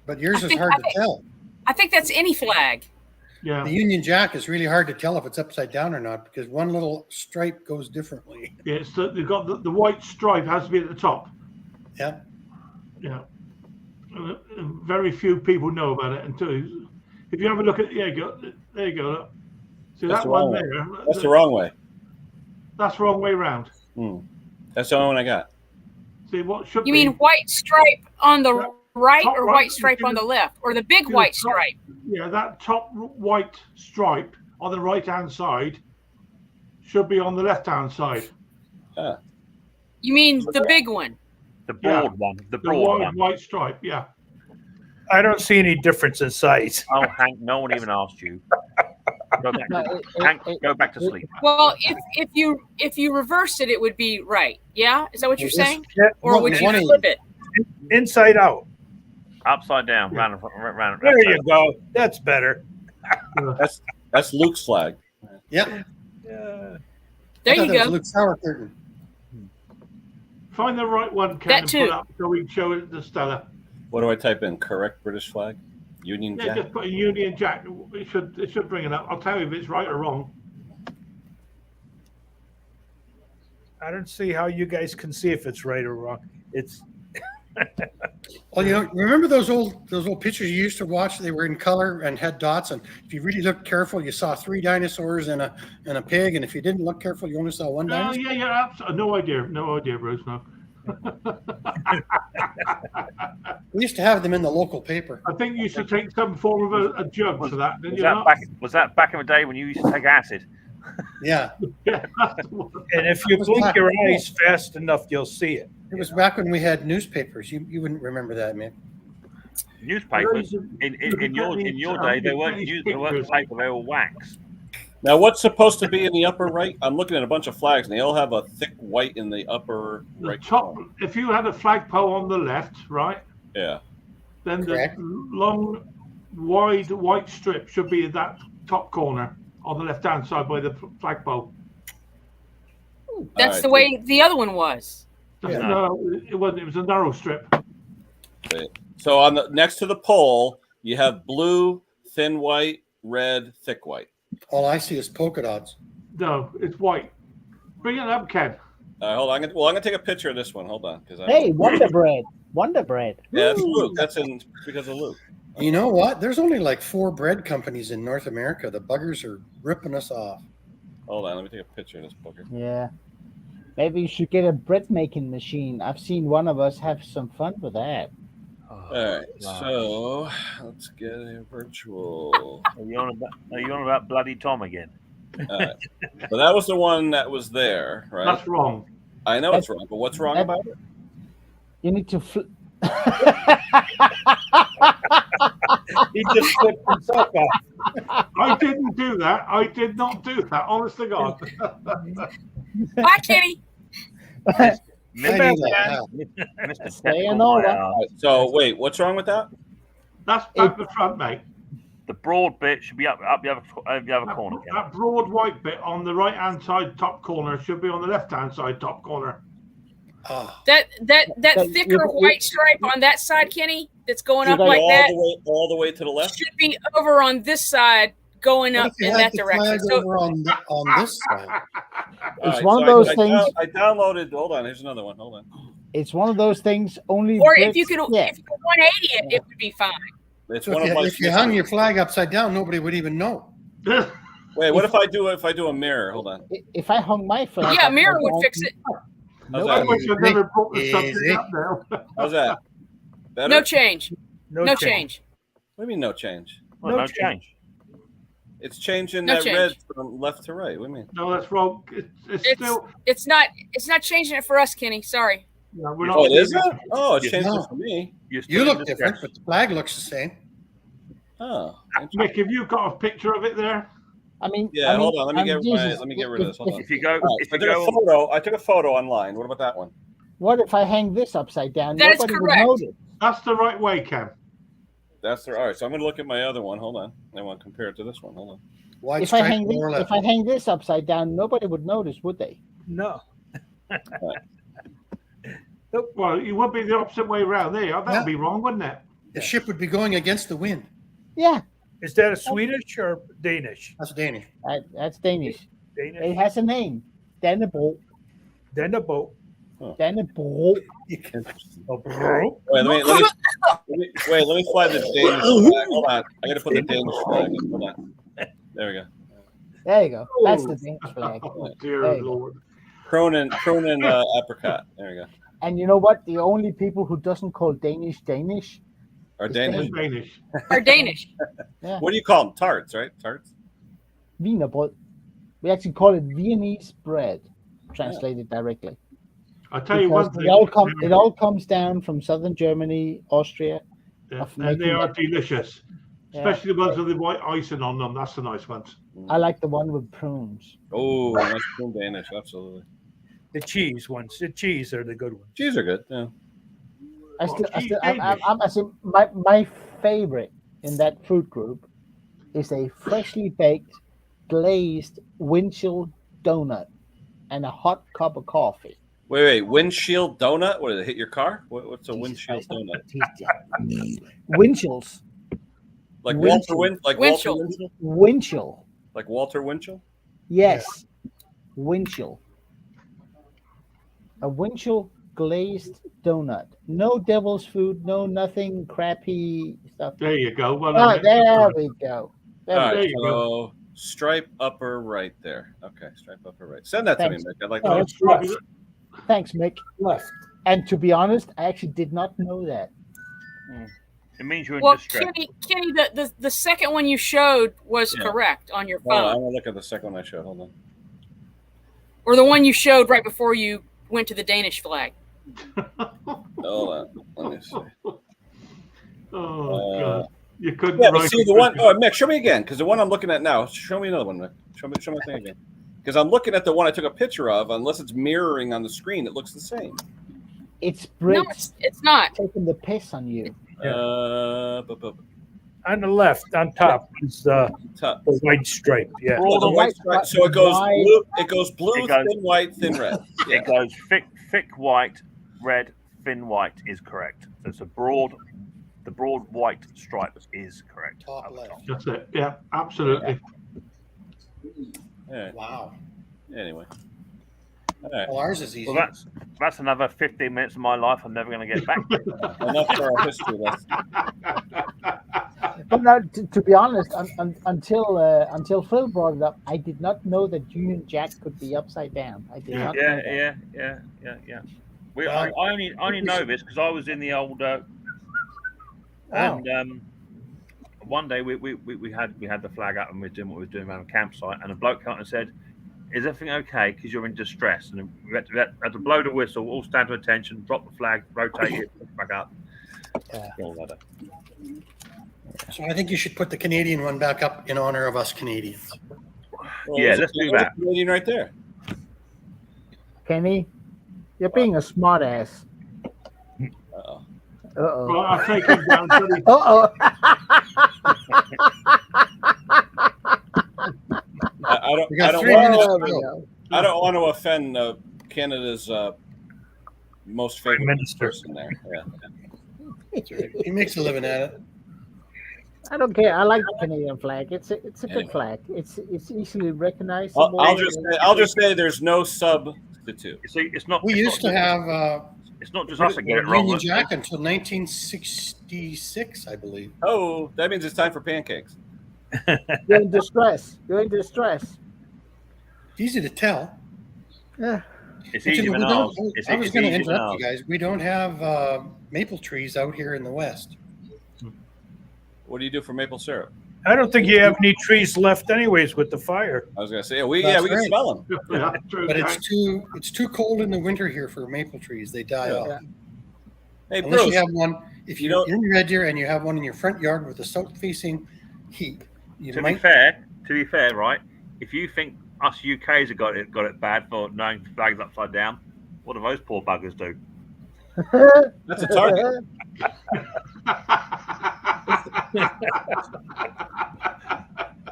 but yours I is think- hard I to think- tell. I think that's any flag. Yeah, The Union Jack is really hard to tell if it's upside down or not because one little stripe goes differently. yeah. They've got the white stripe has to be at the top. Yeah. Yeah, very few people know about it until if you have a look at there you go. Look. See That's that the one wrong way. there? That's the wrong way. That's the wrong way round. That's the only one I got. See what should You be. mean white stripe on the right Top or right, white stripe on the left? Or the big the white top- stripe? Yeah, that top white stripe on the right hand side should be on the left hand side. You mean the big one? The Yeah. broad one. The The broad wide one. white stripe. Yeah. I don't see any difference in size. Oh, Hank, no one even asked you. Go back, No, Hank, go back to sleep. Well, if you reversed it, it would be right. Yeah, is that what you're Well, this- saying? Yeah, Or would you 180. flip it? inside out. Upside down, round. There you go. That's better. That's Luke's flag. Yeah. Yeah. There I thought you that was go. Luke Sauer curtain. Find the right one, Ken, That and too. put up so we can show it to Stella. What do I type in? Correct British flag? Union Yeah, Jack? just put a Union Jack. It should bring it up. I'll tell you if it's right or wrong. I don't see how you guys can see if it's right or wrong. It's Well, you know, remember those old pictures you used to watch? They were in color and had dots, and if you really looked careful, you saw 3 dinosaurs and a pig, and if you didn't look careful, you only saw 1 Oh, dinosaur. yeah. No idea, Bruce. No. We used to have them in the local paper. I think you should take some form of a jug for that. Didn't Was you that not? was that back in the day when you used to take acid? Yeah, Yeah, that's the one. and if you was blink black your and white. eyes fast enough, you'll see it. it was back when we had newspapers. You wouldn't remember that, man. Newspapers in your day they weren't paper, they were wax. Now, what's supposed to be in the upper right? I'm looking at a bunch of flags, and they all have a thick white in the upper The right. top. If you had a flagpole on the left, right, Yeah. then Correct. the long, wide white strip should be in that top corner on the left-hand side by the flagpole. That's right. the way the other one was. Yeah. No, it wasn't. It was a narrow strip. So on the next to the pole, you have blue, thin white, red, thick white. All I see is polka dots. No, it's white. Bring it up, Ken. Hold on. I'm gonna take a picture of this one. Hold on, because Hey, Wonder Bread. Wonder Bread. yeah, that's Woo. Luke. That's because of Luke. You know what? There's only like 4 bread companies in North America. The buggers are ripping us off. Hold on, let me take a picture of this booger. Yeah. Maybe you should get a bread making machine. I've seen one of us have some fun with that. All right, so let's get a virtual. Are you on about Bloody Tom again? All right. So that was the one that was there, right? That's wrong. I know it's wrong, but what's wrong about it? You need to. He just flipped himself off. I didn't do that. I did not do that. Honest to God. Bye, Kitty. Stay in order. All right, so wait, what's wrong with that? That's back the front, mate. The broad bit should be up the other corner. That broad white bit on the right-hand side top corner should be on the left-hand side top corner. That So thicker you- white stripe on that side, Kenny, that's going Should up I- like that, all the way to the left. should be over on this side, going What up if you in had that the direction. flag So over on this side? All It's one of those things. I downloaded. Hold on, here's another one. Hold on. It's one of those things only. or if you Brits could get. if you could 180 it, it would be fine. It's So one of my. if you hung your flag upside down, nobody would even know. Wait, what if I do a mirror? Hold on. If I hung my flag, Yeah, up, mirror I would won't- fix it. How's I that? wish I never brought the subject Easy. up now. How's that? Better? No change. No, No change. change. What do you mean no change? Well, no change. It's changing No that change. red from left to right. What do you mean? No, that's wrong. It's It's still. it's not changing it for us, Kenny. Sorry. No, we're not. Oh, it is it? Oh, it You- changed No. it for me. You're still You in look distress. different, but the flag looks the same. Oh, Mick, have you got a picture of it there? I mean, yeah. I mean, Hold on. Let me get Jesus, let me get rid of this. Hold on. If you go, All right, if I you took a go, photo. I took a photo online. What about that one? What if I hang this upside down? That is Nobody would correct. notice. That's the right way, Cam. That's the all right. So I'm gonna look at my other one. Hold on. I want to compare it to this one. Hold on. White If I stripe hang this, lower left. if I hang this upside down, nobody would notice, would they? No. Well, it would be the opposite way around there. That'd Yeah. be wrong, wouldn't it? The ship would be going against the wind. Yeah, Is that a Swedish or Danish? That's Danish. that's Danish. Danish. It has a name. Dannebro. Then a boat. Dannebro. Oh, bro. Wait, let me fly the Danish flag. Hold on. I gotta put the Danish flag in. Hold on. There we go. There you go. That's the Danish flag. Oh, dear There you go. Lord. Cronin apricot. There we go. And you know what? The only people who doesn't call Danish Danish. Or It's Danish. It's Danish. Or Danish. Yeah. What do you call them? Tarts, right? Tarts. Wienerbrød. We actually call it Viennese bread, translated directly. I'll tell you one Because thing. it all comes down from southern Germany, Austria. Yeah, of and they making are that- delicious. Yeah. Especially the ones with the white icing on them. That's the nice ones. I like the one with prunes. Oh, nice spoon Danish. Absolutely. The cheese ones. The cheese are the good ones. Cheese are good. Yeah. I think my favorite in that food group is a freshly baked, glazed windshield donut and a hot cup of coffee. Wait. Windshield donut? What did it hit your car? What's a windshield donut? Windshields. Like Windshield. Walter Windshield. Winchell? Windshield. Like Walter Winchell? Yes. Windshield. A windshield glazed donut. No devil's food, no nothing crappy stuff. There you go. Well, Oh, there we go. There All we right, you go. so stripe upper right there. Okay, stripe upper right. Send that Thanks. to me, Mick. I'd like Oh, to. it's left. Thanks, Mick. Left. And to be honest, I actually did not know that. it means you're in Well, distress. Kenny, the second one you showed was Yeah. correct on your Oh, I'm phone, gonna look at the second one I showed. Hold on. or the one you showed right before you went to the Danish flag. Hold on. Let me see. Oh, God. You couldn't Yeah, but write see it. the one. Oh, Mick, show me again, because the one I'm looking at now. Show me another one, Mick. Show me the thing again. Because I'm looking at the one I took a picture of. Unless it's mirroring on the screen, it looks the same. It's No, Brits it's not. taking the piss on you. On the left, on top, is the Top. white stripe. Yeah. Oh, the white stripe. So it goes Wide- blue. It goes blue, It goes- thin white, thin red. Yeah. It goes thick white, red, thin white is correct. So it's the broad white stripe is correct. Top at the left. top. That's it. Yeah, absolutely. Yeah. Wow. Anyway. All right. Well, ours is easy. Well, that's another 15 minutes of my life I'm never going to get back. Enough for our history lesson. But now, to be honest, until Phil brought it up, I did not know that Union Jack could be upside down. I did not know that. Yeah. I only know this because I was in the old. And one day we had the flag up and we were doing what we were doing around the campsite, and a bloke came up and said, "Is everything okay? Because you're in distress." And we had to blow the whistle, all stand to attention, drop the flag, rotate it, put it back up. So I think you should put the Canadian one back up in honor of us Canadians. Well, Yeah, let's do that. Canadian right there. Kenny, you're being a smart ass. Uh-oh. Uh-oh. Well, I'll take him down to the Uh-oh. I don't want to offend Canada's most favorite person there. Yeah. He makes a living at it. I don't care. I like the Canadian flag. It's a good flag. It's easily recognizable. I'll just say there's no substitute. See, it's not. We used to have. It's not just us that get it wrong. Union Jack until 1966, I believe. Oh, that means it's time for pancakes. You're in distress. You're in distress. Easy to tell. Yeah. It's easy to know. I was going to interrupt you guys. We don't have maple trees out here in the West. What do you do for maple syrup? I don't think you have any trees left, anyways, with the fire. I was gonna say, we can smell them. Yeah, true, But guys. it's too cold in the winter here for maple trees. They die off. Hey, Unless Bruce, you have one, if you're in Red Deer and you have one in your front yard with a south-facing heap, you To might. be fair, right? If you think us UKs have got it bad for knowing flags upside down, what do those poor buggers do? That's a target.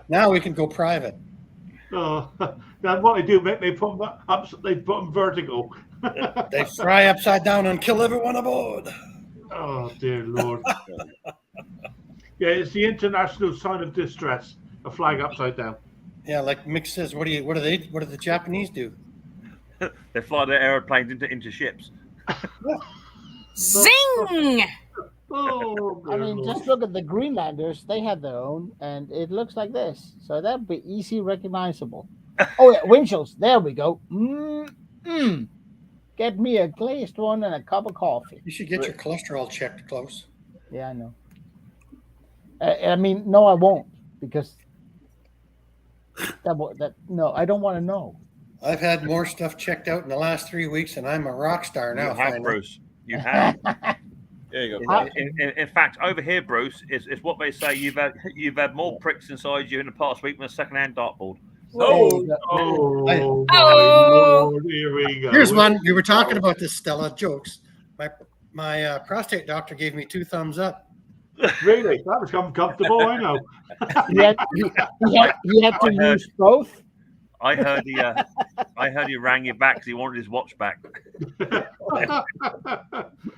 Now we can go private. Oh, then what they do, mate, they put them up, they put them vertical. They fry upside down and kill everyone aboard. Oh dear Lord. Yeah, it's the international sign of distress. A flag upside down. Yeah, like Mick says, what do the Japanese do? They fly their aeroplanes into ships. Zing! Oh, I mean, just look at the Greenlanders. They have their own, and it looks like this. So that'd be easy recognizable. Oh, yeah, windshields. There we go. Get me a glazed one and a cup of coffee. You should get your cholesterol checked, close. Yeah, I know. I mean, no, I won't, because no, I don't want to know. I've had more stuff checked out in the last 3 weeks, and I'm a rock star now. You have, Bruce. You have. There you go. In fact, over here, Bruce, is what they say. You've had more pricks inside you in the past week than a second-hand dartboard. Oh, Lord, here we go. Here's one. We were talking about this, Stella. Jokes. My prostate doctor gave me 2 thumbs up. Really? That was comfortable, I know. He had to use both. I heard he rang you back because he wanted his watch back.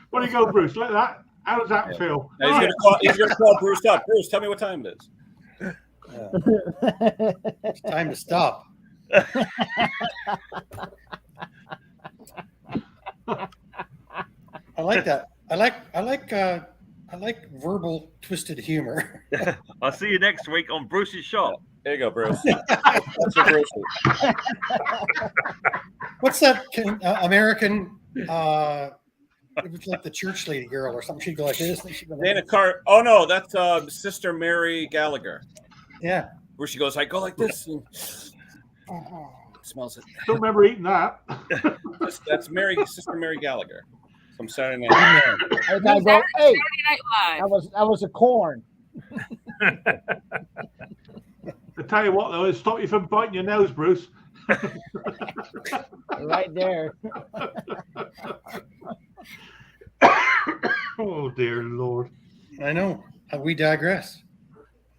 What do you go, Bruce? Like that? How does that feel? Now he's gonna call Bruce up. Bruce, tell me what time it is. It's time to stop. I like that. I like verbal twisted humor. I'll see you next week on Bruce's Shop. There you go, Bruce. That's for Bruce. What's that American? It was like the church lady girl or something. She'd go like this. Dana Carr. Oh no, that's Sister Mary Gallagher. Yeah. Where she goes, I go like this. And smells it. Don't remember eating that. That's Sister Mary Gallagher. From Saturday Night. I gotta go, hey, Night Live. that was a corn. I tell you what, though, it'll stop you from biting your nose, Bruce. Right there. Oh, dear Lord. I know. We digress.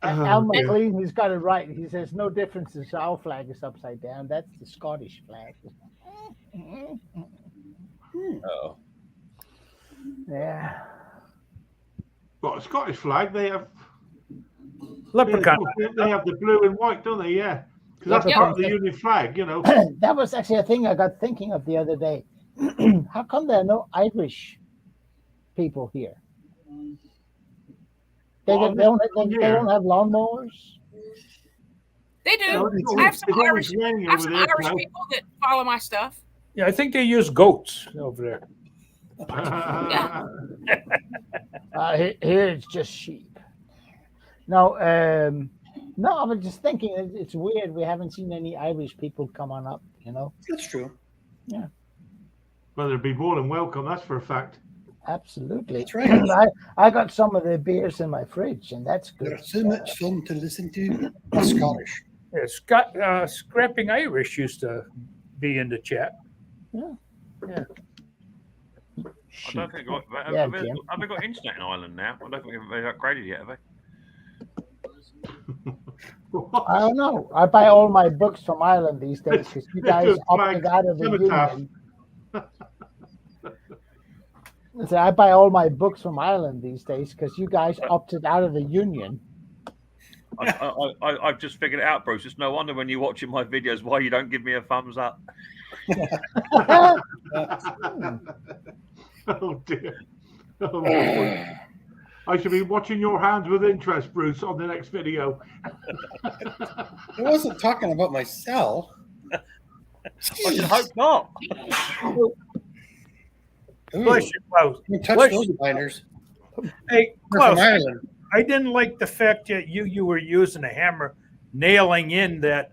Al McLean, he's got it right. He says no difference if our flag is upside down. That's the Scottish flag. Oh. Yeah. Got a Scottish flag. They have Leprechaun. They have the blue and white, don't they? Yeah, because that's Leprechaun. part of the Union flag, you know. That was actually a thing I got thinking of the other day. How come there are no Irish people here? They Well, don't yeah. have lawnmowers. They do. No, it's I have some always Irish, raining I have over some there, Irish Clive. people that follow my stuff. Yeah, I think they use goats over there. Here it's just sheep. No, no. I was just thinking it's weird. We haven't seen any Irish people come on up. You know. That's true. Yeah. Well, they'd be more than welcome. That's for a fact. Absolutely. That's right. I got some of the beers in my fridge, and that's good. There's so much fun to listen to. That's Scottish. Yeah, Scrapping Irish used to be in the chat. Yeah. I don't think Yeah, have Jim. they got internet in Ireland now? I don't think they've upgraded yet, have they? I don't know. I buy all my books from Ireland these days because you guys Just opted out of the cenotaph. union. So I buy all my books from Ireland these days because you guys opted out of the union. I've just figured it out, Bruce. It's no wonder when you're watching my videos why you don't give me a thumbs up. Oh dear. Oh, Lord. I should be watching your hands with interest, Bruce, on the next video. I wasn't talking about myself. I should hope not. Bless you, Klaus. You touch Bless those you. miners. Hey, They're Klaus, from Ireland. I didn't like the fact that you were using a hammer, nailing in that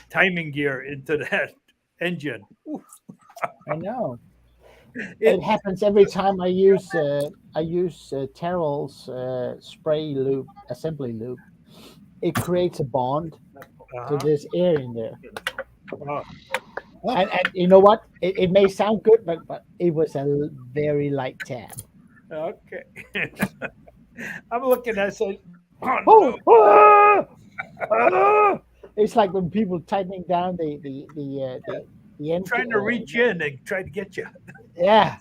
timing gear into that engine. I know. It happens every time I use Terrell's spray lube, assembly lube. It creates a bond, so there's air in there. And you know what? It may sound good, but it was a very light tap. Okay. I'm looking at it. Said, It's like when people tightening down the end. trying to reach in and try to get you. Yeah,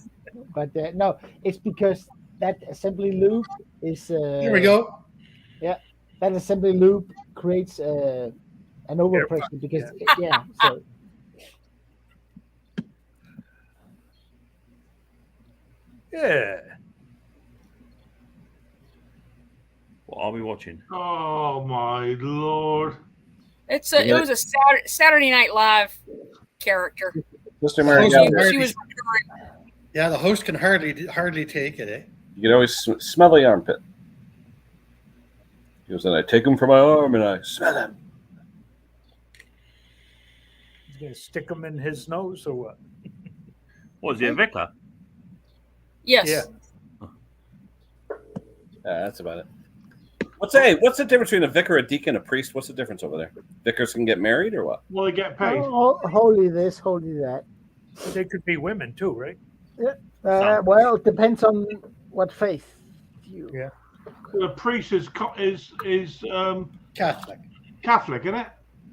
but no, it's because that assembly loop is. Here we go. Yeah, that assembly loop creates an overpressure because so. Yeah. What are we watching? Oh my Lord! It was a Saturday Night Live character. Mr. Murray, She was Yeah, the host can hardly take it, eh? you can always smell the armpit. He goes, and I take him from my arm and I smell him. He's going to stick them in his nose or what? Was he a vicar? Yes. Yeah. That's about it. What's the difference between a vicar, a deacon, a priest? What's the difference over there? Vicars can get married or what? Well, they get paid. Holy this, holy that. They could be women too, right? Yeah. Well, it depends on what faith you. Yeah. The priest is Catholic. Catholic, isn't it?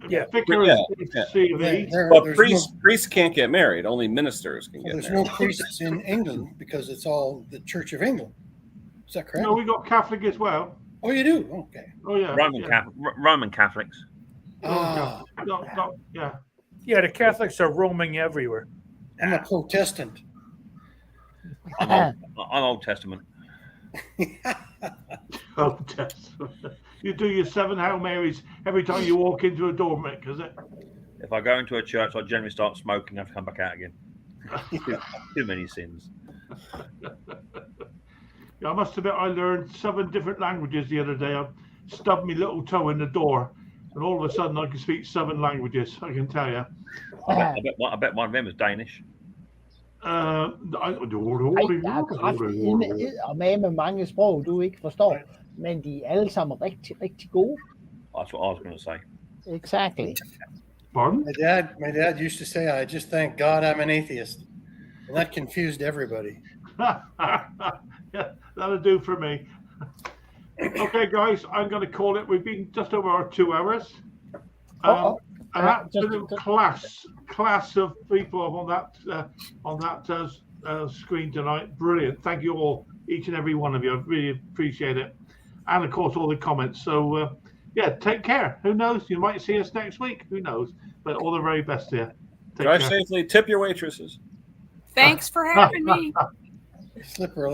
Yeah. Vicar Yeah, is yeah. C of E. But There's priests can't get married. Only ministers can get there's married. no priests in England because it's all the Church of England. Is that correct? No, we got Catholic as well. Oh, you do? Okay. Oh yeah. Roman Catholics. Ah, Yeah. Yeah, the Catholics are roaming everywhere. I'm a Protestant. I'm Old Testament. Oh, Testament. You do your 7 Hail Marys every time you walk into a door, Mick, is it? If I go into a church, I generally start smoking. I have to come back out again. Too many sins. Yeah, I must admit, I learned 7 different languages the other day. I stubbed my little toe in the door, and all of a sudden I can speak 7 languages. I can tell you. I bet one of them is Danish. Der er med mange sprog, du ikke forstår, men de er alle sammen rigtig, rigtig gode. That's what I was going to say. Exactly. Pardon? My dad used to say, "I just thank God I'm an atheist," and that confused everybody. Yeah, that'll do for me. Okay, guys, I'm going to call it. We've been just over our 2 hours. An absolute class of people on that screen tonight. Brilliant. Thank you all, each and every one of you. I really appreciate it. And of course, all the comments. So, yeah, take care. Who knows? You might see us next week. Who knows? But all the very best here. Drive safely. Tip your waitresses. Thanks for having me. Slipper